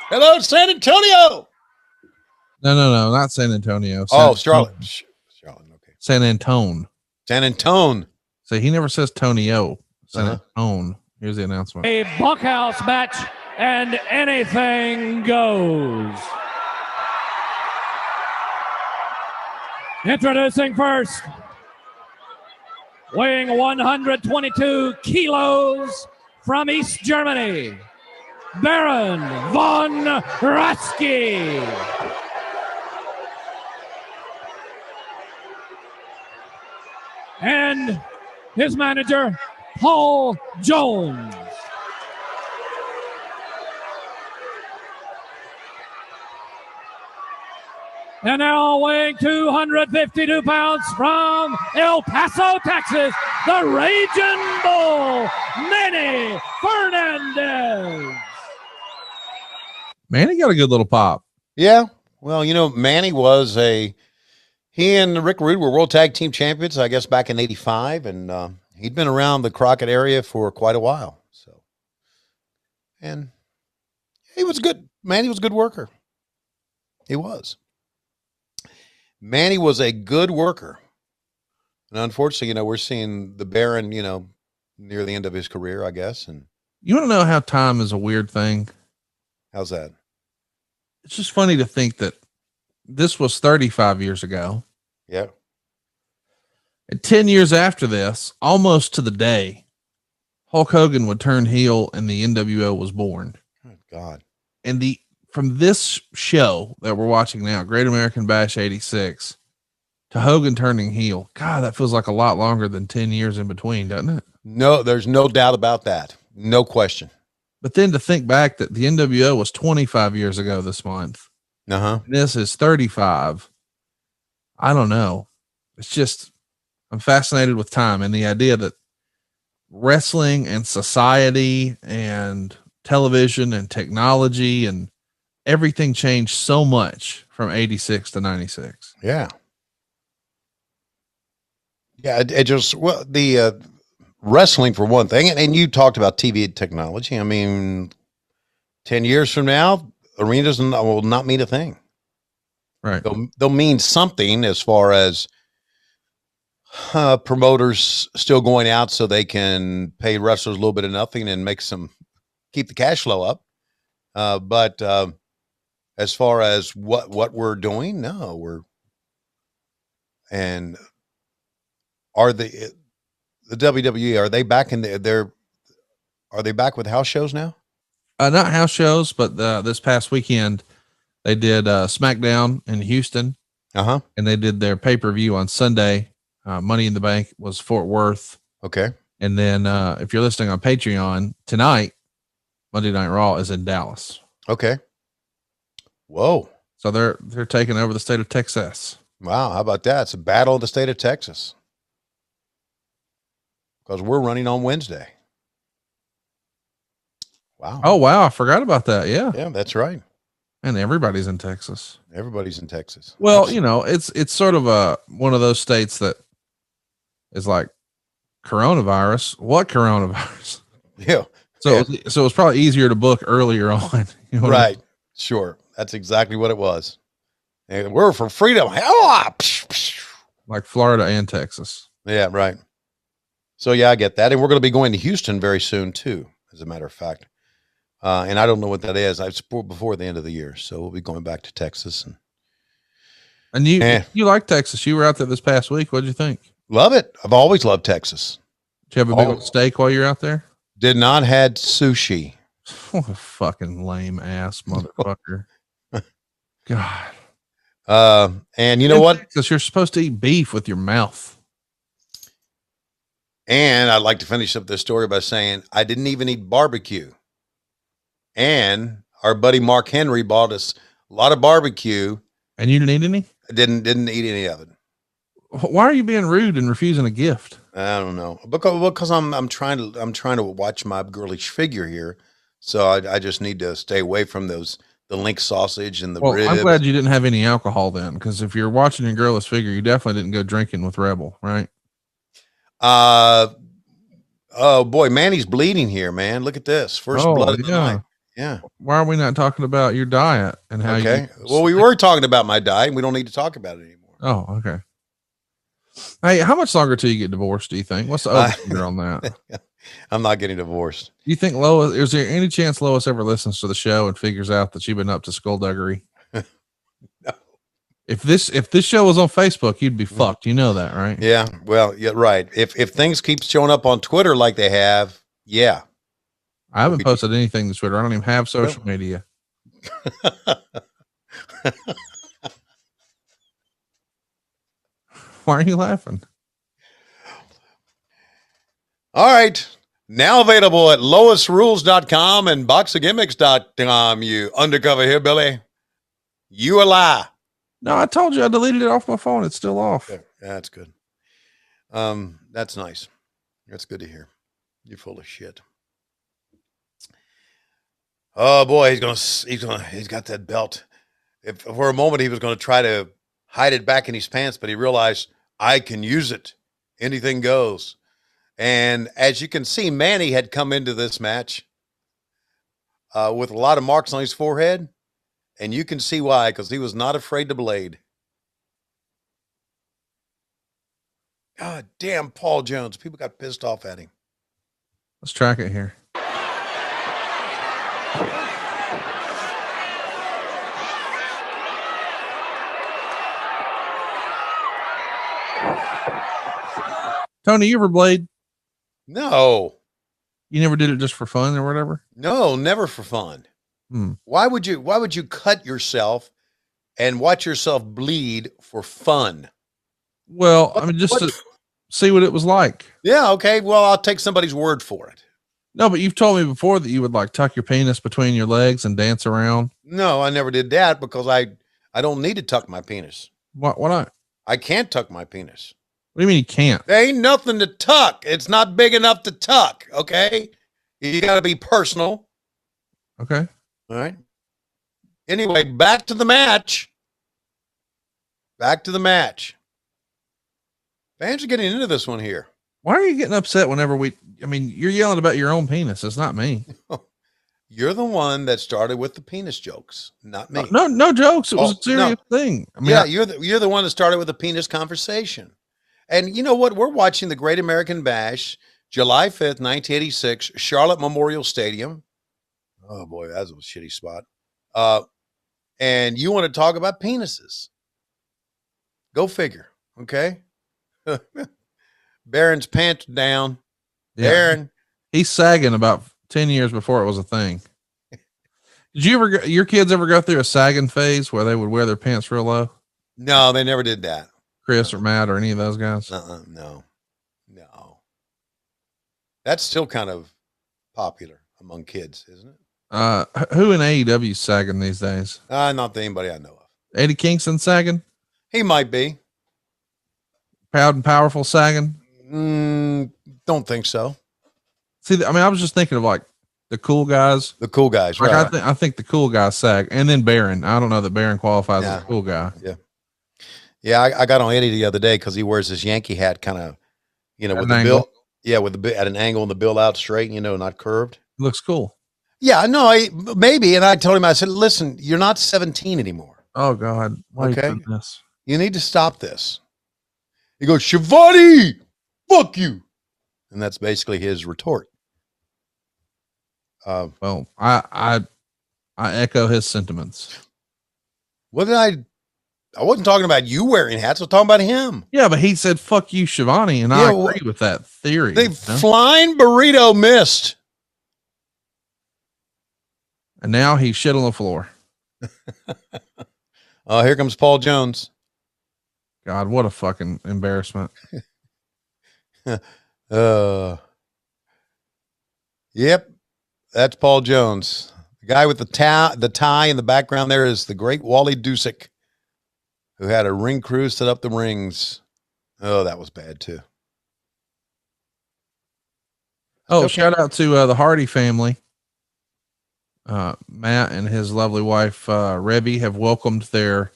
Hello, San Antonio. No, not San Antonio. Charlotte. Charlotte. Okay. San Antone. San Antone. So he never says Tonio. San Antone. Here's the announcement. A bunkhouse match, and anything goes. Introducing first, weighing 122 kilos from East Germany, Baron von Raschke. And his manager, Paul Jones. And now weighing 252 pounds from El Paso, Texas, the Raging Bull, Manny Fernandez. Manny got a good little pop. Yeah. Well, Manny was he and Rick Rude were World Tag Team Champions, I guess, back in '85. And he'd been around the Crockett area for quite a while. And he was good. Manny was a good worker. He was. Manny was a good worker. And unfortunately, we're seeing the Baron, near the end of his career, I guess. And you want to know how time is a weird thing? How's that? It's just funny to think that this was 35 years ago. Yeah. And 10 years after this, almost to the day, Hulk Hogan would turn heel and the NWO was born. Oh, God. And from this show that we're watching now, Great American Bash 86, to Hogan turning heel, God, that feels like a lot longer than 10 years in between, doesn't it? No, there's no doubt about that. No question. But then to think back that the NWO was 25 years ago this month. Uh-huh. This is 35. I don't know. It's just, I'm fascinated with time and the idea that wrestling and society and television and technology and everything changed so much from 86 to 96. Yeah. Yeah. It just, the wrestling for one thing. And you talked about TV technology. I mean, 10 years from now, arenas will not mean a thing. Right. They'll mean something as far as promoters still going out so they can pay wrestlers a little bit of nothing and keep the cash flow up. But as far as what we're doing, no, and are the WWE, are they back are they back with house shows now? Not house shows, but this past weekend they did SmackDown in Houston. Uh-huh. And they did their pay-per-view on Sunday. Money in the Bank was Fort Worth. Okay. And then if you're listening on Patreon tonight, Monday Night Raw is in Dallas. Okay. Whoa. So they're taking over the state of Texas. Wow. How about that? It's a battle of the state of Texas. Because we're running on Wednesday. Wow. Oh, wow. I forgot about that. Yeah. Yeah, that's right. And everybody's in Texas. Everybody's in Texas. Well, it's sort of one of those states that is like coronavirus. What coronavirus? Yeah. So it was probably easier to book earlier on. Right. Sure. That's exactly what it was. And we're for freedom. Like Florida and Texas. Yeah, right. So yeah, I get that. And we're going to be going to Houston very soon too, as a matter of fact. And I don't know what that is. I support before the end of the year. So we'll be going back to Texas. And you like Texas. You were out there this past week. What'd you think? Love it. I've always loved Texas. Did you have a big old steak while you're out there? Did not had sushi. What a fucking lame ass motherfucker. God. And you know what? Texas, you're supposed to eat beef with your mouth. And I'd like to finish up this story by saying I didn't even eat barbecue. And our buddy Mark Henry bought us a lot of barbecue. And you didn't eat any? I didn't eat any of it. Why are you being rude and refusing a gift? I don't know. Because I'm trying to watch my girlish figure here. So I just need to stay away from the link sausage and the ribs. I'm glad you didn't have any alcohol then, because if you're watching your girlish figure, you definitely didn't go drinking with Rebel, right? Oh boy, Manny's bleeding here, man. Look at this. First blood of the night. Yeah. Why are we not talking about your diet and how Okay. you? Well, we were talking about my diet, and we don't need to talk about it anymore. Oh, okay. Hey, how much longer till you get divorced? Do you think? What's the over on that? I'm not getting divorced. Do you think Lois? Is there any chance Lois ever listens to the show and figures out that you've been up to skullduggery? No. If this show was on Facebook, you'd be fucked. You know that, right? Yeah. Well, yeah, right. If things keep showing up on Twitter like they have, yeah. I haven't posted anything to Twitter. I don't even have social media. Why are you laughing? All right. Now available at loisrules.com and boxofgimmicks.com, you undercover hillbilly. You a lie. No, I told you I deleted it off my phone. It's still off. Yeah, that's good. That's nice. That's good to hear. You're full of shit. Oh boy, he's got that belt. If for a moment he was going to try to hide it back in his pants, but he realized I can use it. Anything goes. And as you can see, Manny had come into this match with a lot of marks on his forehead. And you can see why, because he was not afraid to blade. God damn, Paul Jones. People got pissed off at him. Let's track it here. Tony, you ever blade? No. You never did it just for fun or whatever? No, never for fun. Why would you cut yourself and watch yourself bleed for fun? Well, I mean, just to see what it was like. Yeah, okay. Well, I'll take somebody's word for it. No, but you've told me before that you would like tuck your penis between your legs and dance around. No, I never did that because I don't need to tuck my penis. Why not? I can't tuck my penis. What do you mean you can't? There ain't nothing to tuck. It's not big enough to tuck, okay? You got to be personal. Okay. All right. Anyway, back to the match. Fans are getting into this one here. Why are you getting upset whenever you're yelling about your own penis. It's not me. You're the one that started with the penis jokes, not me. No jokes. It was a serious thing. I mean, you're the one that started with the penis conversation. And you know what? We're watching the Great American Bash, July 5th, 1986, Charlotte Memorial Stadium. Oh boy, that was a shitty spot. And you want to talk about penises. Go figure. Okay. Baron's pants down. yeah. Baron. He's sagging about 10 years before it was a thing. Did your kids ever go through a sagging phase where they would wear their pants real low? No, they never did that. Chris or Matt or any of those guys? No. That's still kind of popular among kids, isn't it? Who in AEW is sagging these days? Not anybody I know of. Eddie Kingston sagging? He might be. Proud and Powerful sagging? Don't think so. See, I was just thinking of like the cool guys. The cool guys, like right? I think the cool guys sag, and then Baron. I don't know that Baron qualifies as a cool guy. Yeah. I got on Eddie the other day because he wears this Yankee hat, kind of, with the bill. Yeah, with the at an angle and the bill out straight, not curved. Looks cool. Yeah, no, maybe. And I told him, I said, listen, you're not 17 anymore. Oh God. Why Okay. are you doing this? You need to stop this. He goes, Schiavone, fuck you. And that's basically his retort. Well, I echo his sentiments. What did I wasn't talking about you wearing hats. I was talking about him. Yeah, but he said, fuck you, Schiavone. And I agree with that theory. The flying burrito missed. And now he's shit on the floor. Oh, here comes Paul Jones. God, what a fucking embarrassment. Yep. That's Paul Jones. The guy with the tie in the background there is the great Wally Dusick, who had a ring crew set up the rings. Oh, that was bad too. Oh, shout out to the Hardy family. Matt and his lovely wife, Rebby, have welcomed their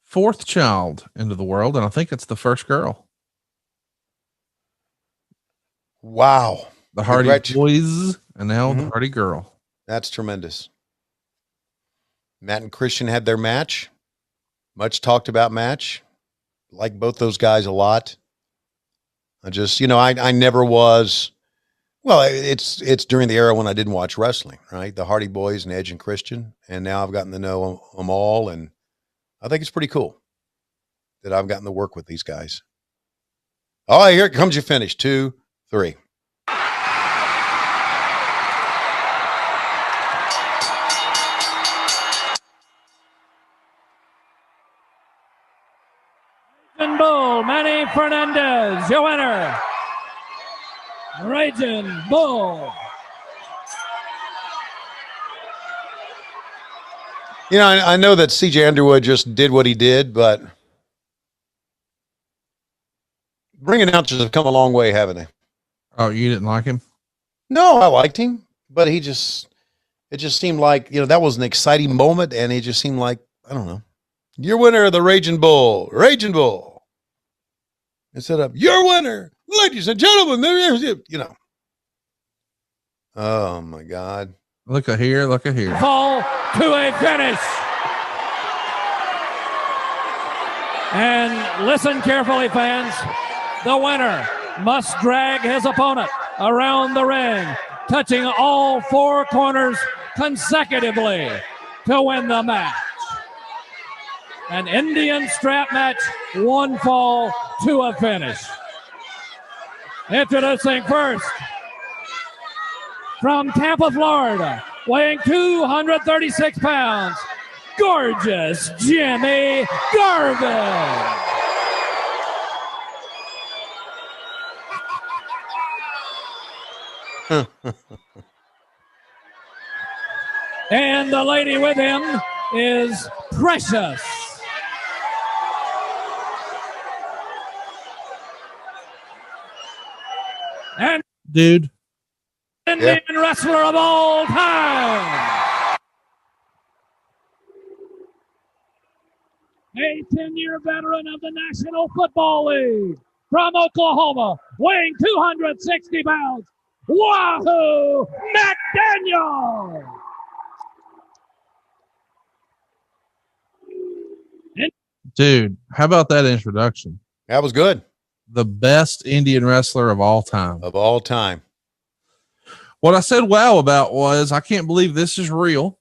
fourth child into the world. And I think it's the first girl. Wow. The Hardy boys and now the Hardy girl. That's tremendous. Matt and Christian had their match. Much talked about match. Like both those guys a lot. I just, I never was. Well, it's during the era when I didn't watch wrestling, right? The Hardy Boys and Edge and Christian. And now I've gotten to know them all. And I think it's pretty cool that I've gotten to work with these guys. All right, here comes your finish. 2, 3. Bull, Manny Fernandez, your winner. Raging Bull. I know that CJ Underwood just did what he did, but ring announcers have come a long way, haven't they? Oh, you didn't like him? No, I liked him, but it just seemed like, that was an exciting moment, and it just seemed like, I don't know. Your winner of the Raging Bull. Instead of your winner, ladies and gentlemen, Oh my God. Look at here. Fall to a finish. And listen carefully, fans. The winner must drag his opponent around the ring, touching all 4 corners consecutively to win the match. An Indian strap match, 1 fall to a finish. Introducing first, from Tampa, Florida, weighing 236 pounds, gorgeous Jimmy Garvin. And the lady with him is Precious. And dude, Indian wrestler of all time. A 10-year veteran of the National Football League from Oklahoma, weighing 260 pounds. Wahoo! McDaniel! Dude, how about that introduction? That was good. The best Indian wrestler of all time. What I said wow about was, I can't believe this is real.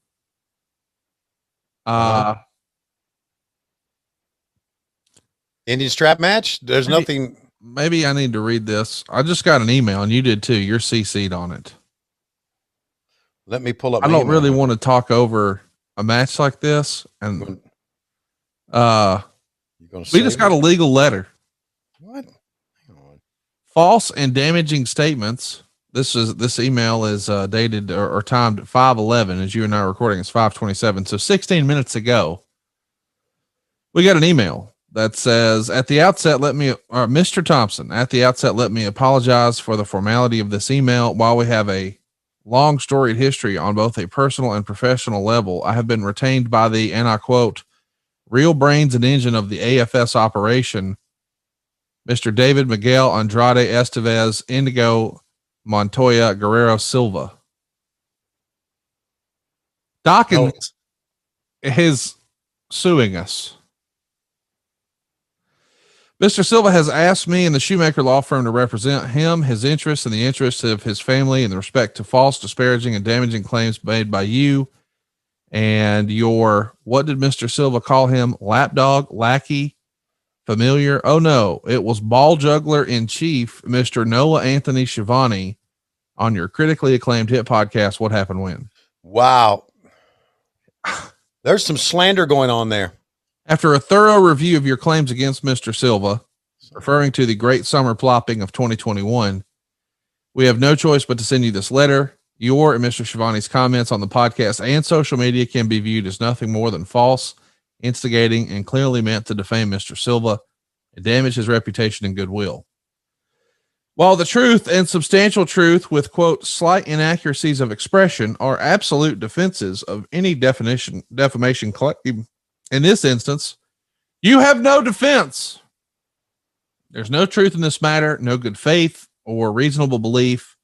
Indian strap match? There's nothing. Maybe I need to read this. I just got an email, and you did too. You're CC'd on it. Let me pull up. I don't really want to talk over a match like this. And we just got a legal letter. What? False and damaging statements. This email is dated or timed at 5:11, as you and I are recording. It's 5:27. So 16 minutes ago, we got an email that says, Mr. Thompson, at the outset, let me apologize for the formality of this email. While we have a long storied history on both a personal and professional level, I have been retained by the, and I quote, real brains and engine of the AFS operation, Mr. David Miguel Andrade Estevez Indigo Montoya Guerrero Silva. Dawkins is suing us. Mr. Silva has asked me and the Shoemaker Law Firm to represent him, his interests, and the interests of his family in respect to false, disparaging, and damaging claims made by you and your, what did Mr. Silva call him? Lapdog, lackey, familiar? Oh no, it was ball juggler in chief, Mr. Noah Anthony Schiavone, on your critically acclaimed hit podcast, What Happened When? Wow. There's some slander going on there. After a thorough review of your claims against Mr. Silva, referring to the great summer plopping of 2021, we have no choice but to send you this letter. Your and Mr. Schiavone's comments on the podcast and social media can be viewed as nothing more than false, instigating, and clearly meant to defame Mr. Silva and damage his reputation and goodwill. While the truth and substantial truth with, quote, slight inaccuracies of expression are absolute defenses of any defamation claim, in this instance, you have no defense. There's no truth in this matter, no good faith or reasonable belief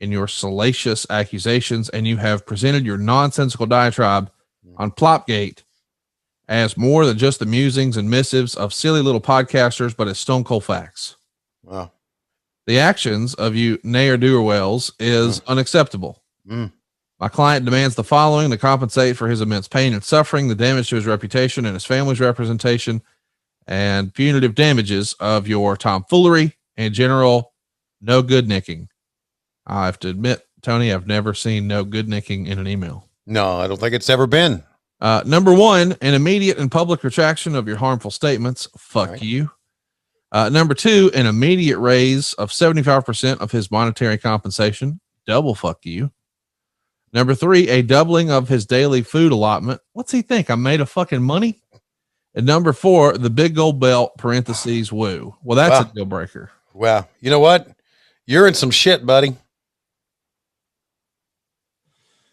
in your salacious accusations, and you have presented your nonsensical diatribe on Plopgate as more than just the musings and missives of silly little podcasters, but as stone cold facts. Wow. The actions of you ne'er-do-wells is unacceptable. My client demands the following to compensate for his immense pain and suffering, the damage to his reputation and his family's representation, and punitive damages of your tomfoolery and general no good nicking. I have to admit, Tony, I've never seen no good nicking in an email. No, I don't think it's ever been. Number one, an immediate and public retraction of your harmful statements. Fuck you. Number two, an immediate raise of 75% of his monetary compensation. Double fuck you. Number three, a doubling of his daily food allotment. What's he think? I'm made of fucking money? And number four, the big gold belt, parentheses, woo. Well, that's a deal breaker. Well, you know what? You're in some shit, buddy.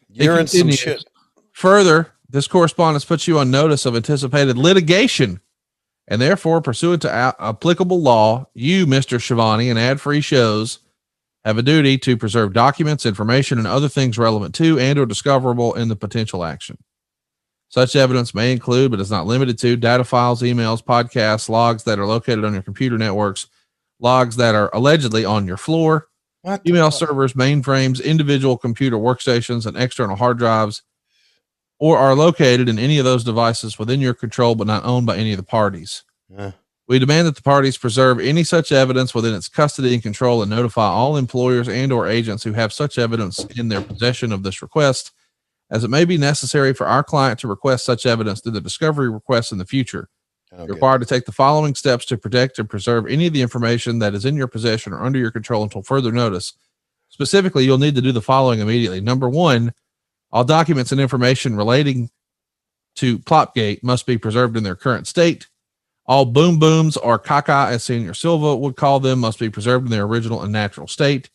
You're in some shit. Further, this correspondence puts you on notice of anticipated litigation, and therefore, pursuant to applicable law, you, Mr. Schiavone, and ad-free shows have a duty to preserve documents, information, and other things relevant to and or discoverable in the potential action. Such evidence may include, but is not limited to, data files, emails, podcasts, logs that are located on your computer networks, logs that are allegedly on your floor, email servers, mainframes, individual computer workstations, and external hard drives, or are located in any of those devices within your control but not owned by any of the parties. We demand that the parties preserve any such evidence within its custody and control and notify all employers and or agents who have such evidence in their possession of this request, as it may be necessary for our client to request such evidence through the discovery request in the future. You're required to take the following steps to protect and preserve any of the information that is in your possession or under your control until further notice. Specifically, you'll need to do the following immediately. Number one, all documents and information relating to Plopgate must be preserved in their current state. All boom booms, or caca as Senior Silva would call them, must be preserved in their original and natural state.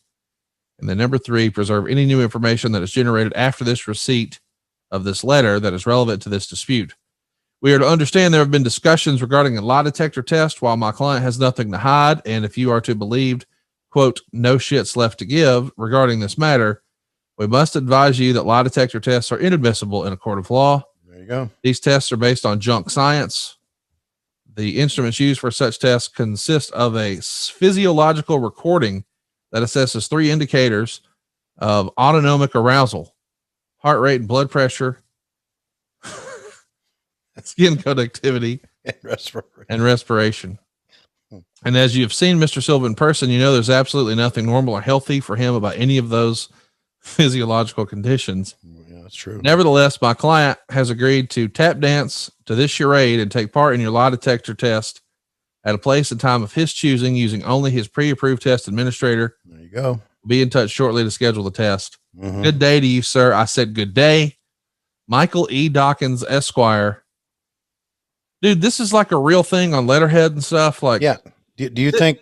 And then number three, preserve any new information that is generated after this receipt of this letter that is relevant to this dispute. We are to understand there have been discussions regarding a lie detector test while my client has nothing to hide. And if you are to believe, quote, no shits left to give regarding this matter, we must advise you that lie detector tests are inadmissible in a court of law. There you go. These tests are based on junk science. The instruments used for such tests consist of a physiological recording that assesses three indicators of autonomic arousal: heart rate and blood pressure, skin conductivity, and respiration. And as you've seen Mr. Silva in person, you know there's absolutely nothing normal or healthy for him about any of those physiological conditions. Yeah, that's true. Nevertheless, my client has agreed to tap dance to this charade and take part in your lie detector test at a place and time of his choosing, using only his pre-approved test administrator. There you go. Be in touch shortly to schedule the test. Good day to you, sir. I said good day. Michael E. Dawkins, Esquire. Dude, this is like a real thing on letterhead and stuff. Like, yeah. Do you think,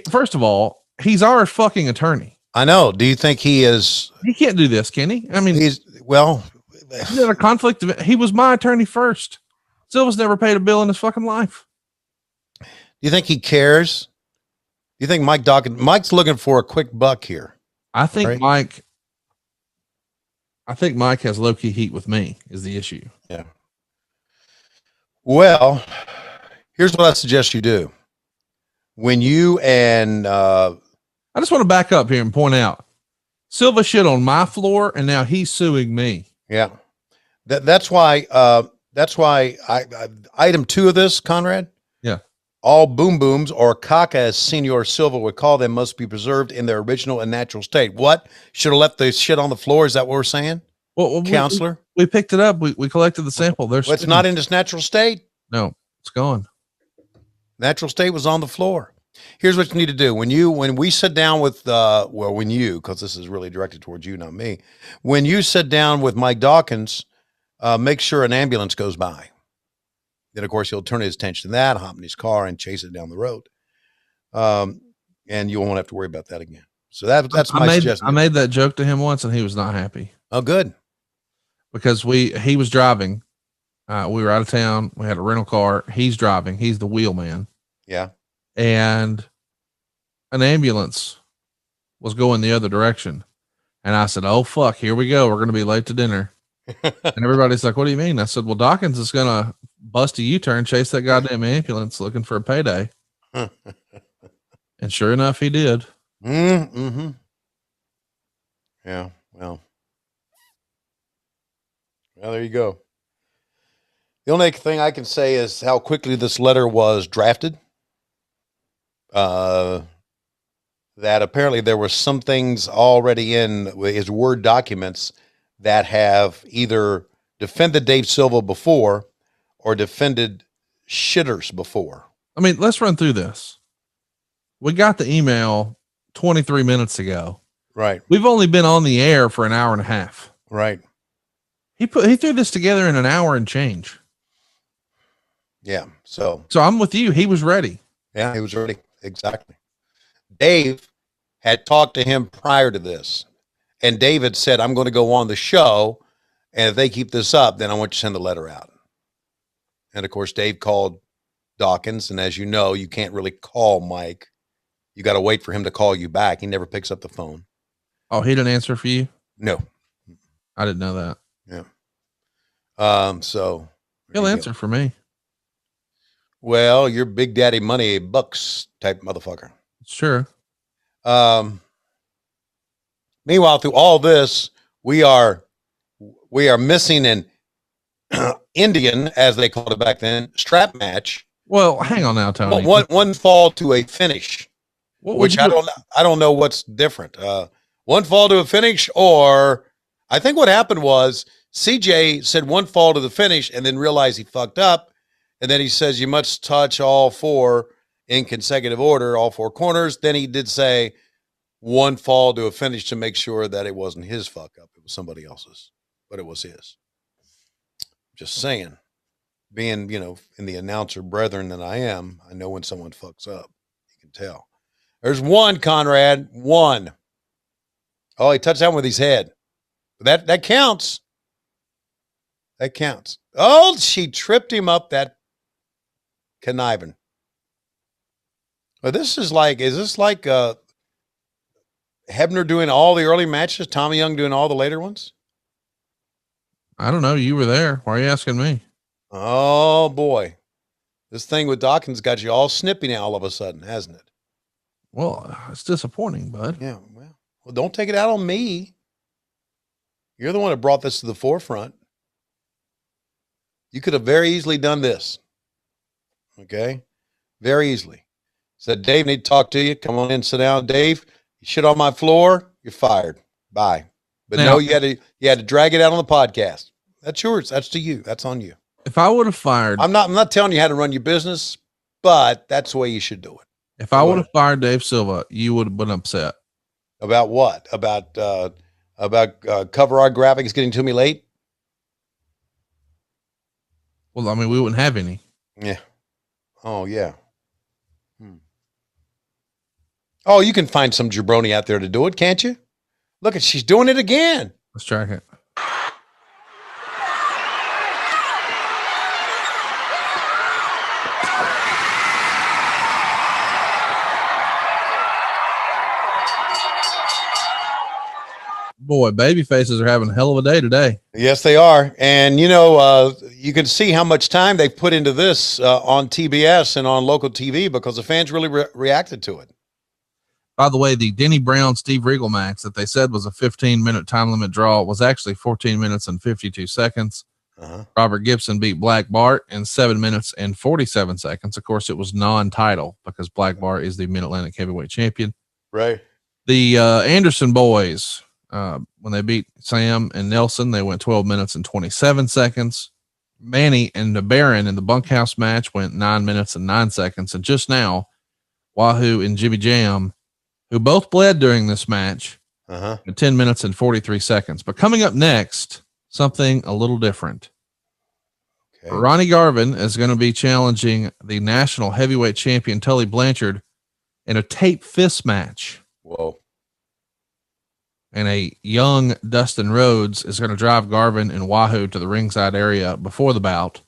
first of all, he's our fucking attorney. I know. Do you think he is? He can't do this, can he? I mean, he's in a conflict of, he was my attorney first. Silva's never paid a bill in his fucking life. Do you think he cares? Do you think Mike's looking for a quick buck here? I think Mike has low key heat with me is the issue. Yeah. Well, here's what I suggest you do. When you and, I just want to back up here and point out Silva shit on my floor and now he's suing me. Yeah. That's why I item 2 of this, Conrad. Yeah. All boom booms, or caca as Senor Silva would call them, must be preserved in their original and natural state. What? Should have left the shit on the floor? Is that what we're saying? Well, Counselor? We picked it up. We collected the sample. It's not in its natural state. No, it's gone. Natural state was on the floor. Here's what you need to do. When we sit down with, because this is really directed towards you, not me. When you sit down with Mike Dawkins, make sure an ambulance goes by. Then, of course, he'll turn his attention to that, hop in his car, and chase it down the road. And you won't have to worry about that again. So that's my suggestion. I made that joke to him once, and he was not happy. Oh, good. Because he was driving. We were out of town. We had a rental car. He's driving. He's the wheelman. Yeah. And an ambulance was going the other direction. And I said, oh, fuck, here we go. We're going to be late to dinner. And everybody's like, what do you mean? I said, well, Dawkins is going to bust a U-turn, chase that goddamn ambulance looking for a payday. And sure enough, he did. Mm-hmm. Yeah, well, there you go. The only thing I can say is how quickly this letter was drafted. That apparently there were some things already in his Word documents that have either defended Dave Silva before or defended shitters before. I mean, let's run through this. We got the email 23 minutes ago. Right. We've only been on the air for an hour and a half. Right. He threw this together in an hour and change. Yeah. So I'm with you. He was ready. Yeah, he was ready. Exactly. Dave had talked to him prior to this, and David said, I'm going to go on the show, and if they keep this up, then I want you to send the letter out. And of course, Dave called Dawkins, and as you know, you can't really call Mike. You got to wait for him to call you back. He never picks up the phone. Oh, he didn't answer for you? No. I didn't know that. Yeah. So he'll answer for me. Well, you're Big Daddy Money Bucks type motherfucker. Sure. Meanwhile, through all this, we are missing an Indian, as they called it back then, strap match. Well, hang on now, Tony. One fall to a finish, which I don't know what's different. One fall to a finish, or I think what happened was CJ said one fall to the finish and then realized he fucked up. And then he says, you must touch all four in consecutive order, all four corners. Then he did say one fall to a finish to make sure that it wasn't his fuck up. It was somebody else's, but it was his. Just saying, being, in the announcer brethren that I am, I know when someone fucks up. You can tell. There's one, Conrad, one. Oh, he touched that with his head. That counts. That counts. Oh, she tripped him up, that conniving. Well, is this like Hebner doing all the early matches, Tommy Young doing all the later ones? I don't know. You were there. Why are you asking me? Oh boy. This thing with Dawkins got you all snippy now all of a sudden, hasn't it? Well, it's disappointing, bud. Yeah. Well, don't take it out on me. You're the one that brought this to the forefront. You could have very easily done this. Okay? Very easily. Said, Dave, need to talk to you. Come on in, sit down. Dave, you shit on my floor, you're fired. Bye. But now, no, you had to drag it out on the podcast. That's yours. That's to you. That's on you. If I would have fired, I'm not telling you how to run your business, but that's the way you should do it. If I would have fired Dave Silva, you would have been upset. About what? About cover art graphics getting to me late? Well, I mean, we wouldn't have any. Yeah. Oh, yeah. Oh, you can find some jabroni out there to do it, can't you? Look, she's doing it again. Let's track it. Boy, baby faces are having a hell of a day today. Yes, they are. And, you can see how much time they put into this on TBS and on local TV because the fans really reacted to it. By the way, the Denny Brown, Steve Regal match that they said was a 15-minute time limit draw was actually 14 minutes and 52 seconds. Uh-huh. Robert Gibson beat Black Bart in 7 minutes and 47 seconds. Of course, it was non-title because Black Bart is the Mid-Atlantic heavyweight champion. Right. The Anderson boys, when they beat Sam and Nelson, they went 12 minutes and 27 seconds. Manny and the Baron in the bunkhouse match went 9 minutes and 9 seconds. And just now, Wahoo and Jimmy Jam, who both bled during this match, 10 minutes and 43 seconds. But coming up next, something a little different. Okay. Ronnie Garvin is going to be challenging the national heavyweight champion Tully Blanchard in a tape fist match. Whoa. And a young Dustin Rhodes is going to drive Garvin and Wahoo to the ringside area before the bout.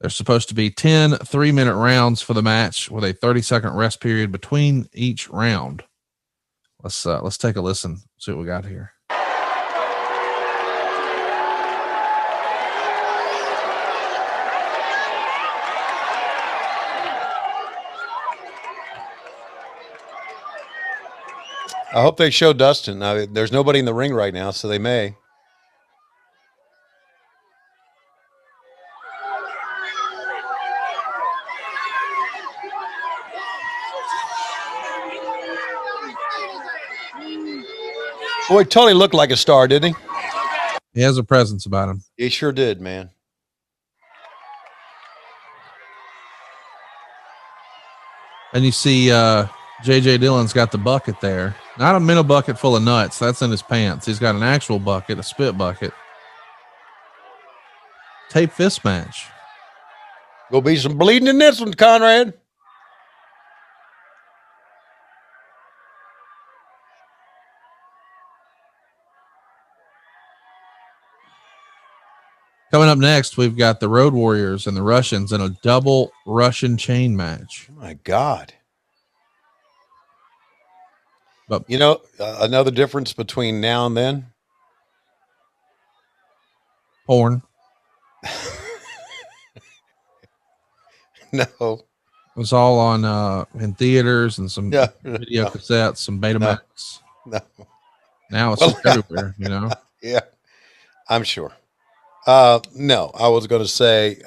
There's supposed to be 10 3-minute rounds for the match with a 30-second rest period between each round. Let's take a listen. See what we got here. I hope they show Dustin. Now, there's nobody in the ring right now, so they may. Boy, Tully looked like a star, didn't he? He has a presence about him. He sure did, man. And you see J.J. Dillon's got the bucket there. Not a mental bucket full of nuts. That's in his pants. He's got an actual bucket, a spit bucket. Tape fist match. Gonna be some bleeding in this one, Conrad. Coming up next, we've got the Road Warriors and the Russians in a double Russian chain match. Oh my God. But you know, another difference between now and then? Porn. No. It was all on in theaters and some video cassettes, some Betamax. No. Now it's just everywhere, you know? Yeah, I'm sure. No, I was going to say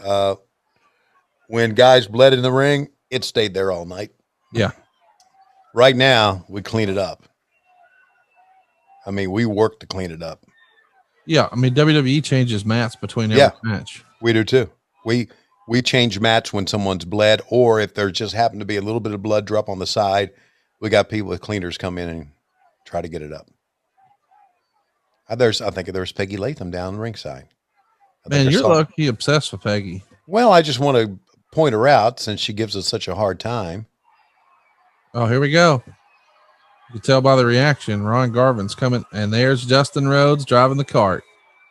when guys bled in the ring, it stayed there all night. Yeah. Right now, we clean it up. I mean, we work to clean it up. Yeah, I mean, WWE changes mats between every match. We do too. We change mats when someone's bled, or if there just happened to be a little bit of blood drop on the side, we got people with cleaners come in and try to get it up. I think there's Peggy Latham down ringside. Man, you're lucky obsessed with Peggy. Well, I just want to point her out since she gives us such a hard time. Oh, here we go. You can tell by the reaction. Ron Garvin's coming, and there's Justin Rhodes driving the cart.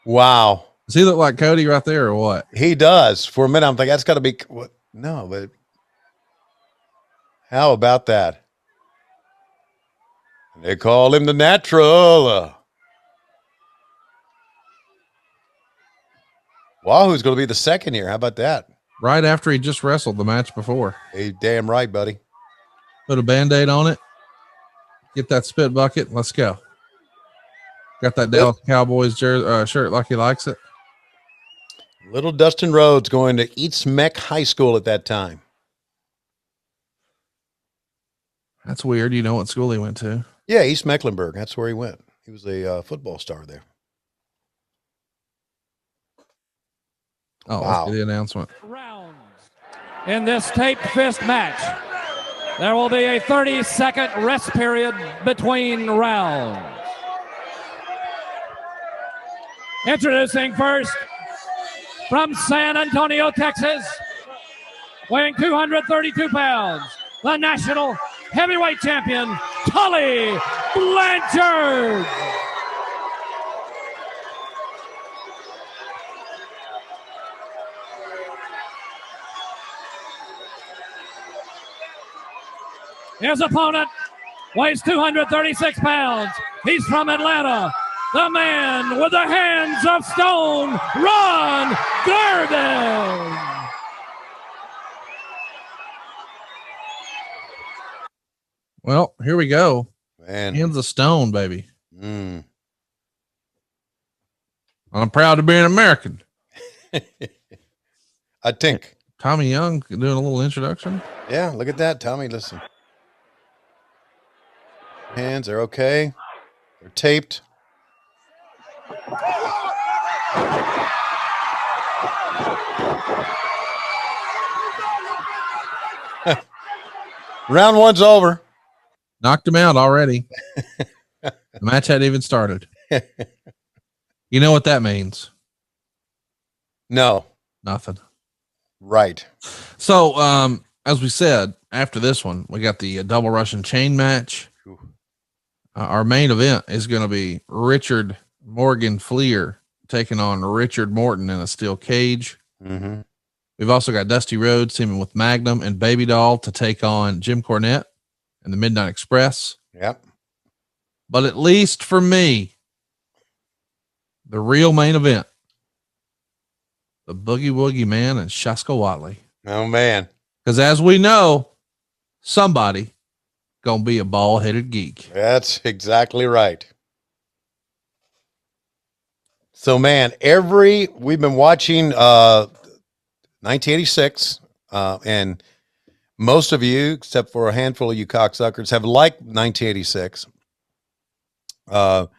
Wow. Does he look like Cody right there or what? He does. For a minute, I'm thinking that's got to be what? No, but how about that? They call him the Natural. Wahoo's going to be the second here. How about that? Right after he just wrestled the match before. Hey, damn right, buddy. Put a Band-Aid on it. Get that spit bucket. Let's go. Got that Dallas Cowboys shirt like he likes it. Little Dustin Rhodes going to East Meck High School at that time. That's weird. You know what school he went to? Yeah, East Mecklenburg. That's where he went. He was a football star there. Oh, wow. Let's get the announcement. Rounds in this taped fist match. There will be a 30-second rest period between rounds. Introducing first from San Antonio, Texas, weighing 232 pounds, the national heavyweight champion, Tully Blanchard. His opponent weighs 236 pounds. He's from Atlanta. The man with the hands of stone, Ron Garvin. Well, here we go. Man. Hands of stone, baby. I'm proud to be an American. I think. Tommy Young doing a little introduction. Yeah, look at that, Tommy. Listen. Hands are okay. They're taped. Round one's over. Knocked him out already. The match hadn't even started. You know what that means? No. Nothing. Right. So, as we said, after this one, we got the double Russian chain match. Our main event is going to be Richard Morgan Flair taking on Richard Morton in a steel cage. Mm-hmm. We've also got Dusty Rhodes teaming with Magnum and Baby Doll to take on Jim Cornette and the Midnight Express. Yep. But at least for me, the real main event, the Boogie Woogie Man and Shaska Whatley. Oh, man. Because as we know, somebody going to be a bald-headed geek. That's exactly right. So, man, we've been watching 1986, and most of you, except for a handful of you cocksuckers, have liked 1986. So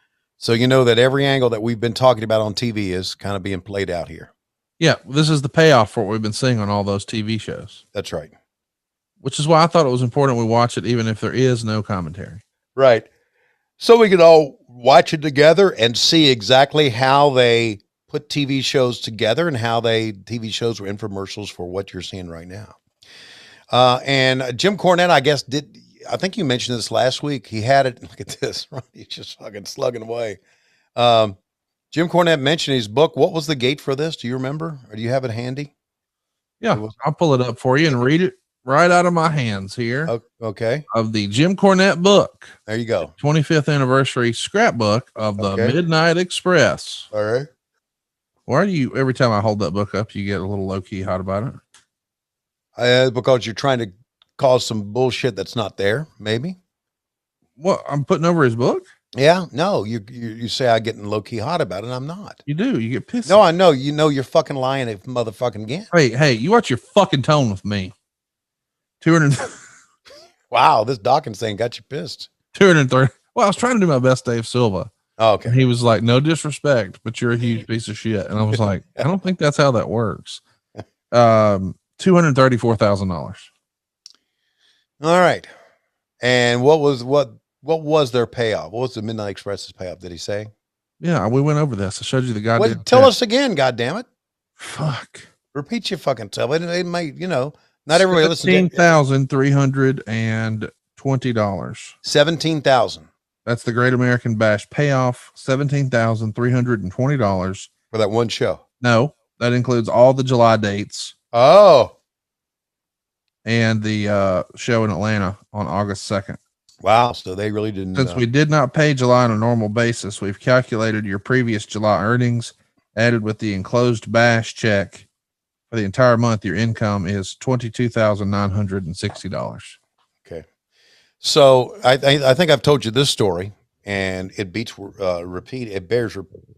you know that every angle that we've been talking about on TV is kind of being played out here. Yeah, this is the payoff for what we've been seeing on all those TV shows. That's right. Which is why I thought it was important we watch it, even if there is no commentary. Right. So we could all watch it together and see exactly how they put TV shows together and how TV shows were infomercials for what you're seeing right now. And Jim Cornette, I think you mentioned this last week. He had it. Look at this. He's just fucking slugging away. Jim Cornette mentioned his book. What was the gate for this? Do you remember? Or do you have it handy? Yeah, I'll pull it up for you and read it right out of my hands here. Okay. Of the Jim Cornette book. There you go. 25th anniversary scrapbook of the Midnight Express. All right. Why do you, every time I hold that book up, you get a little low-key hot about it? Because you're trying to cause some bullshit that's not there, maybe. What, I'm putting over his book? Yeah, no, you say I'm getting low-key hot about it. I'm not. You do. You get pissed. No, I know. You know you're fucking lying if motherfucking again. Hey, you watch your fucking tone with me. 200. Wow, this Dawkins thing got you pissed. 230. Well, I was trying to do my best Dave Silva. Oh, okay. And he was like, no disrespect, but you're a huge piece of shit. And I was like, I don't think that's how that works. $234,000. All right. And what was their payoff? What was the Midnight Express's payoff? Did he say? Yeah, we went over this. I showed you the goddamn. Well, tell us again, goddammit. Fuck. Repeat your fucking self. It might, not everybody listens. $17,320. $17,000. That's the Great American Bash payoff. $17,320 for that one show. No, that includes all the July dates. Oh. And the show in Atlanta on August 2nd. Wow. So they really didn't. Since we did not pay July on a normal basis, we've calculated your previous July earnings, added with the enclosed Bash check. For the entire month, your income is $22,960. Okay. So I think I've told you this story, and it beats repeat. It bears repeating.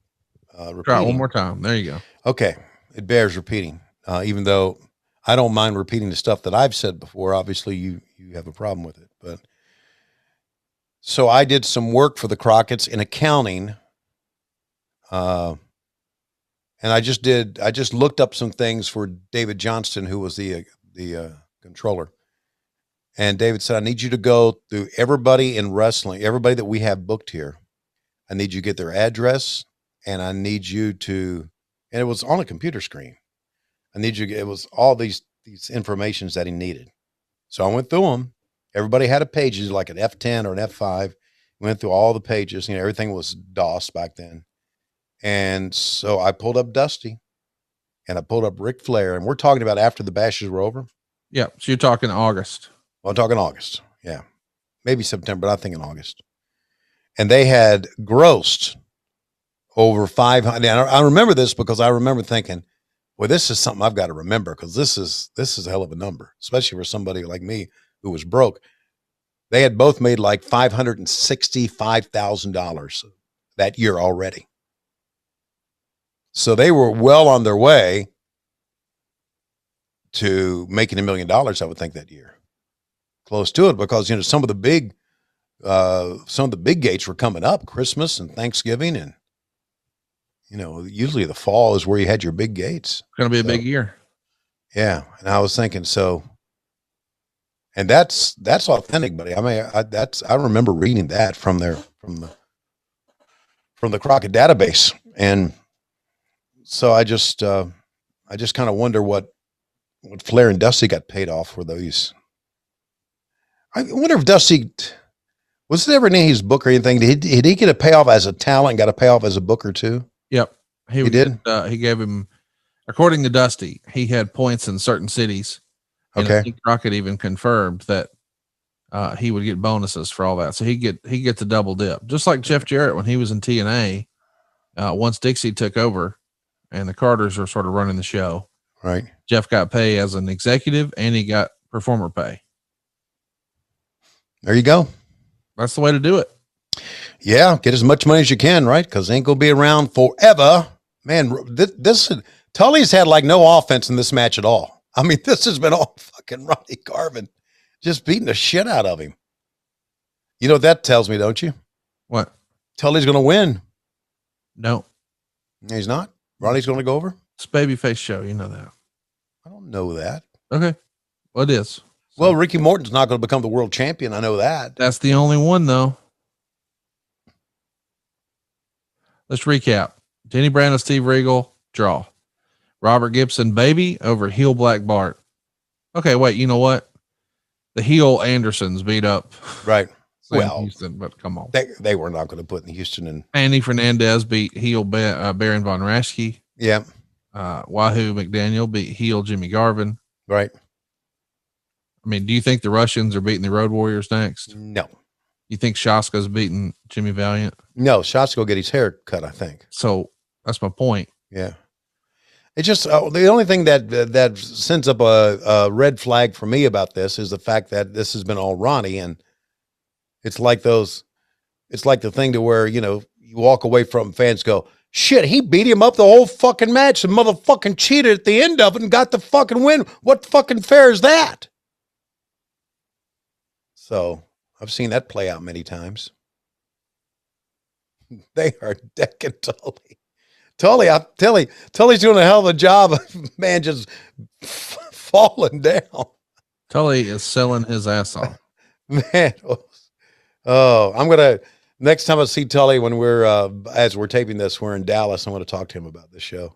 Try it one more time. There you go. Okay. It bears repeating, even though I don't mind repeating the stuff that I've said before. Obviously, you have a problem with it. But so I did some work for the Crockett's in accounting. And I just looked up some things for David Johnston, who was the controller. And David said, I need you to go through everybody in wrestling, everybody that we have booked here. I need you to get their address, and I need you to, and it was on a computer screen. It was all these informations that he needed. So I went through them. Everybody had a page, like an F10 or an F5. Went through all the pages. Everything was DOS back then. And so I pulled up Dusty and I pulled up Ric Flair, and we're talking about after the bashes were over. Yeah. So you're talking August. Well, I'm talking August. Yeah. Maybe September, but I think in August. And they had grossed over 500. I remember this because I remember thinking, well, this is something I've got to remember, because this is a hell of a number, especially for somebody like me who was broke. They had both made like $565,000 that year already. So they were well on their way to making $1 million, I would think, that year. Close to it, because some of the big gates were coming up, Christmas and Thanksgiving, and usually the fall is where you had your big gates. It's going to be a big year. Yeah, and I was thinking so. And that's authentic, buddy. I mean, I remember reading that from the Crockett database, and so I just kind of wonder what Flair and Dusty got paid off for those. I wonder if Dusty, was it ever in his book or anything? Did he get a payoff as a talent and got a payoff as a booker too? Yep. He did? He gave him, according to Dusty, he had points in certain cities. And Okay. I think Crockett even confirmed that he would get bonuses for all that. So he gets a double dip, just like Jeff Jarrett when he was in TNA. Once Dixie took over, and the Carters were sort of running the show. Right. Jeff got pay as an executive, and he got performer pay. There you go. That's the way to do it. Yeah, get as much money as you can, right? Because ain't gonna be around forever. Man, this Tully's had like no offense in this match at all. I mean, this has been all fucking Ronnie Garvin just beating the shit out of him. You know what that tells me, don't you? What? Tully's gonna win. No. He's not? Ronnie's gonna go over? It's a babyface show, you know that. I don't know that. Okay. Well, it is. Well, Ricky Morton's not going to become the world champion. I know that. That's the only one, though. Let's recap. Denny Brown and Steve Regal, draw. Robert Gibson, baby, over heel Black Bart. Okay, wait, you know what? The heel Andersons beat up. Right. Well, Houston, but come on. They were not going to put in Houston. And Andy Fernandez beat heel Baron von Raschke. Yeah. Wahoo McDaniel beat heel Jimmy Garvin. Right. I mean, do you think the Russians are beating the Road Warriors next? No. You think Shaska's beating Jimmy Valiant? No, Shaska will get his hair cut, I think. So that's my point. Yeah. It's just the only thing that sends up a red flag for me about this is the fact that this has been all Ronnie, and it's like the thing to where, you know, you walk away from fans go, shit, he beat him up the whole fucking match and motherfucking cheated at the end of it and got the fucking win. What fucking fair is that? So I've seen that play out many times. They are decking Tully. Tully's doing a hell of a job of, man, just falling down. Tully is selling his ass off. Man. Next time I see Tully when as we're taping this, we're in Dallas. I'm going to talk to him about this show.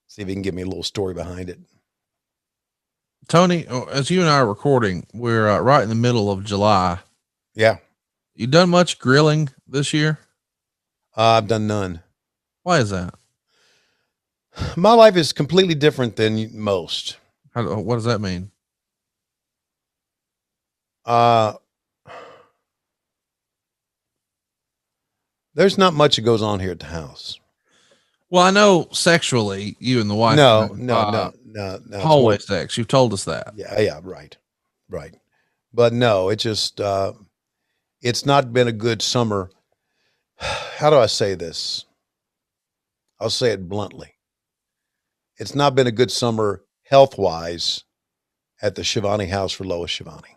See if he can give me a little story behind it. Tony, as you and I are recording, we're right in the middle of July. Yeah. You done much grilling this year? I've done none. Why is that? My life is completely different than most. What does that mean? There's not much that goes on here at the house. Well, I know sexually, you and the wife. No. Hallway sex. You've told us that. Yeah, right. But no, it just, it's not been a good summer. How do I say this? I'll say it bluntly. It's not been a good summer health-wise at the Schiavone house for Lois Schiavone.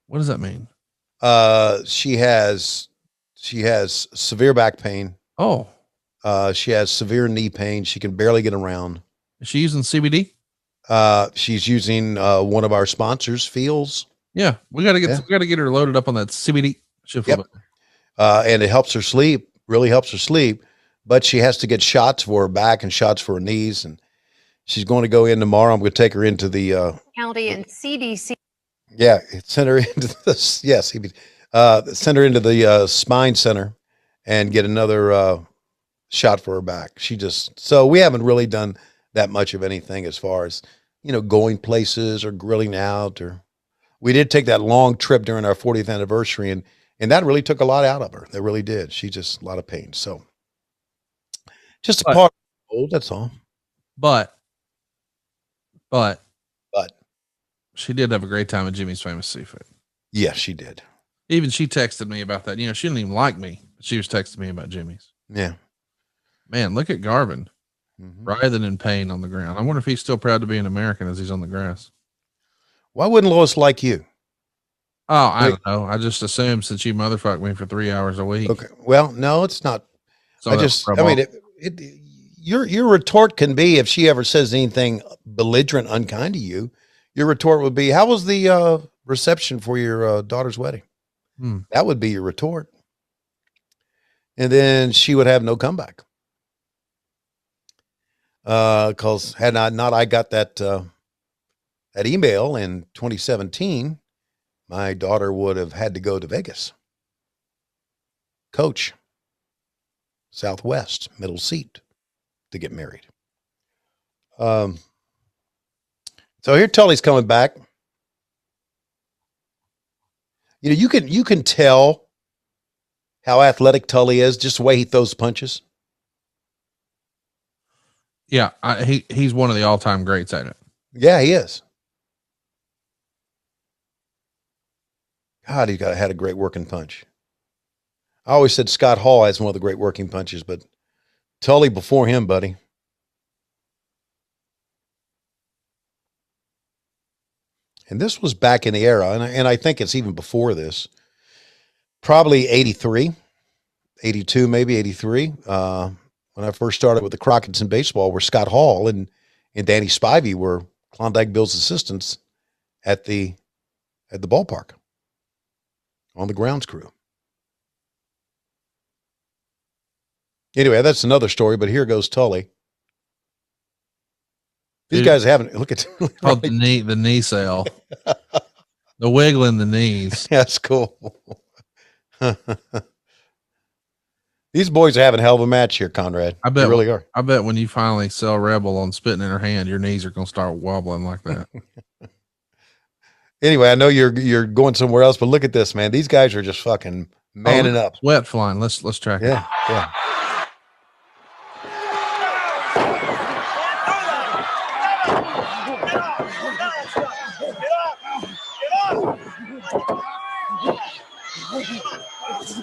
What does that mean? She has severe back pain. Oh. She has severe knee pain. She can barely get around. Is she using CBD? She's using one of our sponsors, Feels. Yeah, we got to get her loaded up on that CBD. Yep. And it helps her sleep. Really helps her sleep. But she has to get shots for her back and shots for her knees. And she's going to go in tomorrow. I'm going to take her into the county and CDC. Yeah, send her into this. Yes, send her into the spine center and get another shot for her back. So we haven't really done that much of anything as far as, you know, going places or grilling out. Or we did take that long trip during our 40th anniversary, and that really took a lot out of her. That really did. She just a lot of pain. So just a part of the old, that's all. But she did have a great time at Jimmy's Famous Seafood. Yes, she did. Even she texted me about that. You know, she didn't even like me, but she was texting me about Jimmy's. Yeah. Man, look at Garvin. Writhing in pain on the ground. I wonder if he's still proud to be an American as he's on the grass. Why wouldn't Lois like you? Oh, I don't know. I just assumed since you motherfucked me for 3 hours a week. Okay. Well, no, it's not. So your retort can be, if she ever says anything belligerent, unkind to you, your retort would be, how was the reception for your daughter's wedding? That would be your retort. And then she would have no comeback. Because had I got that email in 2017, my daughter would have had to go to Vegas. Coach, Southwest, middle seat, to get married. So here Tully's coming back. You know, you can tell how athletic Tully is just the way he throws punches. Yeah, he's one of the all-time greats at it. Yeah, he is. God, had a great working punch. I always said Scott Hall has one of the great working punches, but Tully before him, buddy. And this was back in the era, and I think it's even before this. Probably 83, 82, maybe 83. When I first started with the Crockett's in baseball, where Scott Hall and Danny Spivey were Klondike Bill's assistants at the ballpark on the grounds crew. Anyway, that's another story, but here goes Tully. These guys haven't look at called the knee sale. The wiggling the knees. That's cool. These boys are having a hell of a match here, Conrad. I bet they really are. I bet when you finally sell Rebel on spitting in her hand, your knees are gonna start wobbling like that. Anyway, I know you're going somewhere else, but look at this, man. These guys are just fucking manning up. Sweat flying. Let's track it. Yeah.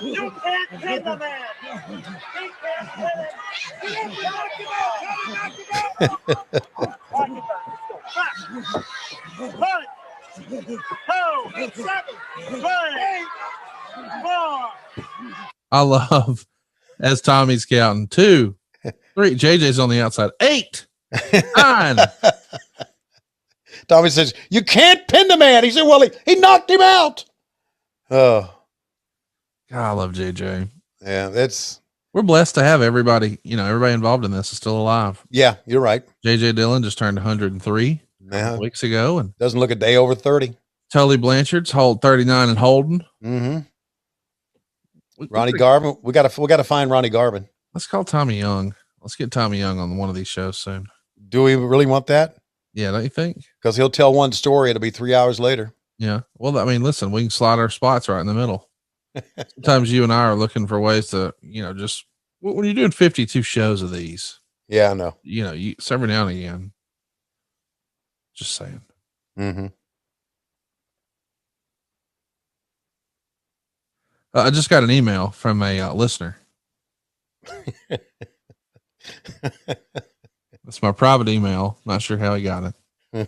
You can't pin the man. He can't pin it. I love as Tommy's counting 2, 3. JJ's on the outside. 8, 9. Tommy says, "You can't pin the man." He said, "Well, he knocked him out." Oh, God, I love JJ. Yeah, we're blessed to have everybody. Everybody involved in this is still alive. Yeah, you're right. JJ Dillon just turned 103 weeks ago, and doesn't look a day over 30. Tully Blanchard's hold 39 and holding. Mm-hmm. Ronnie Garvin. We got to find Ronnie Garvin. Let's call Tommy Young. Let's get Tommy Young on one of these shows soon. Do we really want that? Yeah, don't you think? Because he'll tell one story. It'll be 3 hours later. Yeah. Well, I mean, listen, we can slide our spots right in the middle. Sometimes you and I are looking for ways to, just when you're doing 52 shows of these. Yeah, I know. You every now and again. Just saying. Mm-hmm. I just got an email from a listener. It's my private email. Not sure how he got it.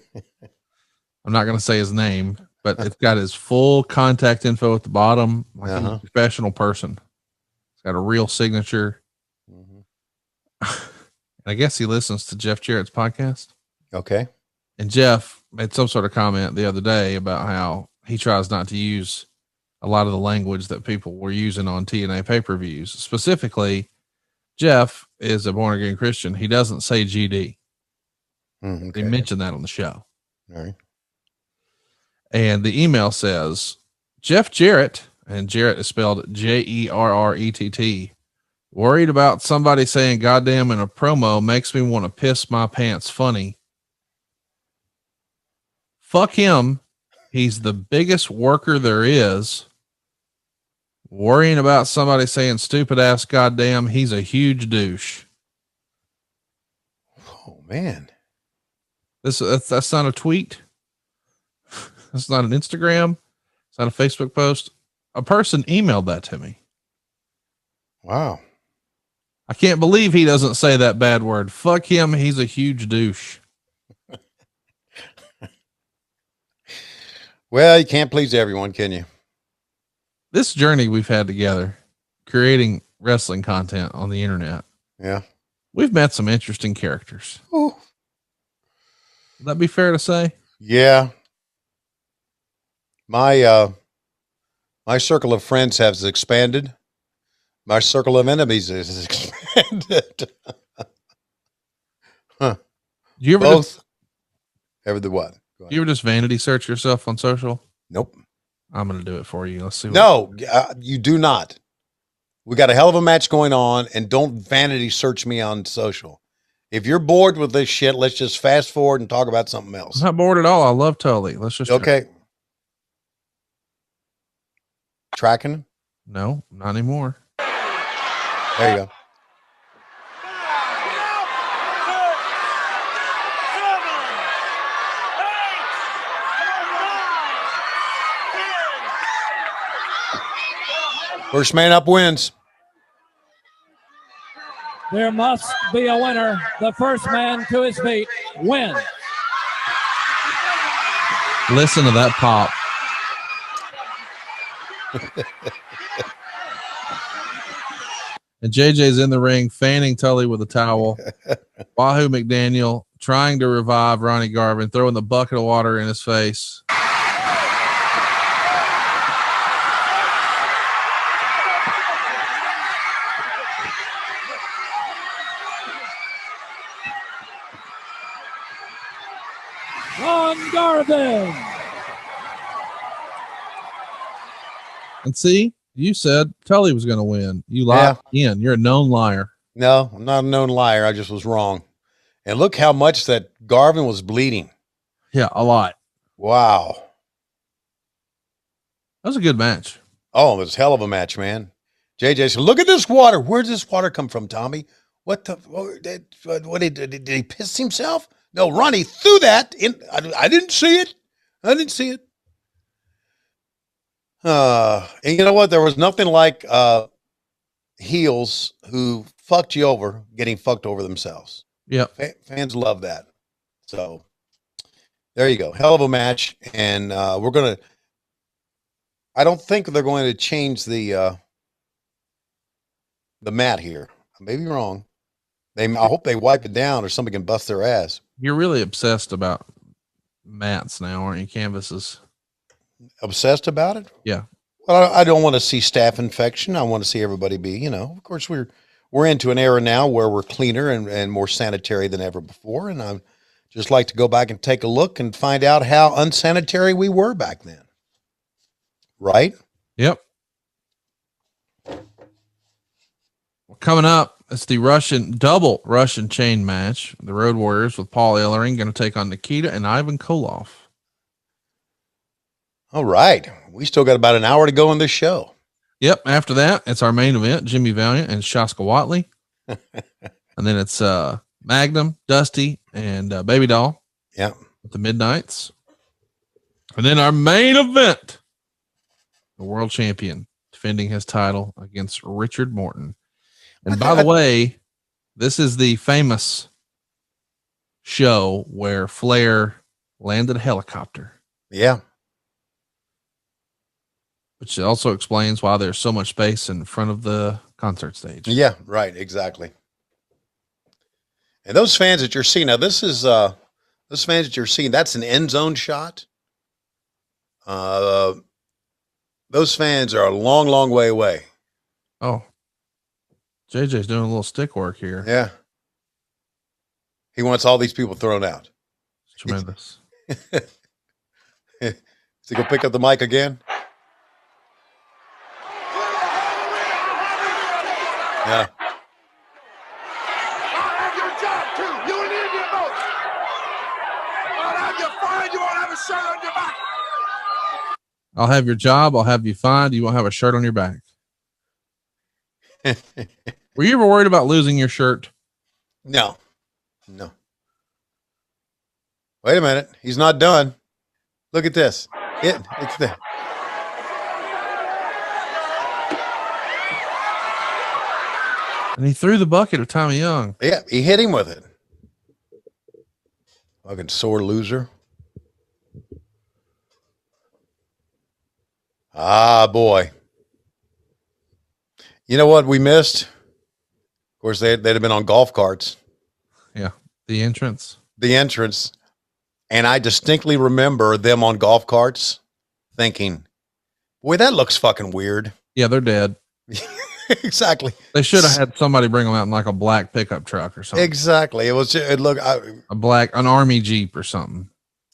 I'm not going to say his name, but it's got his full contact info at the bottom, like he's a professional person. It's got a real signature. Mm-hmm. I guess he listens to Jeff Jarrett's podcast. Okay. And Jeff made some sort of comment the other day about how he tries not to use a lot of the language that people were using on TNA pay-per-views. Specifically, Jeff is a born again Christian. He doesn't say GD. Okay. He mentioned that on the show. All right. And the email says, Jeff Jarrett, and Jarrett is spelled Jerrett, worried about somebody saying goddamn in a promo makes me want to piss my pants funny. Fuck him. He's the biggest worker there is. Worrying about somebody saying stupid ass goddamn, he's a huge douche. Oh man. That's not a tweet. That's not an Instagram. It's not a Facebook post. A person emailed that to me. Wow. I can't believe he doesn't say that bad word. Fuck him. He's a huge douche. Well, you can't please everyone, can you? This journey we've had together, creating wrestling content on the internet. Yeah. We've met some interesting characters. Ooh. Would that be fair to say? Yeah. My circle of friends has expanded. My circle of enemies is expanded. Huh. Do you ever both? Ever the what? Do you ever just vanity search yourself on social? Nope. I'm going to do it for you. Let's see. No, you do not. We got a hell of a match going on, and don't vanity search me on social. If you're bored with this shit, let's just fast forward and talk about something else. I'm not bored at all. I love Tully. Let's just Okay. Tracking? No, not anymore. There you go. First man up wins. There must be a winner. The first man to his feet wins. Listen to that pop. And JJ's in the ring, fanning Tully with a towel. Wahoo McDaniel trying to revive Ronnie Garvin, throwing the bucket of water in his face. Garvin. And see, you said Tully was going to win. You lied again. You're a known liar. No, I'm not a known liar. I just was wrong. And look how much that Garvin was bleeding. Yeah, a lot. Wow. That was a good match. Oh, it was a hell of a match, man. JJ said, look at this water. Where does this water come from, Tommy? What did he piss himself? No, Ronnie threw that in. I didn't see it. I didn't see it. And you know what? There was nothing like heels who fucked you over getting fucked over themselves. Yeah. Fans love that. So there you go. Hell of a match. And we're going to, I don't think they're going to change the mat here. I may be wrong. I hope they wipe it down or somebody can bust their ass. You're really obsessed about mats now, aren't you? Canvases. Obsessed about it? Yeah. Well, I don't want to see staph infection. I want to see everybody be, of course we're into an era now where we're cleaner and more sanitary than ever before. And I'd just like to go back and take a look and find out how unsanitary we were back then. Right? Yep. Well, coming up, it's the double Russian chain match. The Road Warriors with Paul Ellering going to take on Nikita and Ivan Koloff. All right. We still got about an hour to go in this show. Yep. After that, it's our main event, Jimmy Valiant and Shaska Whatley. And then it's Magnum, Dusty, and Baby Doll. Yeah. At the Midnights. And then our main event, the world champion defending his title against Richard Morton. And by the way, this is the famous show where Flair landed a helicopter. Yeah. Which also explains why there's so much space in front of the concert stage. Yeah, right. Exactly. And those fans that you're seeing now, this is those fans that you're seeing, that's an end zone shot. Those fans are a long, long way away. Oh, JJ's doing a little stick work here. Yeah. He wants all these people thrown out. It's tremendous. Is he going to pick up the mic again? Yeah. I'll have your job too. You an Indian boat. I'll have you fired. You won't have a shirt on your back. I'll have your job. I'll have you fined. You won't have a shirt on your back. Were you ever worried about losing your shirt? No. Wait a minute. He's not done. Look at this. It's the. And he threw the bucket of Tommy Young. Yeah, he hit him with it. Fucking sore loser. Ah, boy. You know what we missed? Of course, they'd have been on golf carts. Yeah, the entrance. And I distinctly remember them on golf carts thinking, boy, that looks fucking weird. Yeah, they're dead. Exactly. They should have had somebody bring them out in like a black pickup truck or something. Exactly. An army Jeep or something.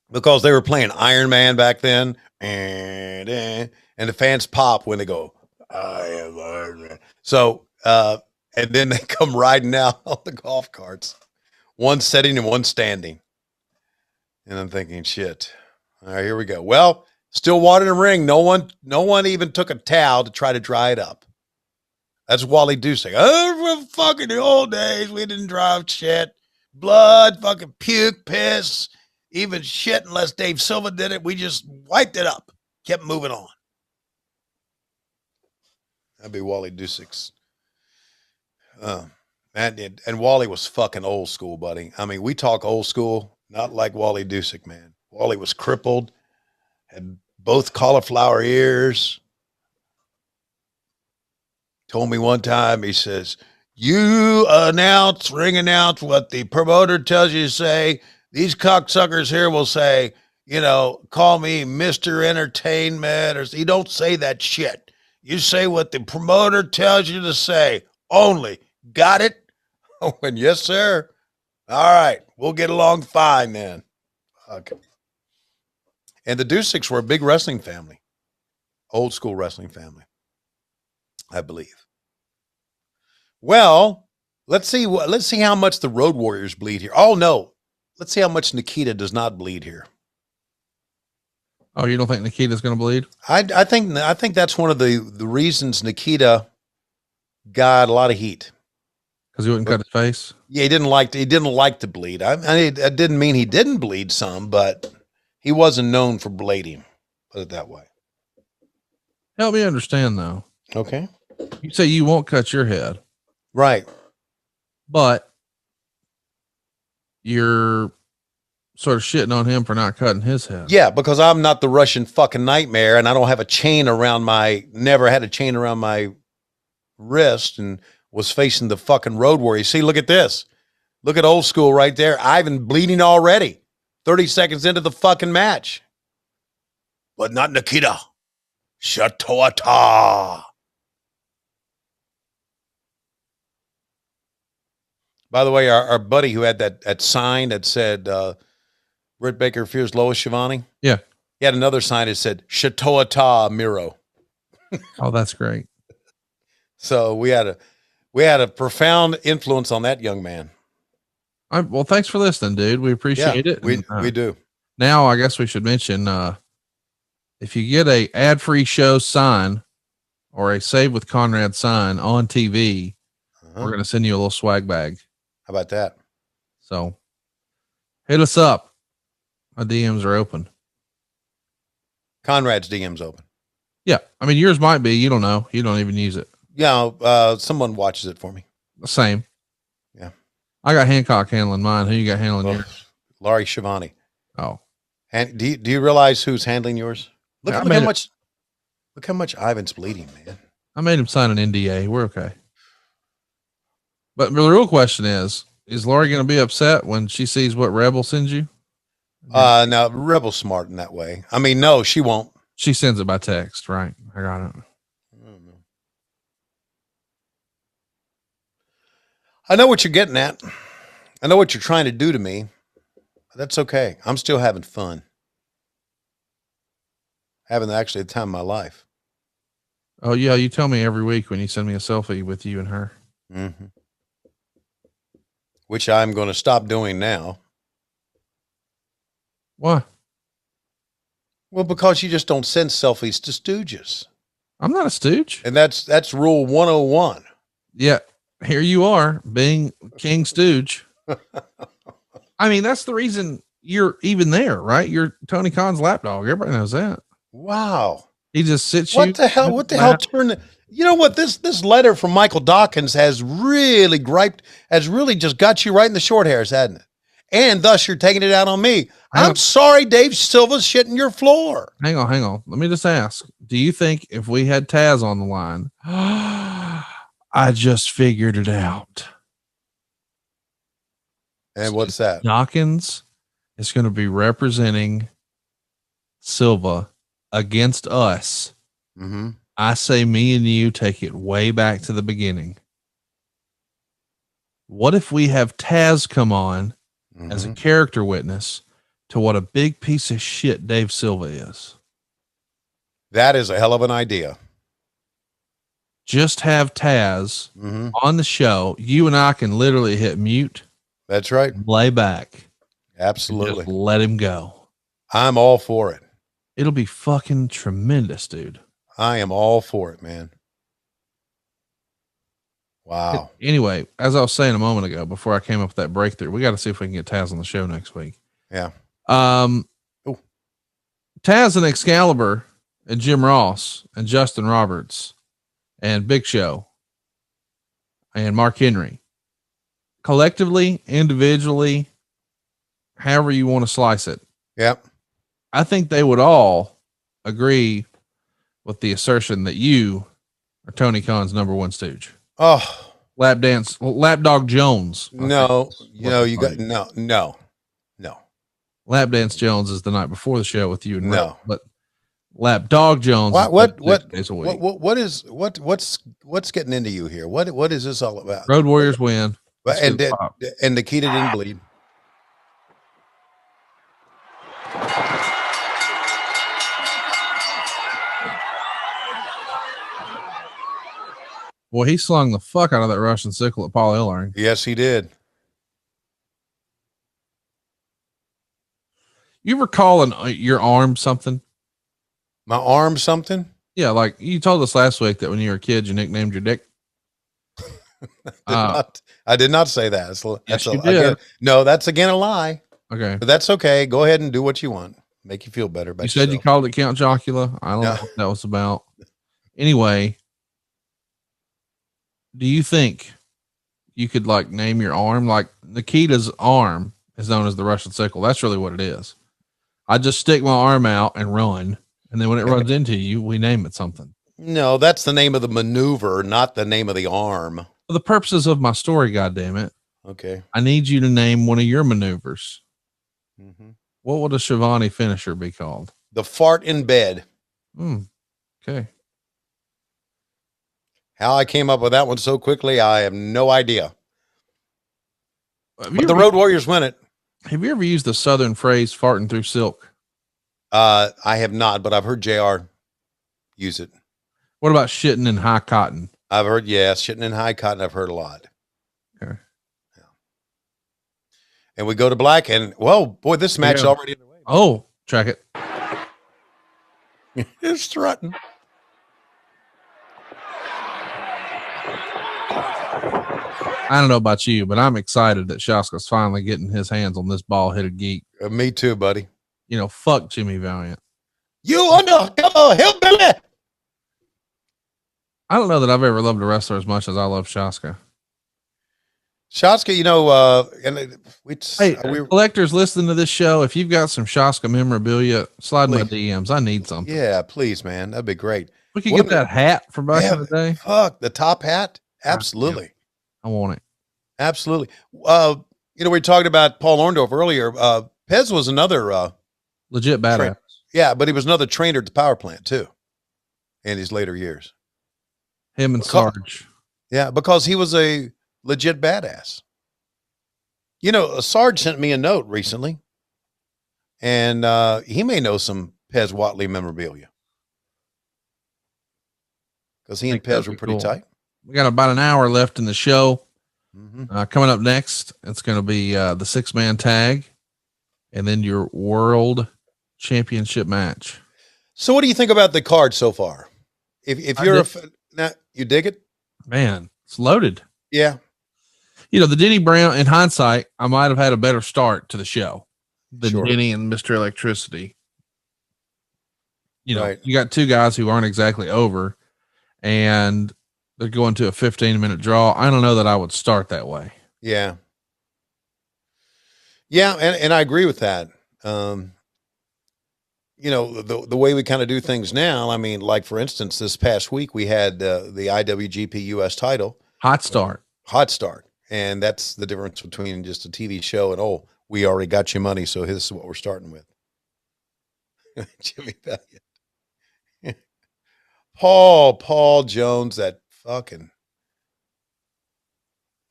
Because they were playing Iron Man back then. And the fans pop when they go, I am Iron Man. So, and then they come riding out on the golf carts. One sitting and one standing. And I'm thinking, shit. All right, here we go. Well, still water in the ring. No one even took a towel to try to dry it up. That's Wally Dusek. Oh, fucking the old days, we didn't drive shit. Blood, fucking puke, piss, even shit, unless Dave Silva did it. We just wiped it up. Kept moving on. That'd be Wally Dusek's. And Wally was fucking old school, buddy. I mean, we talk old school, not like Wally Dusek, man. Wally was crippled, had both cauliflower ears. Told me one time, he says, you ring announce what the promoter tells you to say. These cocksuckers here will say, call me Mr. Entertainment, or you don't say that shit. You say what the promoter tells you to say only. Got it? Oh, and yes, sir. All right. We'll get along fine then. Okay. And the Duseks were a big wrestling family. Old school wrestling family, I believe. Well, let's see how much the Road Warriors bleed here. Oh, no. Let's see how much Nikita does not bleed here. Oh, you don't think Nikita's going to bleed? I think that's one of the reasons Nikita got a lot of heat. Because he wouldn't cut his face? Yeah, he didn't like to bleed. I didn't mean he didn't bleed some, but he wasn't known for bleeding. Put it that way. Help me understand, though. Okay. You say you won't cut your head. Right. But you're sort of shitting on him for not cutting his head. Yeah, because I'm not the Russian fucking nightmare, and I don't have never had a chain around my wrist, and was facing the fucking Road Warrior. See, look at this. Look at old school right there. Ivan bleeding already. 30 seconds into the fucking match. But not Nikita. Shatoata. By the way, our buddy who had that sign that said, Britt Baker fears Lois Schiavone. Yeah. He had another sign that said, Shatoata Miro. Oh, that's great. So we had a profound influence on that young man. Well, thanks for listening, dude. We appreciate it. We do. Now, I guess we should mention, if you get a ad-free show sign or a Save with Conrad sign on TV, we're going to send you a little swag bag. How about that? So hit us up. Our DMs are open. Conrad's DM's open. Yeah. I mean, yours might be, you don't know. You don't even use it. Yeah. Someone watches it for me. The same. Yeah. I got Hancock handling mine. Who you got handling yours? Laurie Schiavone. Oh. And do you realize who's handling yours? Look how much Ivan's bleeding, man. I made him sign an NDA. We're okay. But the real question is Laurie going to be upset when she sees what Rebel sends you? No, Rebel's smart in that way. I mean, no, she won't. She sends it by text, right? I got it. I know what you're getting at. I know what you're trying to do to me. That's okay. I'm still having fun. Having actually the time of my life. Oh yeah. You tell me every week when you send me a selfie with you and her. Mm-hmm. Which I'm going to stop doing now. Why? Well, because you just don't send selfies to stooges. I'm not a stooge. And that's rule 101. Yeah. Here you are being King Stooge. I mean, that's the reason you're even there, right? You're Tony Khan's lapdog. Everybody knows that. Wow. He just sits What you. the hell? What the hell turned? You know what? This letter from Michael Dawkins has really just got you right in the short hairs, hasn't it? And thus you're taking it out on me. I'm sorry, Dave Silva's shitting your floor. Hang on. Let me just ask. Do you think if we had Taz on the line, I just figured it out. And what's that? Dawkins is going to be representing Silva against us. Mm-hmm. I say me and you take it way back to the beginning. What if we have Taz come on as a character witness to what a big piece of shit Dave Silva is? That is a hell of an idea. Just have Taz on the show. You and I can literally hit mute That's right. Lay back. Absolutely. Just let him go. I'm all for it. It'll be fucking tremendous, dude. I am all for it, man. Wow. Anyway, as I was saying a moment ago, before I came up with that breakthrough, we got to see if we can get Taz on the show next week. Yeah. Taz and Excalibur and Jim Ross and Justin Roberts and Big Show and Mark Henry, collectively, individually, however you want to slice it. Yep. I think they would all agree with the assertion that you are Tony Khan's number one stooge. Oh, Lapdog Jones. No. Lapdance Jones is the night before the show with you and No. Rick, but Lapdog Jones. What's getting into you here? What is this all about? Road Warriors win. And Nikita didn't bleed. Well, he slung the fuck out of that Russian sickle at Paul Ellering. Yes, he did. You ever call your arm something? My arm something? Yeah, like you told us last week that when you were a kid, you nicknamed your dick. I did not say that. Yes, you did. That's again a lie. Okay. But that's okay. Go ahead and do what you want. Make you feel better about You said you called it Count Chocula. I don't know what that was about. Anyway, do you think you could like name your arm? Like Nikita's arm is known as the Russian sickle. That's really what it is. I just stick my arm out and run. And then when it runs into you, we name it something. No, that's the name of the maneuver, not the name of the arm. For the purposes of my story, goddammit. Okay. I need you to name one of your maneuvers. Mm-hmm. What would a Schiavone finisher be called? The fart in bed. Okay. How I came up with that one so quickly, I have no idea. But the Road Warriors win it. Have you ever used the Southern phrase farting through silk? I have not, but I've heard JR use it. What about shitting in high cotton? I've heard, shitting in high cotton. I've heard a lot. Okay. Yeah. And we go to black and, well, boy, this match is already underway. Oh, track it. It's strutting. I don't know about you, but I'm excited that Shaska's finally getting his hands on this ball-headed geek. Me too, buddy. You know, fuck Jimmy Valiant. You undercover hillbilly. I don't know that I've ever loved a wrestler as much as I love Shaska. Shaska, collectors listening to this show, if you've got some Shaska memorabilia, slide my DMs. I need something. Yeah, please, man. That'd be great. We could get that hat from back in the day. Fuck, the top hat? Absolutely. I want it. Absolutely. We talked about Paul Orndorff earlier. Pez was another legit badass. Yeah, but he was another trainer at the power plant too in his later years. Him and Sarge. Yeah, because he was a legit badass. Sarge sent me a note recently, and he may know some Pez Whatley memorabilia because he and Pez were pretty tight. We got about an hour left in the show. Coming up next, it's going to be the 6-man tag and then your world championship match. So what do you think about the card so far? If you're now, you dig it? Man, it's loaded. Yeah. The Denny Brown, in hindsight, I might have had a better start to the show than Denny and Mr. Electricity. You got two guys who aren't exactly over, and they're going to a 15-minute draw. I don't know that I would start that way. Yeah. Yeah, and I agree with that. The way we kind of do things now, I mean, like, for instance, this past week we had the IWGP US title. Hot start. And that's the difference between just a TV show and, we already got your money, so this is what we're starting with. Jimmy Valiant. Paul Jones, that fucking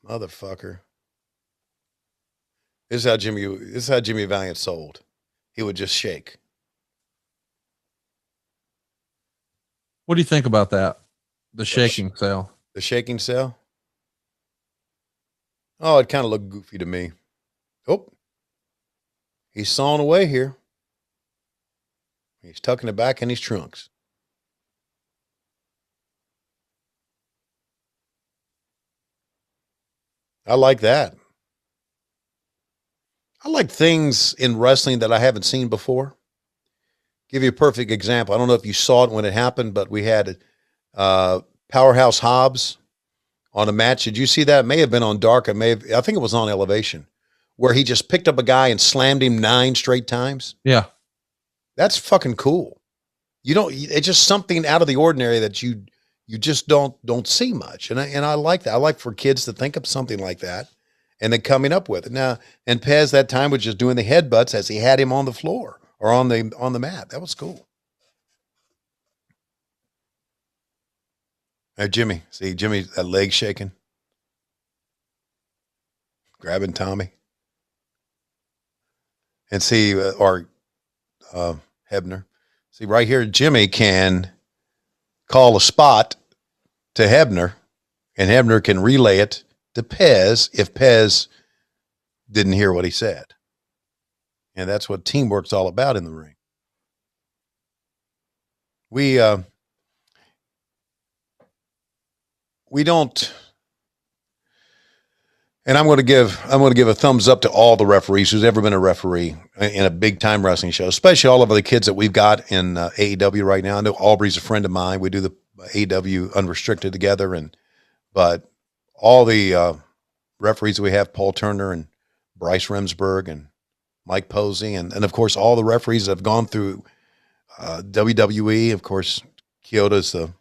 motherfucker. This is how Jimmy Valiant sold. He would just shake. What do you think about that? The shaking sell. The shaking sell? Oh, it kind of looked goofy to me. Oh, he's sawing away here. He's tucking it back in his trunks. I like that. I like things in wrestling that I haven't seen before. Give you a perfect example. I don't know if you saw it when it happened, but we had Powerhouse Hobbs on a match. Did you see that? It may have been on Dark. I think it was on Elevation, where he just picked up a guy and slammed him 9 straight times. Yeah. That's fucking cool. It's just something out of the ordinary that you just don't see much. And I like that. I like for kids to think of something like that and then coming up with it. Now, and Pez that time was just doing the headbutts as he had him on the floor or on the mat. That was cool. Hey, Jimmy. See, Jimmy, that leg shaking. Grabbing Tommy. And see, Hebner. See, right here, Jimmy can call a spot to Hebner, and Hebner can relay it to Pez if Pez didn't hear what he said. And that's what teamwork's all about in the ring. We don't, and I'm going to give a thumbs up to all the referees who's ever been a referee in a big time wrestling show, especially all of the kids that we've got in AEW right now. I know Aubrey's a friend of mine. We do the AEW Unrestricted together, but all the referees we have, Paul Turner and Bryce Remsburg and Mike Posey, and of course all the referees that have gone through WWE. Of course, Kyoto's the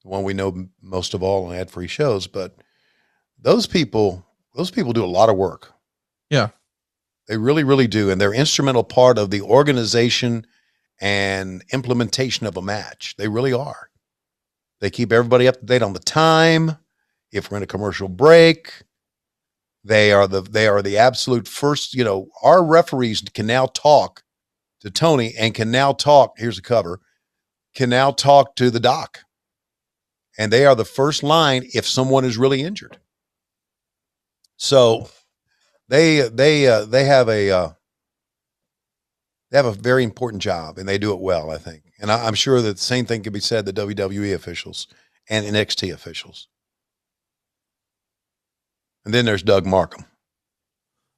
one we know most of all on ad-free shows, but those people do a lot of work. Yeah. They really, really do. And they're instrumental part of the organization and implementation of a match. They really are. They keep everybody up to date on the time. If we're in a commercial break, they are the absolute first, our referees can now talk to Tony and can now talk, here's a cover, can now talk to the doc. And they are the first line if someone is really injured. So they have a very important job, and they do it well, I think. And I'm sure that the same thing can be said to WWE officials and NXT officials. And then there's Doug Markham.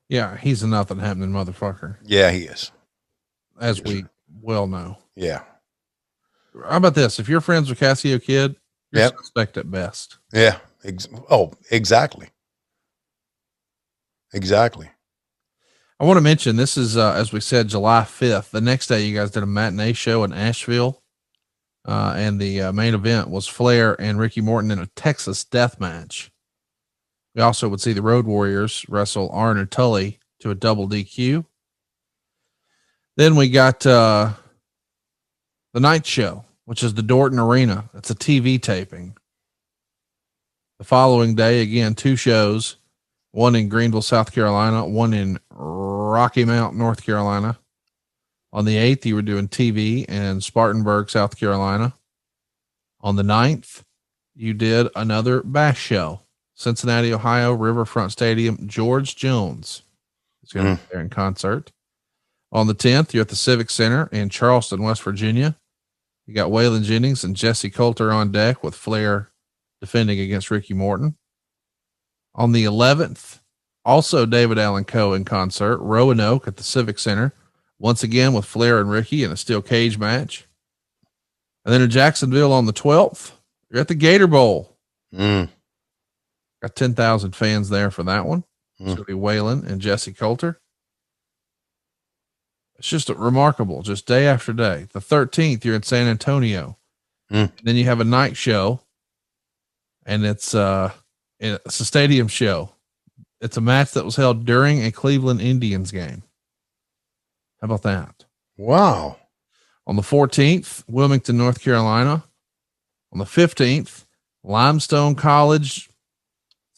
Yeah, he's a nothing happening motherfucker. Yeah, he is. As we well know. Yeah. How about this? If you're friends with Cassio Kid, you're suspect at best. Yeah. Exactly. Exactly. I want to mention this is, as we said, July 5th. The next day, you guys did a matinee show in Asheville. And the main event was Flair and Ricky Morton in a Texas death match. We also would see the Road Warriors wrestle Arn and Tully to a double DQ. Then we got the night show, which is the Dorton Arena. It's a TV taping. The following day, again, 2 shows, one in Greenville, South Carolina, one in Rocky Mount, North Carolina. On the 8th, you were doing TV in Spartanburg, South Carolina. On the 9th, you did another bash show. Cincinnati, Ohio, Riverfront Stadium, George Jones is going to be there in concert. On the 10th, you're at the Civic Center in Charleston, West Virginia. You got Waylon Jennings and Jesse Coulter on deck with Flair defending against Ricky Morton. On the 11th, also David Allen Coe in concert, Roanoke at the Civic Center, once again with Flair and Ricky in a steel cage match. And then in Jacksonville on the 12th, you're at the Gator Bowl. Got 10,000 fans there for that one. It's going to be Waylon and Jesse Coulter. It's just remarkable, just day after day. The 13th, you're in San Antonio. Then you have a night show, and it's a stadium show. It's a match that was held during a Cleveland Indians game. How about that? Wow. On the 14th, Wilmington, North Carolina. On the 15th, Limestone College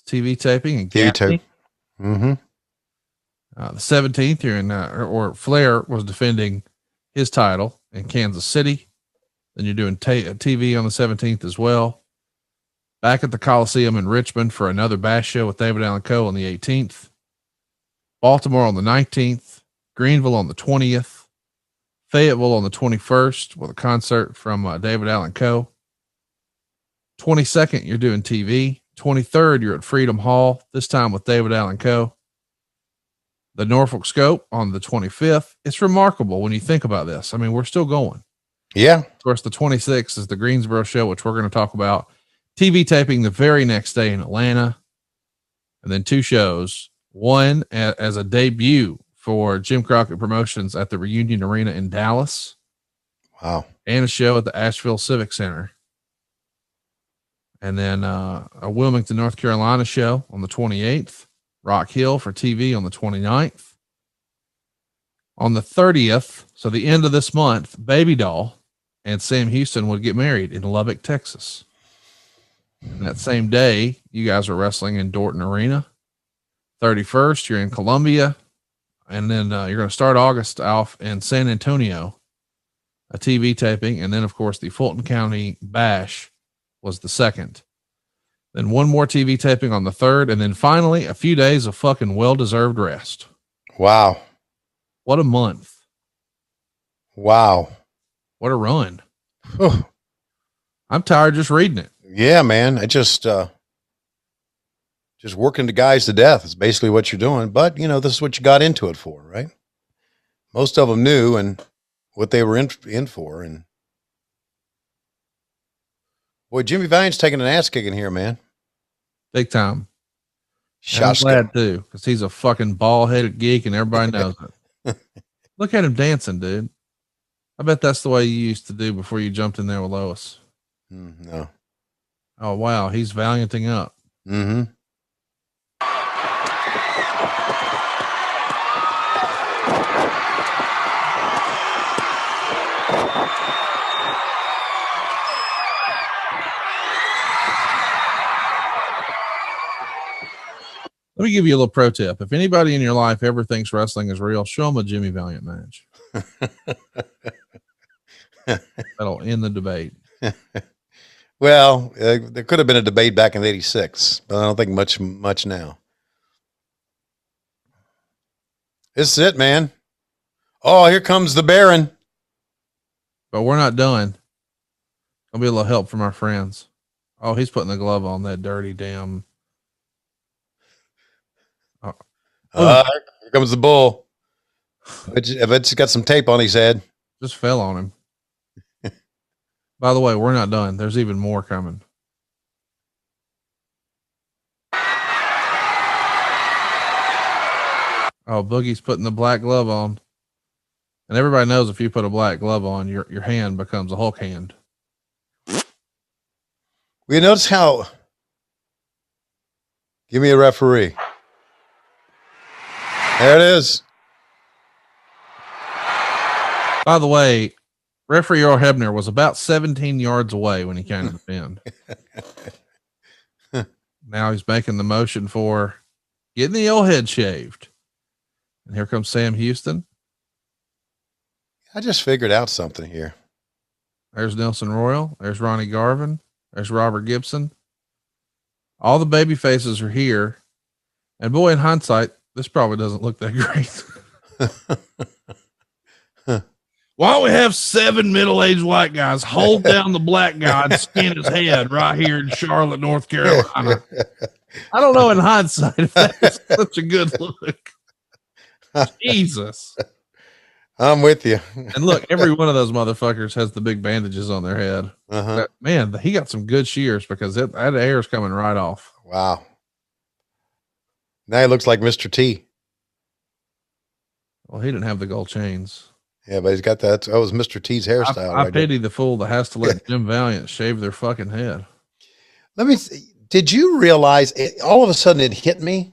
TV taping and TV tape. The 17th, you're in, or Flair was defending his title in Kansas City. Then you're doing TV on the 17th as well. Back at the Coliseum in Richmond for another bash show with David Allen Coe on the 18th. Baltimore on the 19th, Greenville on the 20th, Fayetteville on the 21st with a concert from David Allen Coe. 22nd, you're doing TV. 23rd, you're at Freedom Hall, this time with David Allen Coe. The Norfolk Scope on the 25th. It's remarkable when you think about this. I mean, we're still going. Yeah. Of course, the 26th is the Greensboro show, which we're going to talk about. TV taping the very next day in Atlanta. And then 2 shows. One as a debut for Jim Crockett Promotions at the Reunion Arena in Dallas. Wow. And a show at the Asheville Civic Center. And then a Wilmington, North Carolina show on the 28th. Rock Hill for TV on the 29th. On the 30th, so the end of this month, Baby Doll and Sam Houston would get married in Lubbock, Texas. And that same day, you guys are wrestling in Dorton Arena. 31st, you're in Columbia. And then you're going to start August off in San Antonio, a TV taping. And then, of course, the Fulton County Bash was the 2nd. Then one more TV taping on the 3rd. And then finally, a few days of fucking well-deserved rest. Wow. What a month. Wow. What a run. Oh. I'm tired just reading it. Yeah, man. I just working the guys to death is basically what you're doing. But, you know, this is what you got into it for, right? Most of them knew and what they were in for. And boy, Jimmy Valiant's taking an ass kicking here, man. Big time. Shaska. I'm glad too, because he's a fucking bald-headed geek and everybody knows it. Look at him dancing, dude. I bet that's the way you used to do before you jumped in there with Lois. No. Oh, wow. He's valianting up. Mm-hmm. Let me give you a little pro tip. If anybody in your life ever thinks wrestling is real, show them a Jimmy Valiant match. That'll end the debate. Well, there could have been a debate back in '86, but I don't think much now. This is it, man. Oh, here comes the Baron. But we're not done. There'll be a little help from our friends. Oh, he's putting the glove on that dirty damn. Here comes the bull. I bet he's got some tape on his head. Just fell on him. By the way, we're not done. There's even more coming. Oh, Boogie's putting the black glove on. And everybody knows if you put a black glove on, your hand becomes a Hulk hand. We notice how. Give me a referee. There it is. By the way, referee Earl Hebner was about 17 yards away when he came to defend. Now he's making the motion for getting the old head shaved. And here comes Sam Houston. I just figured out something here. There's Nelson Royal. There's Ronnie Garvin. There's Robert Gibson. All the baby faces are here. And boy, in hindsight, this probably doesn't look that great. Why don't we have 7 middle-aged white guys hold down the black guy and skin his head right here in Charlotte, North Carolina? I don't know in hindsight if that's such a good look. Jesus. I'm with you. And look, every one of those motherfuckers has the big bandages on their head. Uh-huh. Man, he got some good shears because that air is coming right off. Wow. Now he looks like Mr. T. Well, he didn't have the gold chains. Yeah, but he's got that. That was Mr. T's hairstyle. I pity the fool that has to let Jim Valiant shave their fucking head. Let me see. Did you realize all of a sudden it hit me?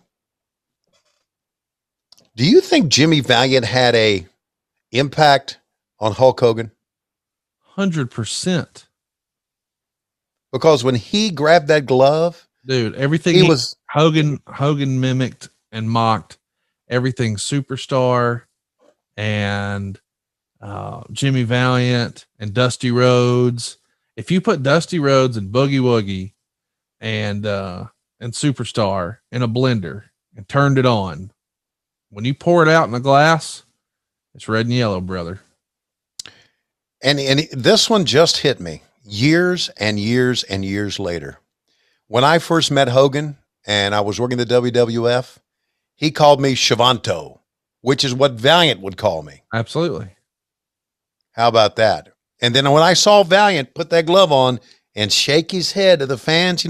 Do you think Jimmy Valiant had a impact on Hulk Hogan? 100%. Because when he grabbed that glove, dude, everything Hogan mimicked and mocked everything Superstar and Jimmy Valiant and Dusty Rhodes. If you put Dusty Rhodes and Boogie Woogie and Superstar in a blender and turned it on, when you pour it out in a glass, it's red and yellow, brother. And this one just hit me years and years and years later. When I first met Hogan and I was working the WWF, he called me Schiavone, which is what Valiant would call me. Absolutely. How about that? And then when I saw Valiant put that glove on and shake his head to the fans,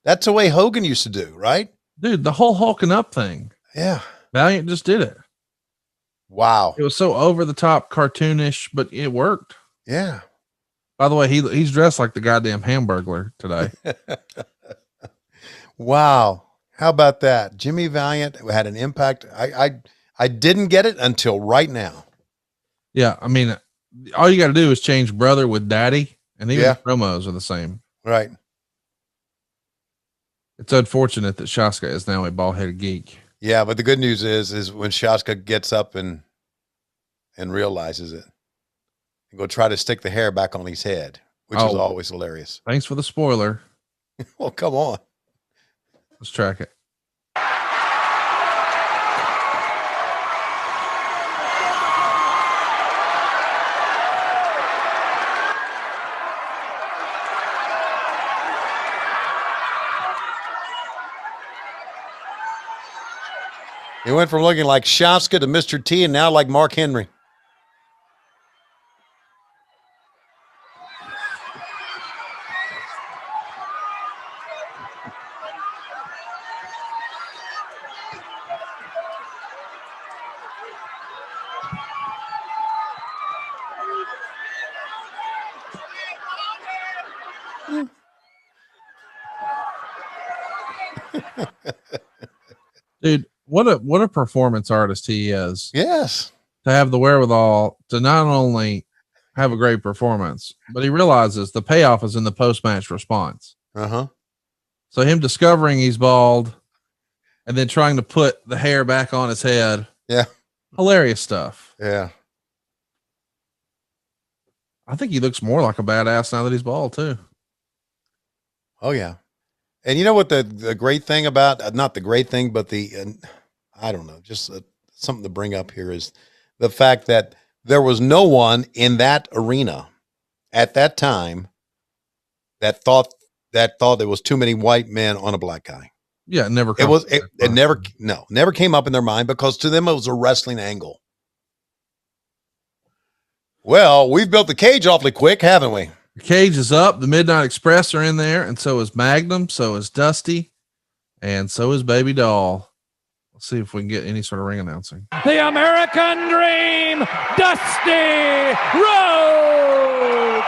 that's the way Hogan used to do, right? Dude, the whole hulking up thing. Yeah. Valiant just did it. Wow. It was so over the top, cartoonish, but it worked. Yeah. By the way, he's dressed like the goddamn Hamburglar today. Wow. How about that? Jimmy Valiant had an impact. I didn't get it until right now. Yeah. I mean, all you got to do is change brother with daddy, and even the promos are the same. Right. It's unfortunate that Shaska is now a bald-headed geek. Yeah, but the good news is when Shaska gets up and realizes it, and go try to stick the hair back on his head, which is always hilarious. Thanks for the spoiler. Well, come on. Let's track it. He went from looking like Shaska to Mr. T and now like Mark Henry. Dude, what a performance artist he is. Yes. To have the wherewithal to not only have a great performance, but he realizes the payoff is in the post-match response. Uh-huh. So him discovering he's bald and then trying to put the hair back on his head. Yeah. Hilarious stuff. Yeah. I think he looks more like a badass now that he's bald too. Oh yeah. And you know what the great thing about, not the great thing, but I don't know, just something to bring up here is the fact that there was no one in that arena at that time that thought there was too many white men on a black guy. Yeah, it never. It never came up in their mind because to them it was a wrestling angle. Well, we've built the cage awfully quick, haven't we? The cage is up. The Midnight Express are in there, and so is Magnum, so is Dusty, and so is Baby Doll. Let's see if we can get any sort of ring announcing. The American Dream, Dusty Rhodes.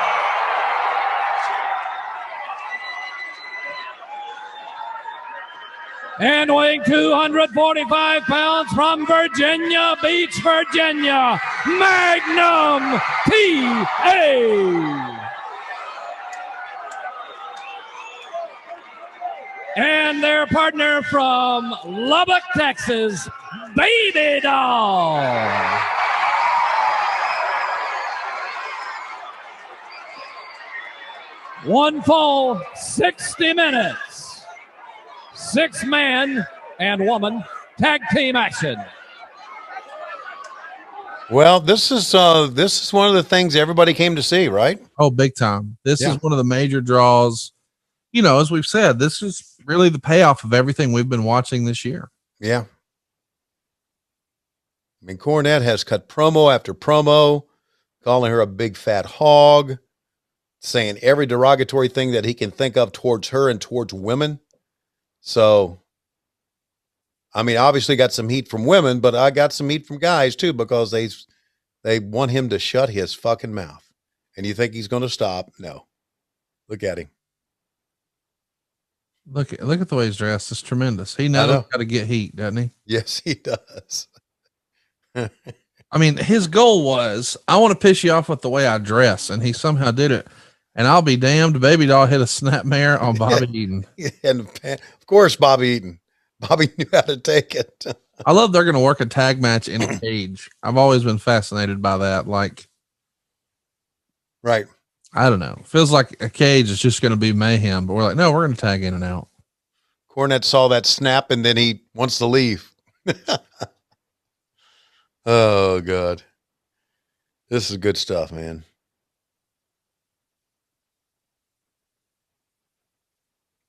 And weighing 245 pounds from Virginia Beach, Virginia, Magnum P.A. And their partner from Lubbock, Texas, Baby Doll. One full 60 minutes. 6-man and woman tag team action. Well, this is one of the things everybody came to see, right? Oh, big time. This is one of the major draws. You know, as we've said, this is really the payoff of everything we've been watching this year. Yeah. I mean, Cornette has cut promo after promo, calling her a big fat hog, saying every derogatory thing that he can think of towards her and towards women. So, I mean, obviously got some heat from women, but I got some heat from guys too, because they want him to shut his fucking mouth. And you think he's going to stop? No. Look at him. Look at the way he's dressed. It's tremendous. He knows how to get heat, doesn't he? Yes, he does. I mean, his goal was, I want to piss you off with the way I dress, and he somehow did it. And I'll be damned, Baby Doll hit a snapmare on Bobby Eaton. And of course, Bobby Eaton. Bobby knew how to take it. I love they're going to work a tag match in a cage. I've always been fascinated by that. Like, right. I don't know. Feels like a cage is just going to be mayhem, but we're like, no, we're going to tag in and out. Cornette saw that snap and then he wants to leave. Oh, God. This is good stuff, man.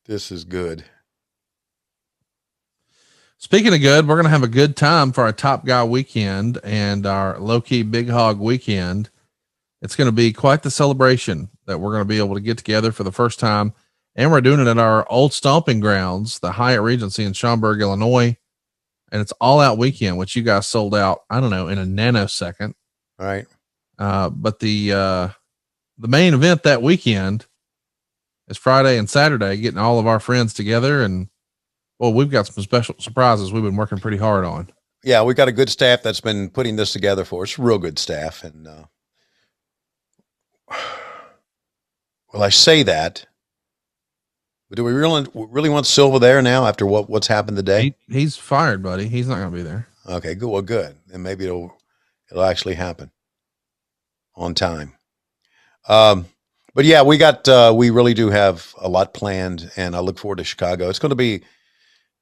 This is good. Speaking of good, we're going to have a good time for our Top Guy weekend and our low-key Big Hog weekend. It's going to be quite the celebration that we're going to be able to get together for the first time. And we're doing it at our old stomping grounds, the Hyatt Regency in Schaumburg, Illinois. And it's all out weekend, which you guys sold out, I don't know, in a nanosecond. All right. But the main event that weekend is Friday and Saturday, getting all of our friends together. And well, we've got some special surprises we've been working pretty hard on. Yeah, we've got a good staff that's been putting this together for us. Real good staff. And well, I say that. But do we really want Silva there now after what's happened today? He's fired, buddy. He's not going to be there. Okay, good. Well, good. And maybe it'll actually happen on time. But yeah, we really do have a lot planned, and I look forward to Chicago. It's going to be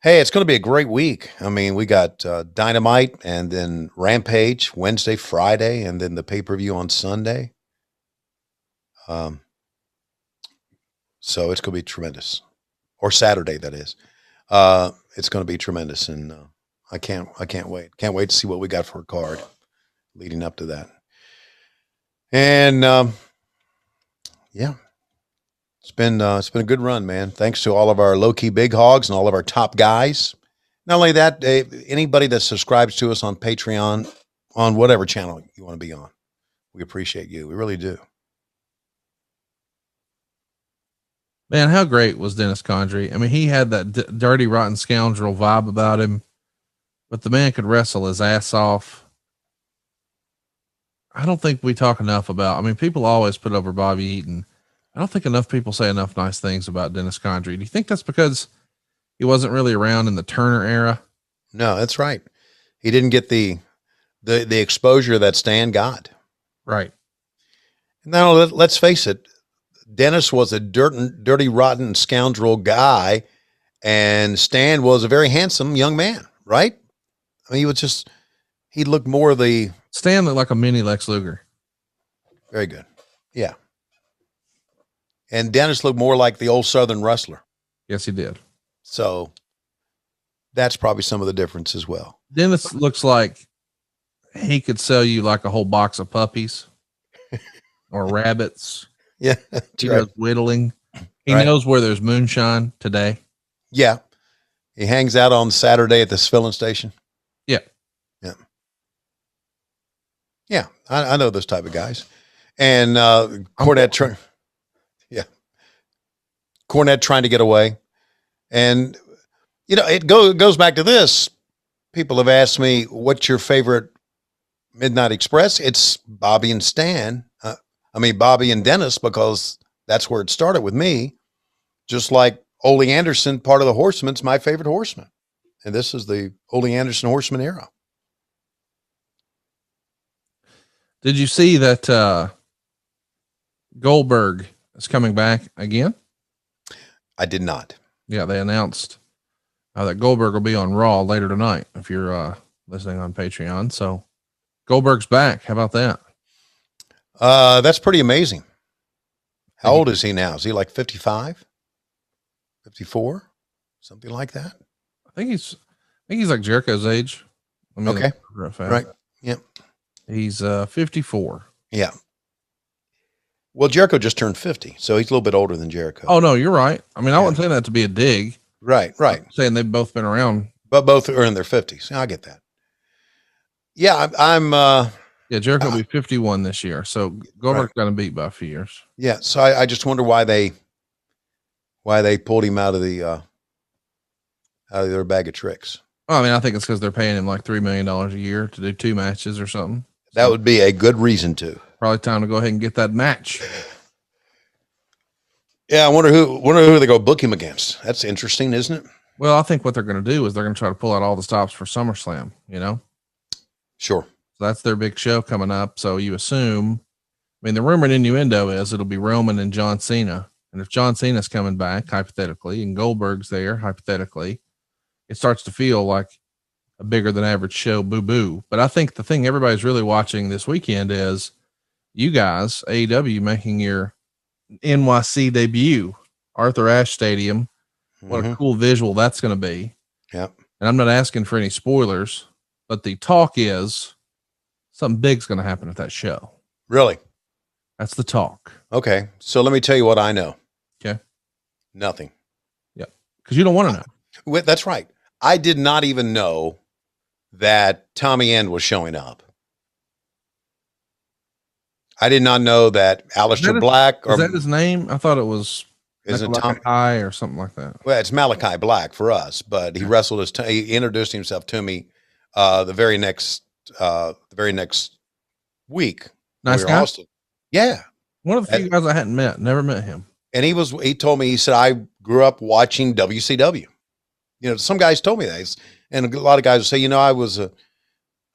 a great week. I mean, we got Dynamite and then Rampage Wednesday, Friday, and then the pay-per-view on Sunday. So it's going to be tremendous, or Saturday, that is. It's going to be tremendous. And I can't wait. Can't wait to see what we got for a card leading up to that. And, yeah, it's been a good run, man. Thanks to all of our low key big hogs and all of our top guys. Not only that, anybody that subscribes to us on Patreon, on whatever channel you want to be on, we appreciate you. We really do. Man, how great was Dennis Condrey? I mean, he had that dirty, rotten scoundrel vibe about him, but the man could wrestle his ass off. I don't think we talk enough about, I mean, people always put over Bobby Eaton. I don't think enough people say enough nice things about Dennis Condrey. Do you think that's because he wasn't really around in the Turner era? No, that's right. He didn't get the exposure that Stan got. Right. Now, let's face it. Dennis was a dirty, rotten scoundrel guy, and Stan was a very handsome young man, right? I mean, he looked more the... Stan looked like a mini Lex Luger. Very good. Yeah. And Dennis looked more like the old Southern wrestler. Yes, he did. So that's probably some of the difference as well. Dennis looks like he could sell you like a whole box of puppies or rabbits. Yeah. He does whittling. He knows where there's moonshine today. Yeah. He hangs out on Saturday at this filling station. Yeah. Yeah. Yeah. I know those type of guys. And Cornette, Cornette trying to get away. And, you know, it goes back to this. People have asked me, what's your favorite Midnight Express? It's Bobby and Stan. Bobby and Dennis, because that's where it started with me. Just like Ole Anderson, part of the Horsemen's my favorite horseman. And this is the Ole Anderson Horseman era. Did you see that Goldberg is coming back again? I did not. Yeah, they announced that Goldberg will be on Raw later tonight if you're listening on Patreon. So Goldberg's back. How about that? That's pretty amazing. How old is he now? Is he like 55, 54, something like that? I think he's like Jericho's age. Okay. Right. Yep. He's 54. Yeah. Well, Jericho just turned 50, so he's a little bit older than Jericho. Oh no, you're right. I mean, I wasn't saying that to be a dig. Right. I'm saying they've both been around, but both are in their 50s. I get that. Yeah, yeah, Jericho will be 51 this year, so Goldberg's got him beat by a few years. Yeah, so I just wonder why they pulled him out of their bag of tricks. Well, I mean, I think it's because they're paying him like $3 million a year to do 2 matches or something. That would be a good reason to. Probably time to go ahead and get that match. Yeah, I wonder who they go book him against. That's interesting, isn't it? Well, I think what they're going to do is they're going to try to pull out all the stops for SummerSlam. You know. Sure. So that's their big show coming up. So you assume, I mean, the rumor and innuendo is it'll be Roman and John Cena. And if John Cena's coming back, hypothetically, and Goldberg's there, hypothetically, it starts to feel like a bigger than average show. Boo boo. But I think the thing everybody's really watching this weekend is you guys, AEW, making your NYC debut, Arthur Ashe Stadium. What a cool visual that's going to be. Yep. And I'm not asking for any spoilers, but the talk is something big's going to happen at that show. Really? That's the talk. Okay. So let me tell you what I know. Okay. Nothing. Yep. Because you don't want to know. That's right. I did not even know that Tommy End was showing up. I did not know that Aleister Black. Is that his name? I thought it was Malachi or something like that. Well, it's Malachi Black for us, but he wrestled us. He introduced himself to me the very next week. Nice guy. Yeah, one of the few guys I hadn't met. Never met him. And he told me, he said, I grew up watching WCW. You know, some guys told me that, and a lot of guys would say,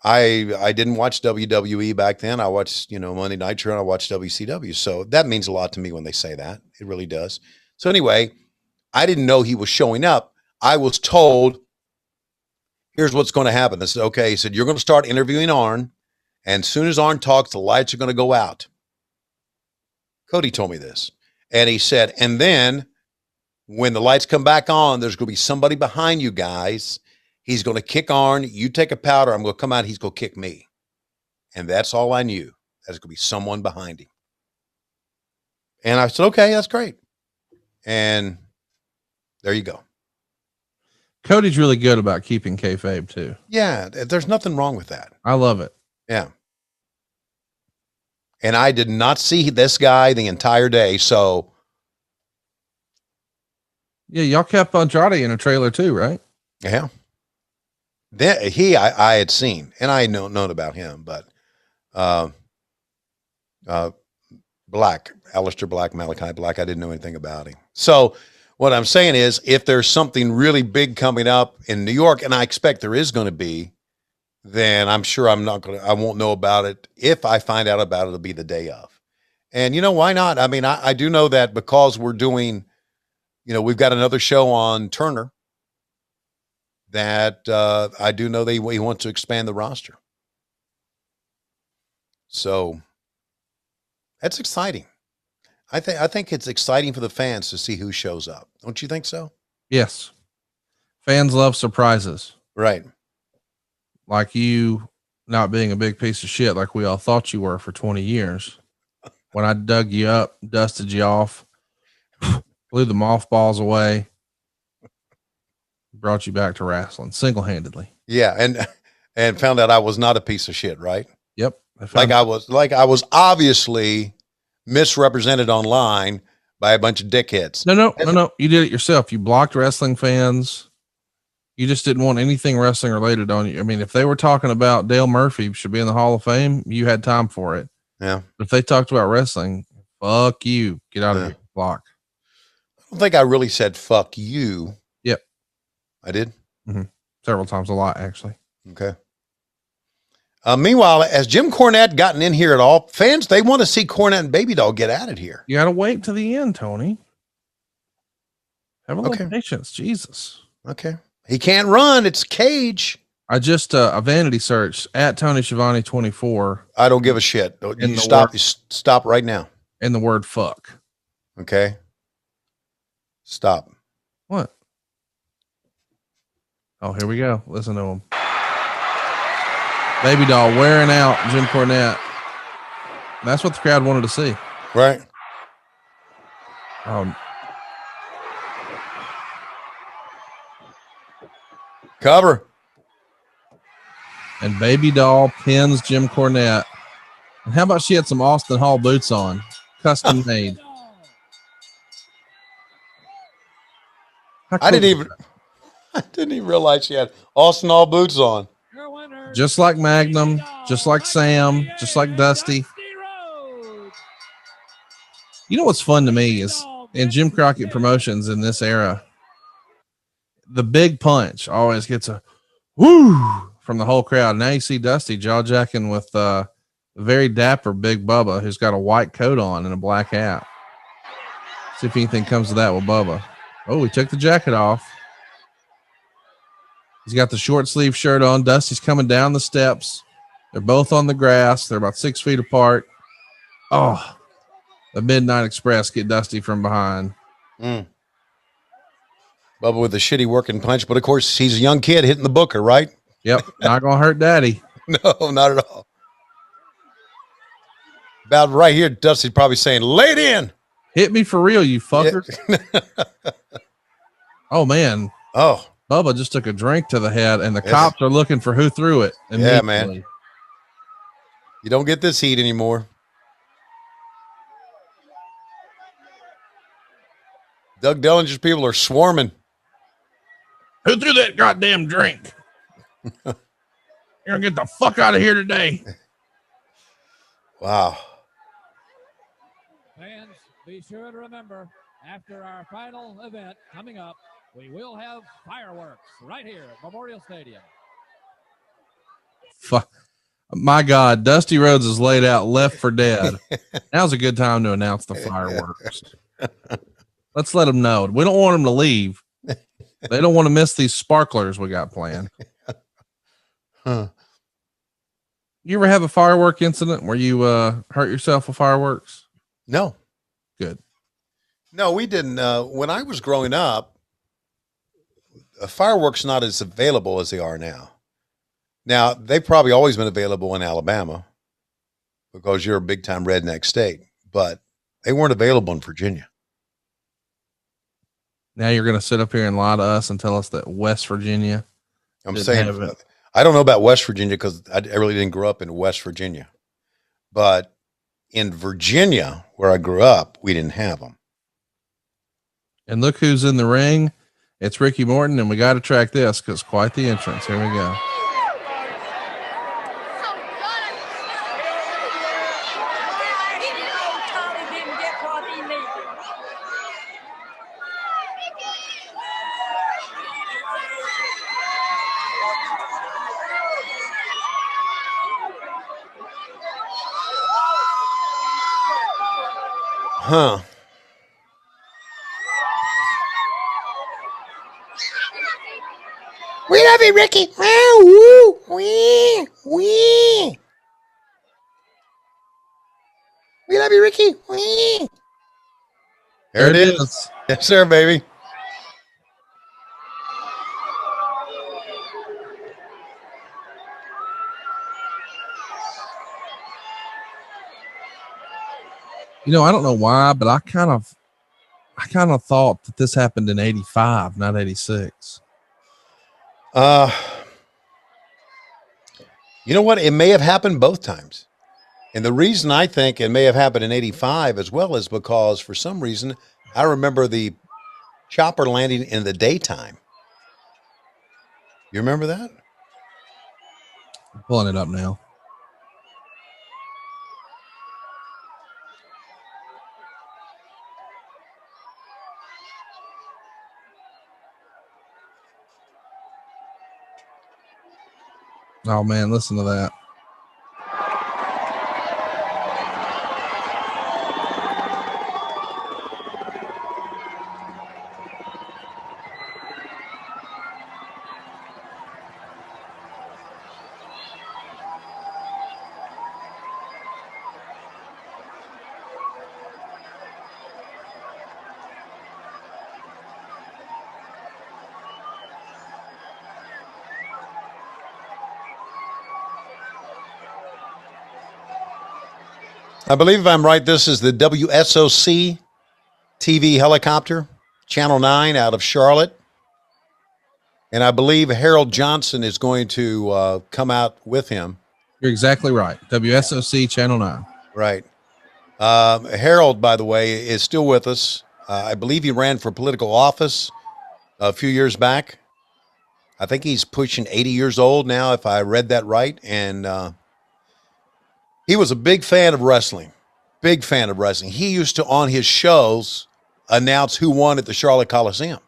I didn't watch WWE back then. I watched, Monday Nitro, and I watched WCW. So that means a lot to me when they say that. It really does. So anyway, I didn't know he was showing up. I was told, here's what's going to happen. I said, okay. He said, you're going to start interviewing Arn, and as soon as Arn talks, the lights are going to go out. Cody told me this. And he said, and then when the lights come back on, there's going to be somebody behind you guys. He's going to kick Arn. You take a powder. I'm going to come out. He's going to kick me. And that's all I knew. There's going to be someone behind him. And I said, okay, that's great. And there you go. Cody's really good about keeping kayfabe too. Yeah. There's nothing wrong with that. I love it. Yeah. And I did not see this guy the entire day. So. Yeah. Y'all kept Andrade in a trailer too, right? Yeah. I had seen, and I had known about him, but Black, Aleister Black, Malachi Black, I didn't know anything about him. So what I'm saying is, if there's something really big coming up in New York, and I expect there is going to be, then I'm sure I won't know about it. If I find out about it, it'll be the day of. And why not? I mean, I do know that because we're doing, we've got another show on Turner that I do know he wants to expand the roster. So that's exciting. I think it's exciting for the fans to see who shows up. Don't you think so? Yes. Fans love surprises. Right. Like you not being a big piece of shit like we all thought you were for 20 years. When I dug you up, dusted you off, blew the mothballs away, brought you back to wrestling single-handedly. Yeah. And found out I was not a piece of shit, right? Yep. I was obviously misrepresented online by a bunch of dickheads. No. You did it yourself. You blocked wrestling fans. You just didn't want anything wrestling related on you. I mean, if they were talking about Dale Murphy should be in the Hall of Fame, you had time for it. Yeah. But if they talked about wrestling, fuck you. Get out of here. Block. I don't think I really said fuck you. Yep. I did? Mm-hmm. Several times, a lot, actually. Okay. Meanwhile, has Jim Cornette gotten in here at all? Fans, they want to see Cornette and Baby Doll get at it here. You got to wait to the end, Tony. Have a little patience. Jesus. Okay. He can't run. It's Cage. I just a vanity search at Tony Schiavone 24. I don't give a shit. You stop right now. In the word fuck. Okay. Stop. What? Oh, here we go. Listen to him. Baby Doll wearing out Jim Cornette. That's what the crowd wanted to see. Right. Cover. And Baby Doll pins Jim Cornette. And how about she had some Austin Hall boots on? Custom made. I didn't even realize she had Austin Hall boots on. Just like Magnum, just like Sam, just like Dusty. You know what's fun to me is in Jim Crockett promotions in this era, the big punch always gets a woo from the whole crowd. Now you see Dusty jaw-jacking with very dapper Big Bubba, who's got a white coat on and a black hat. See if anything comes to that with Bubba. Oh, he took the jacket off. He's got the short sleeve shirt on. Dusty's coming down the steps. They're both on the grass. They're about 6 feet apart. Oh, the Midnight Express get Dusty from behind. Bubba with the shitty working punch, but of course he's a young kid hitting the booker, right? Yep, not gonna hurt Daddy. No, not at all. About right here, Dusty's probably saying, "Lay it in, hit me for real, you fucker." Yeah. Oh man. Oh, Bubba just took a drink to the head, and the cops are looking for who threw it. Yeah, man. You don't get this heat anymore. Doug Dellinger's people are swarming. Who threw that goddamn drink? You're gonna get the fuck out of here today. Wow. Fans, be sure to remember, after our final event coming up, we will have fireworks right here at Memorial Stadium. Fuck. My God, Dusty Rhodes is laid out left for dead. Now's a good time to announce the fireworks. Let's let them know. We don't want them to leave. They don't want to miss these sparklers we got planned. Huh. You ever have a firework incident where you hurt yourself with fireworks? No. Good. No, we didn't. When I was growing up, fireworks not as available as they are now. Now, they've probably always been available in Alabama because you're a big-time redneck state, but they weren't available in Virginia. Now you're going to sit up here and lie to us and tell us that West Virginia. I'm saying, I don't know about West Virginia because I really didn't grow up in West Virginia. But in Virginia, where I grew up, we didn't have them. And look who's in the ring. It's Ricky Morton, and we got to track this because quite the entrance. Here we go. Huh. We love you, Ricky. Woo, wee, wee. We love you, Ricky. Wee. There it is. Yes, sir, baby. You know, I don't know why, but I kind of thought that this happened in 85, not 86. You know what? It may have happened both times. And the reason I think it may have happened in 85 as well is because for some reason, I remember the chopper landing in the daytime. You remember that? I'm pulling it up now. Oh man, listen to that. I believe if I'm right, this is the WSOC TV helicopter, Channel 9 out of Charlotte. And I believe Harold Johnson is going to come out with him. You're exactly right. WSOC Channel 9. Right. Harold, by the way, is still with us. I believe he ran for political office a few years back. I think he's pushing 80 years old now, if I read that right. And he was a big fan of wrestling. Big fan of wrestling. He used to, on his shows, announce who won at the Charlotte Coliseum.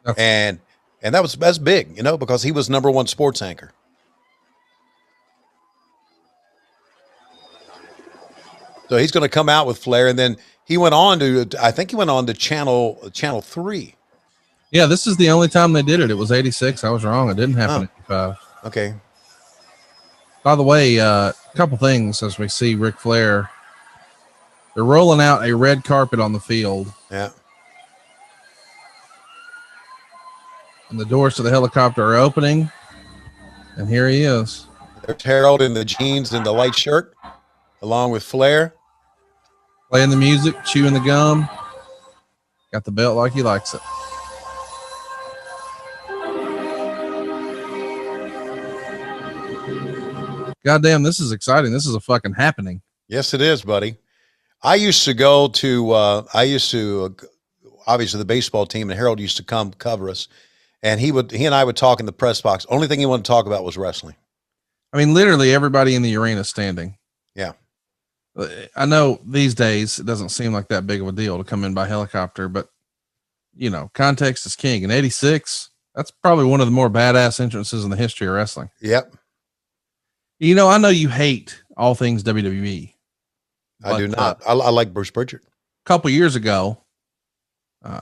Okay. And that's big, you know, because he was #1 sports anchor. So he's going to come out with Flair, and then he went on to, I think he went on to Channel 3. Yeah, this is the only time they did it. It was 86. I was wrong. It didn't happen in 85. Okay. By the way, a couple things as we see Ric Flair. They're rolling out a red carpet on the field. Yeah. And the doors to the helicopter are opening. And here he is. There's Harold in the jeans and the light shirt, along with Flair. Playing the music, chewing the gum. Got the belt like he likes it. Goddamn, this is exciting. This is a fucking happening. Yes, it is, buddy. I used to go to, obviously the baseball team, and Harold used to come cover us, and he and I would talk in the press box. Only thing he wanted to talk about was wrestling. I mean, literally everybody in the arena standing. Yeah. I know these days it doesn't seem like that big of a deal to come in by helicopter, but you know, context is king. In 86, that's probably one of the more badass entrances in the history of wrestling. Yep. You know, I know you hate all things WWE. I do not. I like Bruce Pritchard. A couple years ago,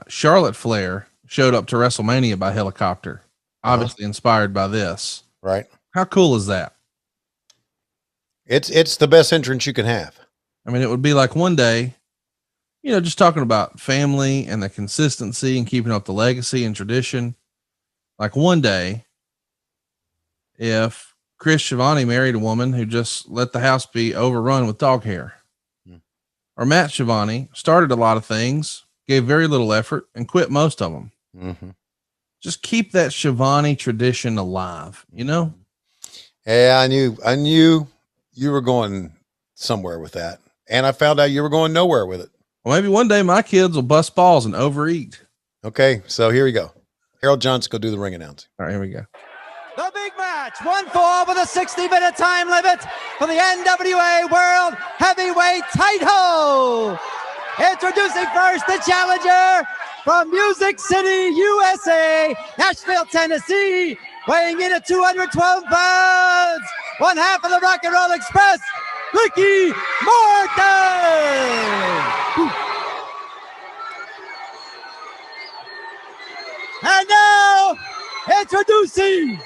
Charlotte Flair showed up to WrestleMania by helicopter, obviously inspired by this. Right. How cool is that? It's the best entrance you can have. I mean, it would be like one day, you know, just talking about family and the consistency and keeping up the legacy and tradition. Like one day, if Chris Schiavone married a woman who just let the house be overrun with dog hair, or Matt Schiavone started a lot of things, gave very little effort, and quit most of them. Mm-hmm. Just keep that Schiavone tradition alive, you know? Yeah, I knew you were going somewhere with that. And I found out you were going nowhere with it. Well, maybe one day my kids will bust balls and overeat. Okay, so here we go. Harold Johnson, go do the ring announcing. All right, here we go. The big match, 1-4 with a 60-minute time limit for the NWA World Heavyweight title. Introducing first the challenger from Music City, USA, Nashville, Tennessee, weighing in at 212 pounds, one half of the Rock and Roll Express, Ricky Morton. And now, introducing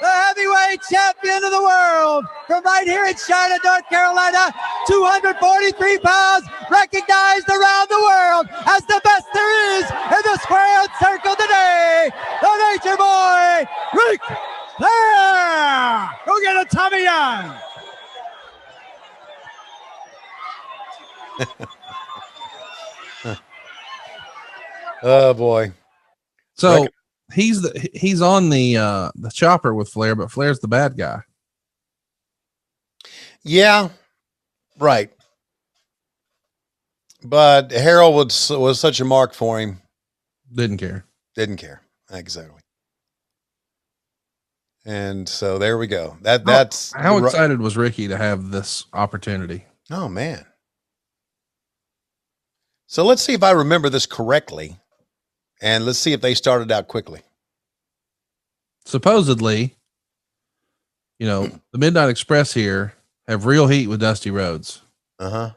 the heavyweight champion of the world from right here in Charlotte, North Carolina, 243 pounds, recognized around the world as the best there is in the squared circle today, the Nature Boy, Ric Flair. Go get a Tommy Young. Oh boy. So he's on the chopper with Flair, but Flair's the bad guy. Yeah, right. But Harold was such a mark for him. Didn't care. Exactly. And so there we go. That's how excited was Ricky to have this opportunity? Oh man. So let's see if I remember this correctly. And let's see if they started out quickly. Supposedly, you know, the Midnight Express here have real heat with Dusty Rhodes. Uh-huh.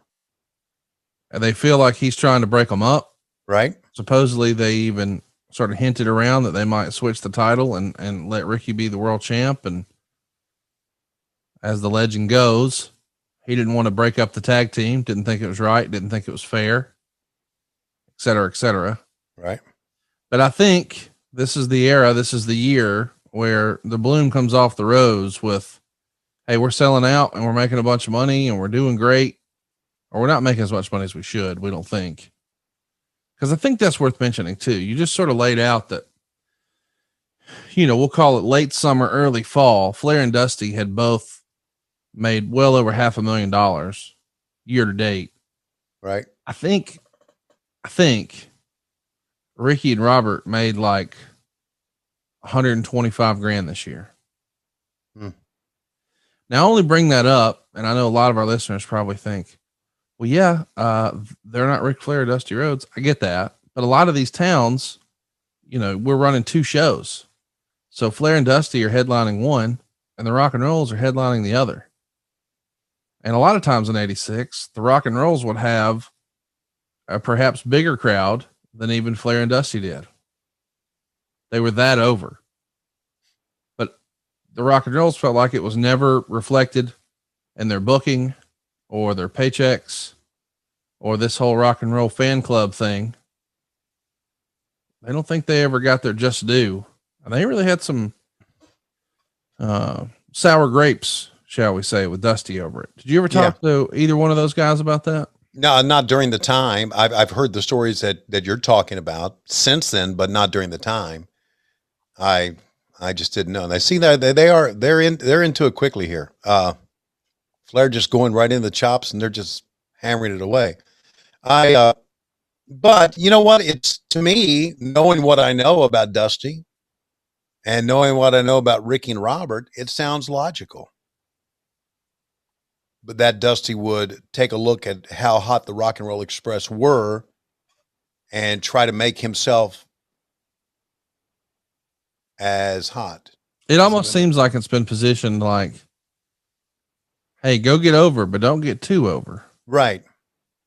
And they feel like he's trying to break them up. Right. Supposedly they even sort of hinted around that they might switch the title and let Ricky be the world champ. And as the legend goes, he didn't want to break up the tag team. Didn't think it was right. Didn't think it was fair, et cetera, et cetera. Right. But I think this is the era, this is the year where the bloom comes off the rose with, hey, we're selling out and we're making a bunch of money and we're doing great, or we're not making as much money as we should. We don't think. Because I think that's worth mentioning too. You just sort of laid out that, you know, we'll call it late summer, early fall. Flair and Dusty had both made well over $500,000 year to date. Right. I think Ricky and Robert made like 125 grand this year. Now I only bring that up, and I know a lot of our listeners probably think, well, yeah, they're not Ric Flair or Dusty Rhodes. I get that. But a lot of these towns, you know, we're running two shows. So Flair and Dusty are headlining one and the Rock and Rolls are headlining the other. And a lot of times in 86, the Rock and Rolls would have a perhaps bigger crowd than even Flair and Dusty did. They were that over. But the Rock and Rolls felt like it was never reflected in their booking or their paychecks or this whole rock and roll fan club thing. I don't think they ever got their just due. And they really had some sour grapes, shall we say, with Dusty over it. Did you ever talk to either one of those guys about that? No, not during the time. I've heard the stories that you're talking about since then, but not during the time. I just didn't know. And I see that they're into it quickly here. Flair just going right in the chops and they're just hammering it away. But you know what? It's, to me, knowing what I know about Dusty and knowing what I know about Ricky and Robert, it sounds logical. But that Dusty would take a look at how hot the Rock and Roll Express were and try to make himself as hot. It almost seems like it's been positioned like, hey, go get over, but don't get too over. Right.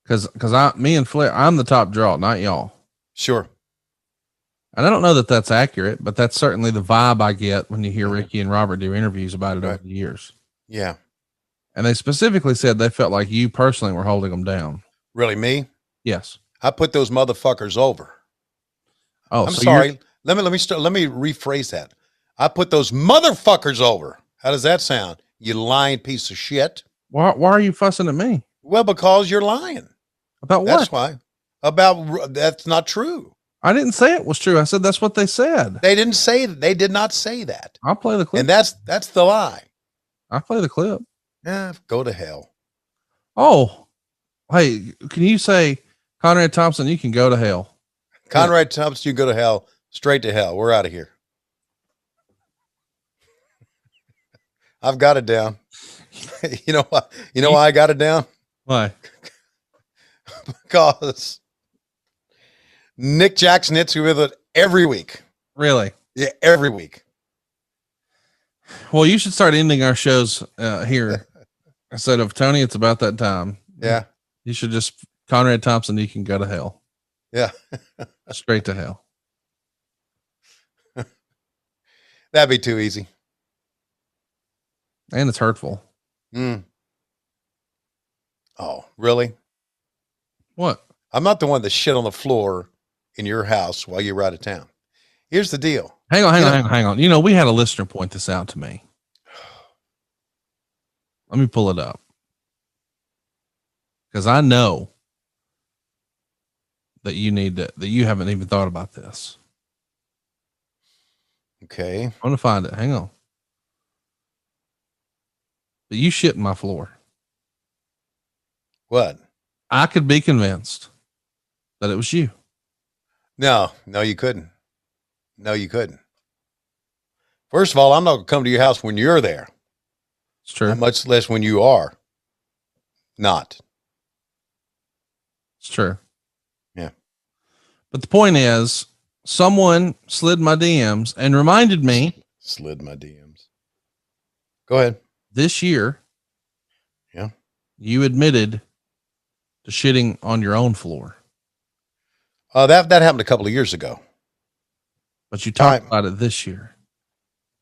Cause me and Flair, I'm the top draw, not y'all. Sure. And I don't know that that's accurate, but that's certainly the vibe I get when you hear Ricky and Robert do interviews about it over the years. Yeah. And they specifically said they felt like you personally were holding them down. Really, me? Yes. I put those motherfuckers over. Oh, I'm sorry. Let me rephrase that. I put those motherfuckers over. How does that sound? You lying piece of shit. Why are you fussing at me? Well, because you're lying. About what? That's why. That's not true. I didn't say it was true. I said that's what they said. They didn't say that. They did not say that. I'll play the clip. And that's the lie. I'll play the clip. Yeah, go to hell. Oh, hey, can you say, Conrad Thompson, you can go to hell? Conrad Thompson, you go to hell, straight to hell. We're out of here. I've got it down. You know why I got it down? Why? Because Nick Jackson hits you with it every week. Really? Yeah, every week. Well, you should start ending our shows here. Instead of Tony, it's about that time. Yeah. You should just, Conrad Thompson, you can go to hell. Yeah. Straight to hell. That'd be too easy. And it's hurtful. Oh, really? What? I'm not the one that shit on the floor in your house while you were out of town. Here's the deal. Hang on. You know, we had a listener point this out to me. Let me pull it up. Because I know that you haven't even thought about this. Okay. I'm going to find it. Hang on. But you shit in my floor. What? I could be convinced that it was you. No, you couldn't. No, you couldn't. First of all, I'm not going to come to your house when you're there. It's true. Much less when you are not. It's true. Yeah. But the point is, someone slid my DMs and reminded me. Slid my DMs. Go ahead. This year. Yeah. You admitted to shitting on your own floor. That happened a couple of years ago. But you talked about it this year.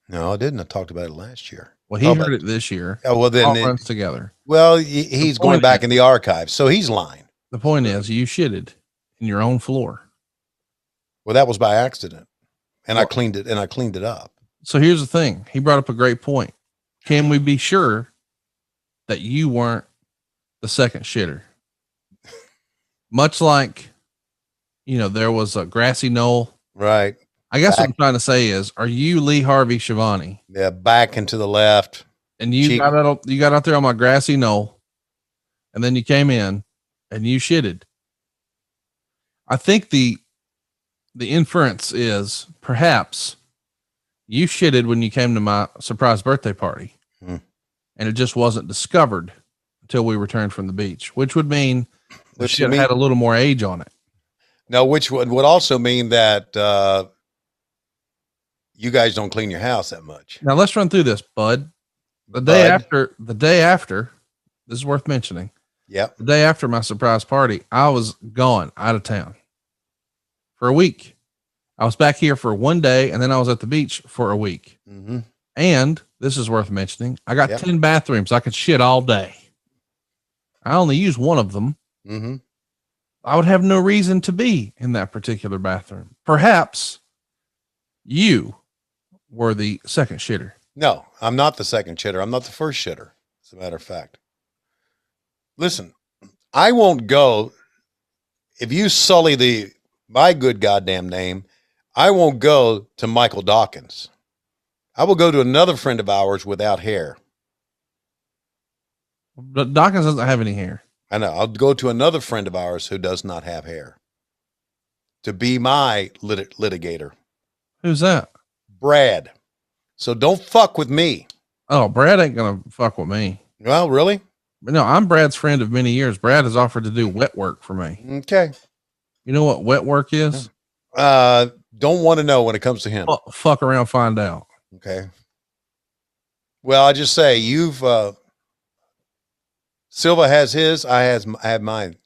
No, I didn't. I talked about it last year. Well, he heard it this year. Oh, well, then it runs together. Well, he's going back in the archives, so he's lying. The point is, you shitted in your own floor. Well, that was by accident, and I cleaned it up. So here's the thing. He brought up a great point. Can we be sure that you weren't the second shitter? Much like, there was a grassy knoll. Right. I guess what I'm trying to say is, are you Lee Harvey Schiavone? Yeah, back and to the left. And you got out there on my grassy knoll, and then you came in and you shitted. I think the inference is perhaps you shitted when you came to my surprise birthday party, and it just wasn't discovered until we returned from the beach, which would mean the shit had a little more age on it. No, which would also mean that you guys don't clean your house that much. Now let's run through this, bud. The day after, this is worth mentioning. Yep. The day after my surprise party, I was gone out of town for a week. I was back here for 1 day, and then I was at the beach for a week. Mm-hmm. And this is worth mentioning. I got 10 bathrooms. I could shit all day. I only use one of them. Mm-hmm. I would have no reason to be in that particular bathroom. Perhaps you were the second shitter. No, I'm not the second shitter. I'm not the first shitter, as a matter of fact. Listen, I won't go. If you sully my good goddamn name, I won't go to Michael Dawkins. I will go to another friend of ours without hair. But Dawkins doesn't have any hair. I know. I'll go to another friend of ours who does not have hair to be my litigator. Who's that? Brad. So don't fuck with me. Oh, Brad ain't going to fuck with me. Well, really? No, I'm Brad's friend of many years. Brad has offered to do wet work for me. Okay. You know what wet work is? Don't want to know when it comes to him. Well, fuck around, find out. Okay. Well, I just say Silva has his, I have mine.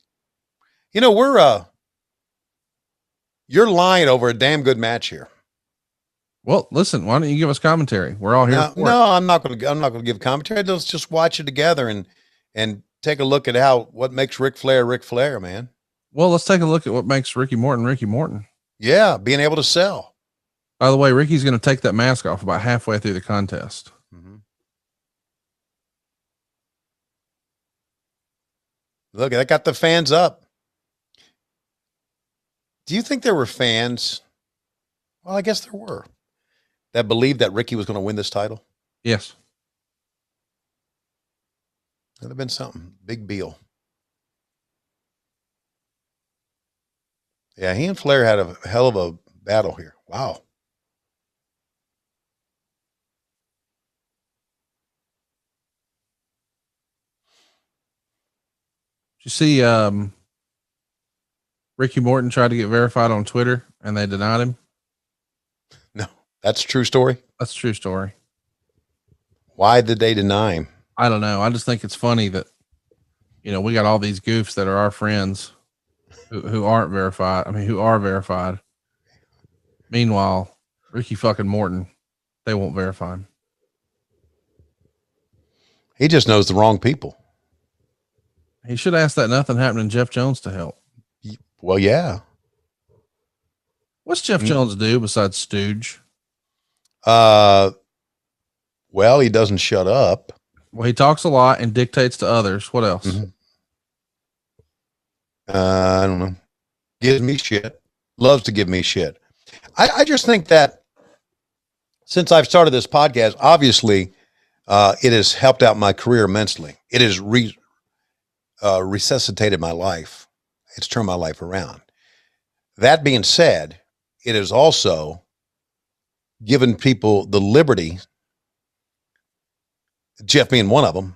You know, you're lying over a damn good match here. Well, listen, why don't you give us commentary? We're all here. No, I'm not going to give commentary. Let's just watch it together and take a look at what makes Ric Flair, man. Well, let's take a look at what makes Ricky Morton. Yeah. Being able to sell. By the way, Ricky's going to take that mask off about halfway through the contest. Mm-hmm. Look, that got the fans up. Do you think there were fans? Well, I guess there were that believed that Ricky was going to win this title. Yes. That'd have been something. Big deal. Yeah, he and Flair had a hell of a battle here. Wow. Did you see Ricky Morton tried to get verified on Twitter and they denied him? No, that's a true story. That's a true story. Why did they deny him? I don't know. I just think it's funny that, we got all these goofs that are our friends who aren't verified. I mean, who are verified. Meanwhile, Ricky fucking Morton, they won't verify him. He just knows the wrong people. He should ask that nothing happening Jeff Jones to help. Well, yeah. What's Jeff Jones do besides stooge? Well, he doesn't shut up. Well, he talks a lot and dictates to others. What else? Mm-hmm. I don't know. Gives me shit. Loves to give me shit. I just think that since I've started this podcast, obviously, it has helped out my career immensely. It has resuscitated my life. It's turned my life around. That being said, it has also given people the liberty, Jeff being one of them,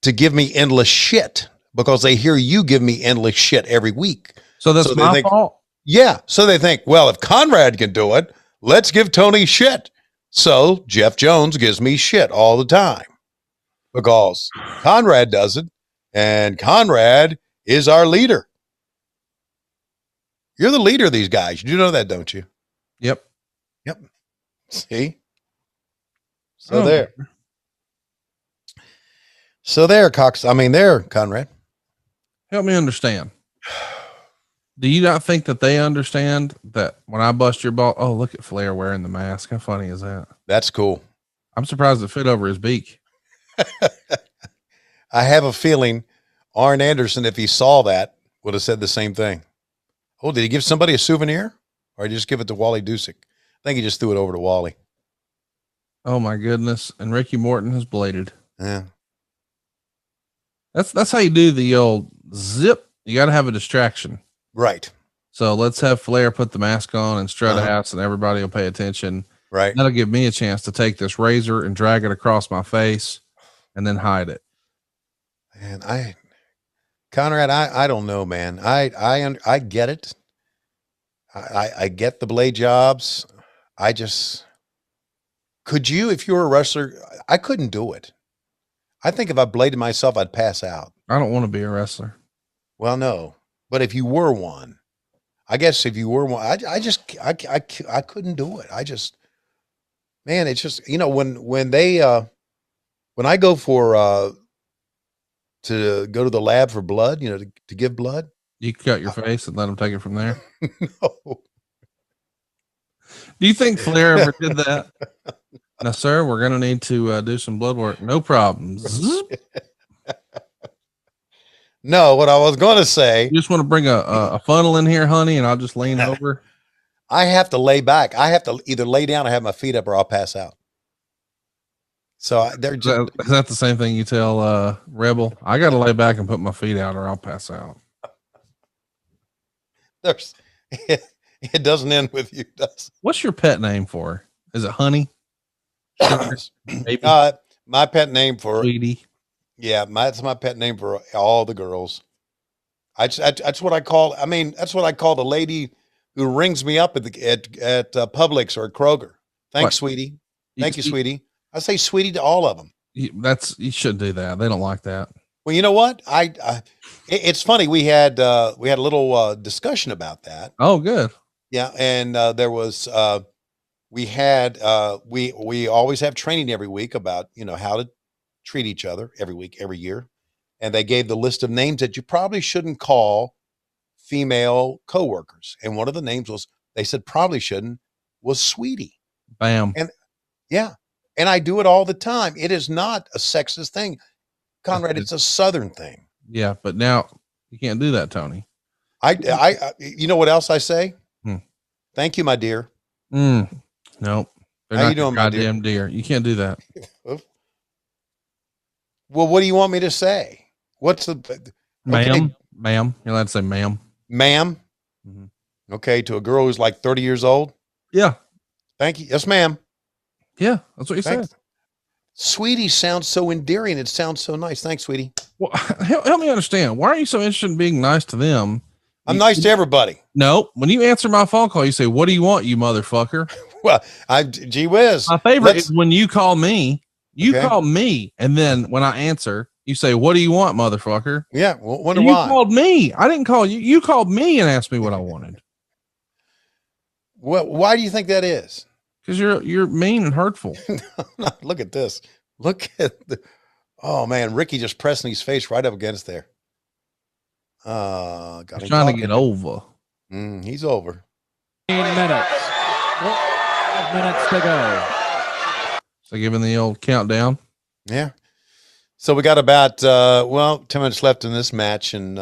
to give me endless shit because they hear you give me endless shit every week. So that's my fault? Yeah. So they think, well, if Conrad can do it, let's give Tony shit. So Jeff Jones gives me shit all the time because Conrad does it, and Conrad is our leader. You're the leader of these guys. You do know that, don't you? Yep. See? So there. So there, Cox. I mean, there, Conrad. Help me understand. Do you not think that they understand that when I bust your ball? Oh, look at Flair wearing the mask. How funny is that? That's cool. I'm surprised it fit over his beak. I have a feeling Arn Anderson, if he saw that, would have said the same thing. Oh, did he give somebody a souvenir? Or did he just give it to Wally Dusick? I think he just threw it over to Wally. Oh my goodness. And Ricky Morton has bladed. Yeah. That's how you do the old zip. You got to have a distraction. Right. So let's have Flair put the mask on and strut a house and everybody will pay attention. Right. That'll give me a chance to take this razor and drag it across my face and then hide it. And Conrad, I don't know, man. I get it. I get the blade jobs. Could you, if you were a wrestler, I couldn't do it. I think if I bladed myself, I'd pass out. I don't want to be a wrestler. Well, no, but if you were one, I guess if you were one, I couldn't do it. Man, it's just, when I go to go to the lab for blood, to give blood. You cut your face and let them take it from there. No. Do you think Flair ever did that? Now, sir, we're going to need to do some blood work. No problems. No, what I was going to say. You just want to bring a funnel in here, honey, and I'll just lean over. I have to lay back. I have to either lay down or have my feet up, or I'll pass out. So they're just. Is that the same thing you tell Rebel? I got to lay back and put my feet out, or I'll pass out. It doesn't end with you, does it? What's your pet name for? Is it Honey? My pet name for Sweetie. Yeah, that's my pet name for all the girls. That's what I call. I mean, that's what I call the lady who rings me up at Publix or at Kroger. Thanks, What? sweetie. Thank you, sweetie. I say sweetie to all of them. You should do that. They don't like that. Well, you know what? It's funny. We had a little discussion about that. Oh, good. Yeah, and there was we always have training every week about how to treat each other every week, every year, and they gave the list of names that you probably shouldn't call female coworkers, and one of the names they said probably shouldn't was sweetie. Bam. And yeah, and I do it all the time. It is not a sexist thing, Conrad. It's a Southern thing. Yeah, but now you can't do that, Tony. I you know what else I say? Thank you, my dear. Nope. They're How not you doing, my goddamn deer? You can't do that. Well, what do you want me to say? What's the Ma'am? Ma'am. You're allowed to say ma'am. Ma'am. Mm-hmm. Okay, to a girl who's like 30 years old. Yeah. Thank you. Yes, ma'am. Yeah, that's what you said. Sweetie sounds so endearing. It sounds so nice. Thanks, sweetie. Well, help me understand. Why are you so interested in being nice to them? I'm nice to everybody. No, when you answer my phone call, you say, "What do you want, you motherfucker?" Well, gee whiz. My favorite is when you call me. You call me, and then when I answer, you say, "What do you want, motherfucker?" Yeah, well, wonder why. You called me. I didn't call you. You called me and asked me what I wanted. Well, why do you think that is? Because you're mean and hurtful. Look at this. Look at oh man, Ricky just pressing his face right up against there. He's trying to get over. He's over. 15 minutes. 5 minutes to go. So giving the old countdown. Yeah. So we got about 10 minutes left in this match, and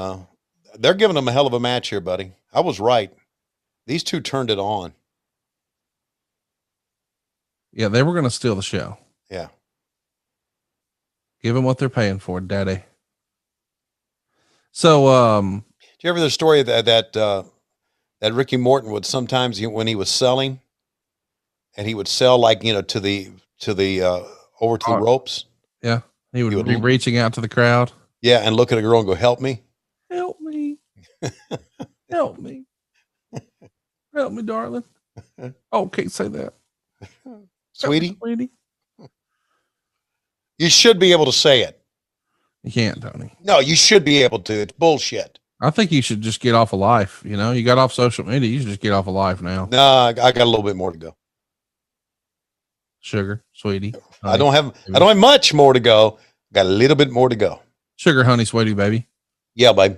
they're giving them a hell of a match here, buddy. I was right. These two turned it on. Yeah, they were going to steal the show. Yeah. Give them what they're paying for, daddy. So, did you ever hear the story that Ricky Morton would sometimes, when he was selling, and he would sell like, to the over to the ropes. Yeah. He would be reaching out to the crowd. Yeah. And look at a girl and go, "Help me. Help me. Help me. Help me, darling." Oh, can't say that. Sweetie. Sweetie. You should be able to say it. You can't, Tony. No, you should be able to. It's bullshit. I think you should just get off of life. You got off social media. You should just get off of life now. No, I got a little bit more to go. Sugar, sweetie. I don't have much more to go. Got a little bit more to go. Sugar, honey, sweetie, baby. Yeah, baby.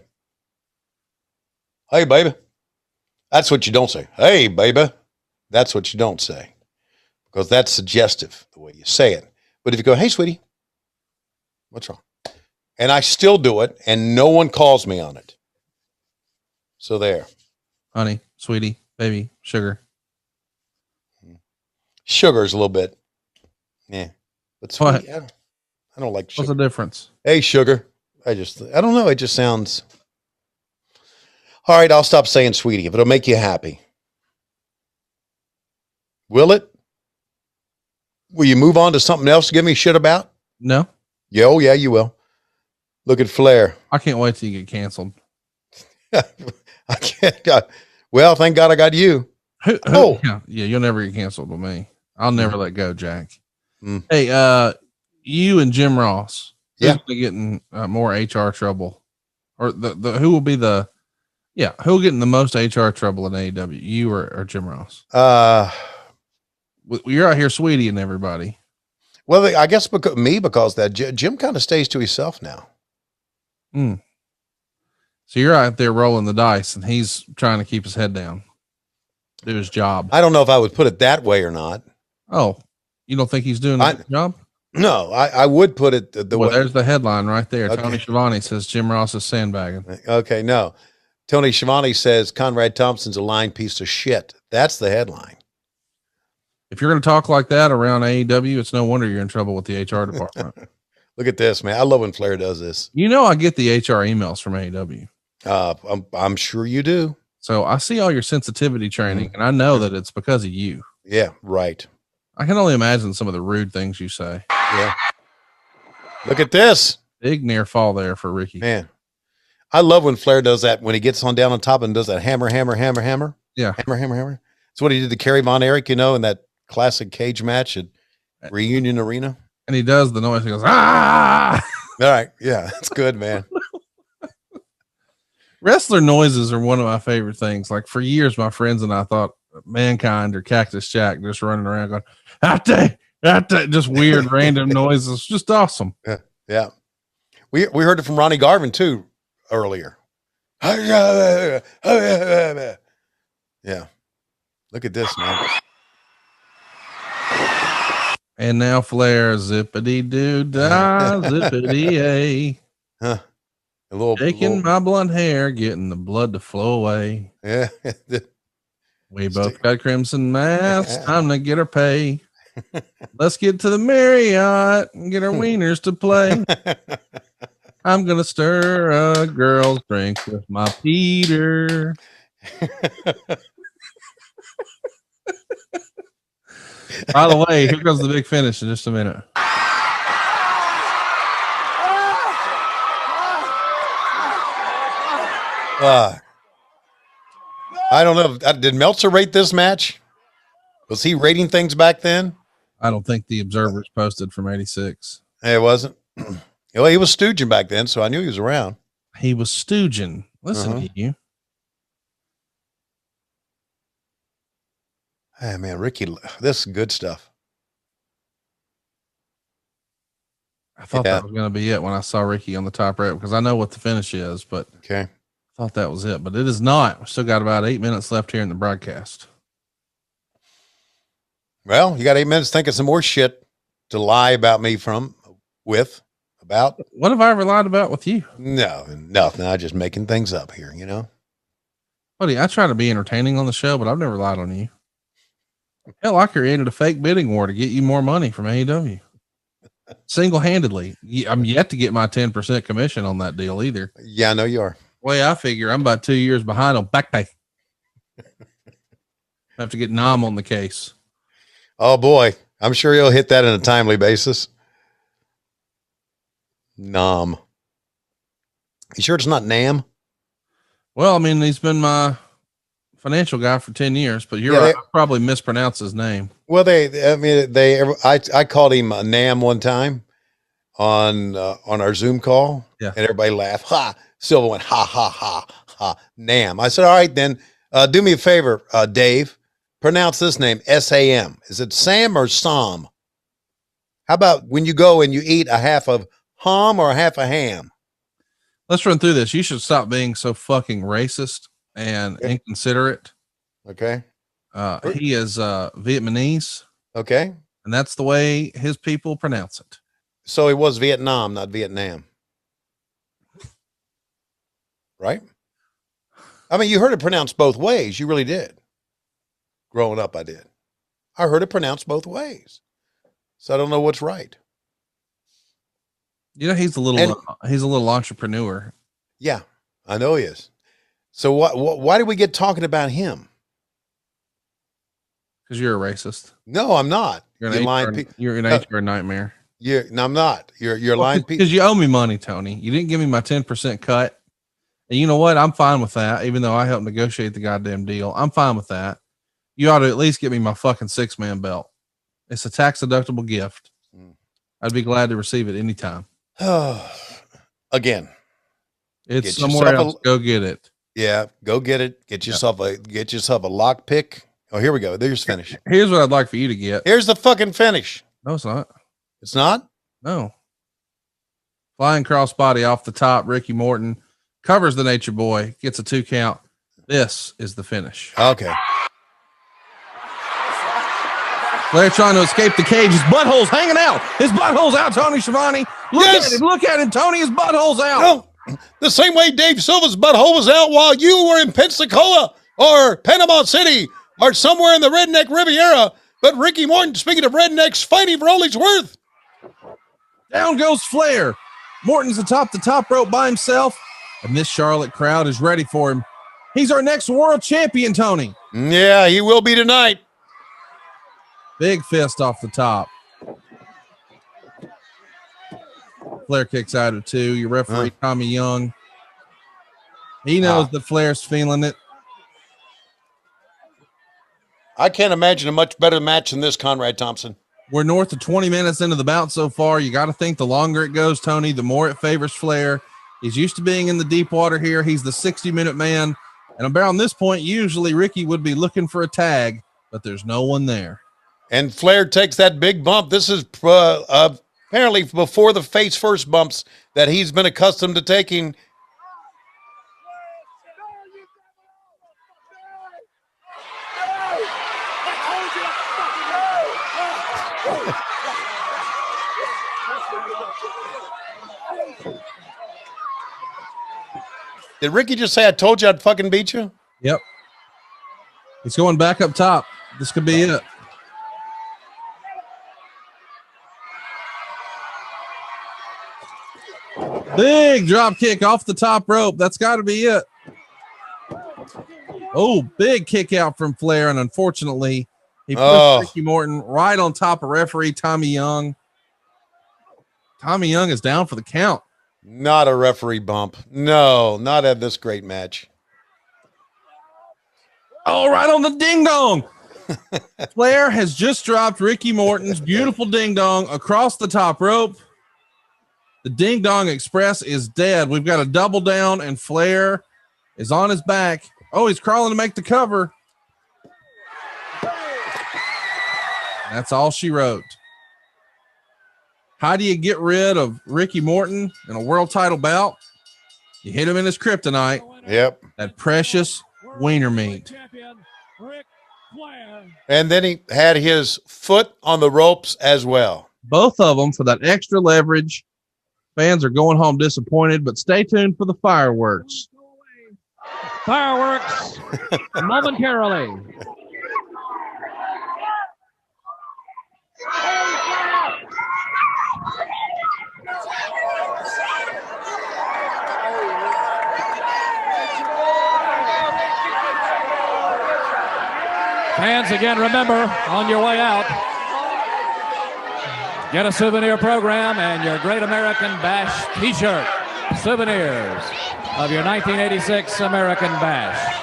Hey, baby. That's what you don't say. Hey, baby. That's what you don't say. Because that's suggestive, the way you say it. But if you go, "Hey, sweetie, what's wrong?" And I still do it, and no one calls me on it. So there. Honey, sweetie, baby, sugar. Sugar's a little bit. Yeah. But sweetie, I don't like sugar. What's the difference? Hey, sugar. I don't know. It just sounds. All right, I'll stop saying sweetie if it'll make you happy. Will it? Will you move on to something else to give me shit about? No. Yeah, oh yeah, you will. Look at Flair. I can't wait till you get canceled. I can't. Well, thank God I got you. Yeah, you'll never get canceled with me. I'll never let go, Jack. Hey, you and Jim Ross. Yeah, getting more HR trouble, or the who will be the Yeah, who'll get in the most HR trouble in AEW? You or Jim Ross? You're out here sweetie and everybody. Well, I guess because that Jim kind of stays to himself now. So you're out there rolling the dice, and he's trying to keep his head down, do his job. I don't know if I would put it that way or not. Oh, you don't think he's doing a good job? No, I would put it the way. There's the headline right there. Okay. Tony Schiavone says Jim Ross is sandbagging. Okay, no. Tony Schiavone says Conrad Thompson's a lying piece of shit. That's the headline. If you're going to talk like that around AEW, it's no wonder you're in trouble with the HR department. Look at this, man. I love when Flair does this. You know, I get the HR emails from AEW. I'm sure you do. So I see all your sensitivity training, and I know that it's because of you. Yeah, right. I can only imagine some of the rude things you say. Yeah. Look at this. Big near fall there for Ricky. Man, I love when Flair does that, when he gets on down on top and does that hammer. Yeah. Hammer. It's what he did to Kerry Von Erich, in that classic cage match at Reunion Arena. And he does the noise. He goes, ah! All right. Yeah, that's good, man. Wrestler noises are one of my favorite things. Like for years, my friends and I thought Mankind or Cactus Jack just running around going, "Ate," just weird random noises. Just awesome. Yeah. We heard it from Ronnie Garvin too earlier. Yeah. Look at this, man. And now Flair, zippity doo dah, zippity a. Huh. A little shaking my blonde hair, getting the blood to flow away. Yeah. We both got crimson masks. Time to get our pay. Let's get to the Marriott and get our wieners to play. I'm gonna stir a girl's drink with my Peter. By the way, here goes the big finish in just a minute. I don't know. Did Meltzer rate this match? Was he rating things back then? I don't think the Observer's posted from 86. It wasn't. Well, he was stooging back then, so I knew he was around. He was stooging. Listen to you. Hey, man, Ricky, this is good stuff. I thought that was going to be it when I saw Ricky on the top rope, because I know what the finish is, but okay. I thought that was it, but it is not. We've still got about 8 minutes left here in the broadcast. Well, you got 8 minutes thinking some more shit to lie about me about. What have I ever lied about with you? No, nothing. I'm just making things up here, Buddy, I try to be entertaining on the show, but I've never lied on you. Hell, I created a fake bidding war to get you more money from AEW. Single-handedly. I'm yet to get my 10% commission on that deal either. Yeah, I know you are. Way I figure I'm about 2 years behind on back pay. Have to get Nom on the case. Oh boy, I'm sure he'll hit that on a timely basis. Nom. You sure it's not Nam? Well, I mean, he's been my financial guy for 10 years, but you're right. I probably mispronounced his name. Well, I called him Nam one time on our Zoom call. Yeah. And everybody laughed. Ha! Silva went, ha, ha, ha, ha, Nam. I said, all right, then do me a favor, Dave. Pronounce this name, S-A-M. Is it Sam or Sam? How about when you go and you eat a half of ham or a half of ham? Let's run through this. You should stop being so fucking racist and inconsiderate. Okay. He is Vietnamese. Okay. And that's the way his people pronounce it. So it was Vietnam, not Vietnam. Right? I mean, you heard it pronounced both ways. You really did. Growing up, I did. I heard it pronounced both ways. So I don't know what's right. He's a little entrepreneur. Yeah, I know he is. So why did we get talking about him? Because you're a racist. No, I'm not. You're an HR nightmare. No, I'm not. You're lying. Because you owe me money, Tony. You didn't give me my 10% cut. And you know what? I'm fine with that. Even though I helped negotiate the goddamn deal, I'm fine with that. You ought to at least get me my fucking 6-man belt. It's a tax deductible gift. I'd be glad to receive it anytime. Again, it's somewhere else. Go get it. Yeah, go get it. Get yourself a lock pick. Oh, here we go. There's finish. Here's what I'd like for you to get. Here's the fucking finish. No, it's not. It's not? No. Flying crossbody off the top. Ricky Morton covers the Nature Boy, gets a 2 count. This is the finish. Okay. Flair trying to escape the cage. His butthole's hanging out. His butthole's out, Tony Schiavone. Look at him. Look at him, Tony. His butthole's out. No, the same way Dave Silva's butthole was out while you were in Pensacola or Panama City or somewhere in the Redneck Riviera. But Ricky Morton, speaking of rednecks, fighting for all he's worth. Down goes Flair. Morton's atop the top rope by himself, and this Charlotte crowd is ready for him. He's our next world champion, Tony. Yeah, he will be tonight. Big fist off the top. Flair kicks out at 2. Your referee, Tommy Young. He knows that Flair's feeling it. I can't imagine a much better match than this, Conrad Thompson. We're north of 20 minutes into the bout so far. You got to think the longer it goes, Tony, the more it favors Flair. He's used to being in the deep water here. He's the 60-minute man. And around this point, usually Ricky would be looking for a tag, but there's no one there. And Flair takes that big bump. This is apparently before the face first bumps that he's been accustomed to taking. Did Ricky just say, I told you I'd fucking beat you? Yep. He's going back up top. This could be it. Big drop kick off the top rope. That's got to be it. Oh, big kick out from Flair. And unfortunately, he pushed Ricky Morton right on top of referee Tommy Young. Tommy Young is down for the count. Not a referee bump. No, not at this great match. Oh, right on the ding dong. Flair has just dropped Ricky Morton's beautiful ding dong across the top rope. The Ding Dong Express is dead. We've got a double down, and Flair is on his back. Oh, he's crawling to make the cover. That's all she wrote. How do you get rid of Ricky Morton in a world title bout? You hit him in his kryptonite. Yep. That precious wiener meat. And then he had his foot on the ropes as well. Both of them for that extra leverage. Fans are going home disappointed, but stay tuned for the fireworks. Fireworks momentarily. Fans, again, remember, on your way out, get a souvenir program and your Great American Bash t-shirt. Souvenirs of your 1986 American Bash.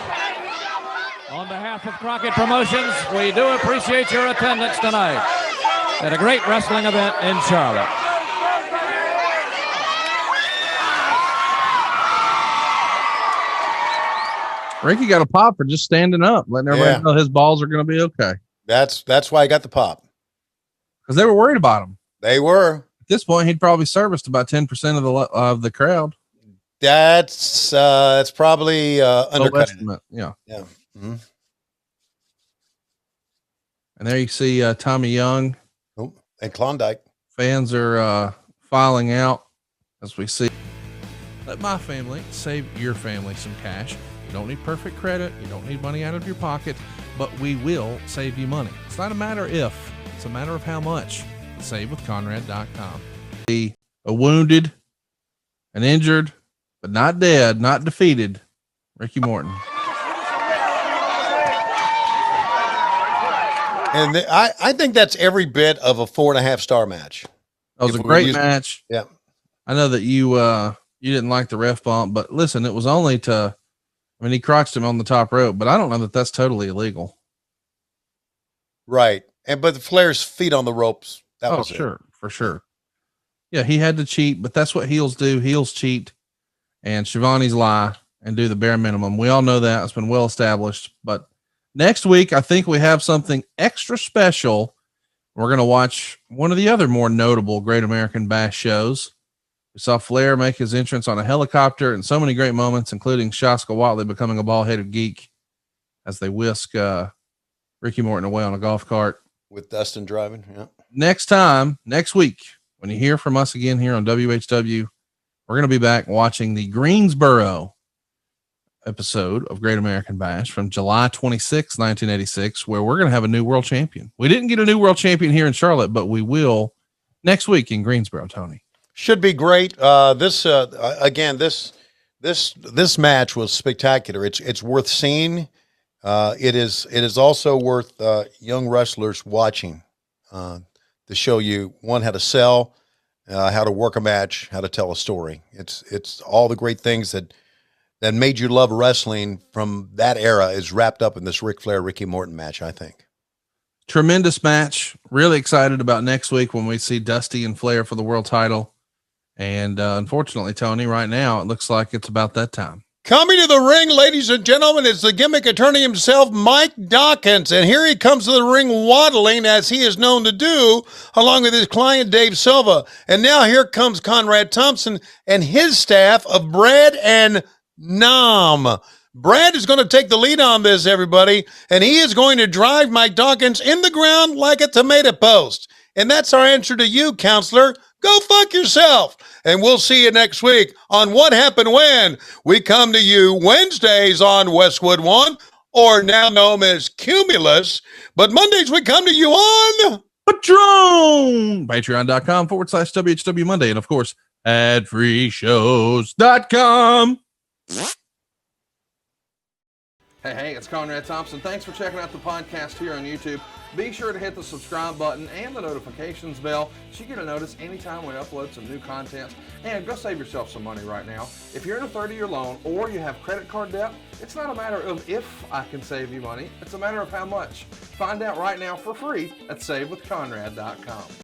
On behalf of Crockett Promotions, we do appreciate your attendance tonight at a great wrestling event in Charlotte. Ricky got a pop for just standing up, letting everybody know his balls are going to be okay. That's why I got the pop. Because they were worried about him. They were. At this point, he'd probably serviced about 10% of the crowd. That's probably undercutting it. Yeah. Yeah. Mm-hmm. And there you see Tommy Young. Oh, and Klondike. Fans are filing out as we see. Let my family save your family some cash. You don't need perfect credit. You don't need money out of your pocket, but we will save you money. It's not a matter if, it's a matter of how much. SaveWithConrad.com. A wounded, an injured, but not dead, not defeated, Ricky Morton. And I think that's every bit of a 4.5-star match. That was a great match. Yeah. I know that you didn't like the ref bump, but listen, it was only to, I mean, he crotched him on the top rope, but I don't know that that's totally illegal. Right. But the Flair's feet on the ropes. That was sure. For sure. Yeah. He had to cheat, but that's what heels do. Heels cheat and Schiavone's lie. and do the bare minimum. We all know that. It's been well established. But next week, I think we have something extra special. We're going to watch one of the other more notable Great American Bash shows. We saw Flair make his entrance on a helicopter and so many great moments, including Shaska Whatley becoming a bald-headed geek as they whisk Ricky Morton away on a golf cart. With Dustin driving, yeah. Next week, when you hear from us again here on WHW, we're going to be back watching the Greensboro episode of Great American Bash from July 26, 1986, where we're going to have a new world champion. We didn't get a new world champion here in Charlotte, but we will next week in Greensboro, Tony. Should be great. This match was spectacular. It's worth seeing. It is also worth young wrestlers watching to show you how to sell, how to work a match, how to tell a story. It's all the great things that made you love wrestling from that era is wrapped up in this Ric Flair Ricky Morton match, I think. Tremendous match. Really excited about next week when we see Dusty and Flair for the world title. And unfortunately, Tony, right now it looks like it's about that time. Coming to the ring, ladies and gentlemen, is the gimmick attorney himself, Mike Dawkins. And here he comes to the ring waddling, as he is known to do, along with his client, Dave Silva. And now here comes Conrad Thompson and his staff of Brad and Nom. Brad is going to take the lead on this, everybody, and he is going to drive Mike Dawkins in the ground like a tomato post. And that's our answer to you, counselor. Go fuck yourself. And we'll see you next week on What Happened When. We come to you Wednesdays on Westwood One, or now known as Cumulus. But Mondays we come to you on Patreon. Patreon.com/WHW Monday. And of course, adfreeshows.com. Hey, it's Conrad Thompson. Thanks for checking out the podcast here on YouTube. Be sure to hit the subscribe button and the notifications bell so you get a notice anytime we upload some new content. And go save yourself some money right now. If you're in a 30-year loan or you have credit card debt, it's not a matter of if I can save you money. It's a matter of how much. Find out right now for free at SaveWithConrad.com.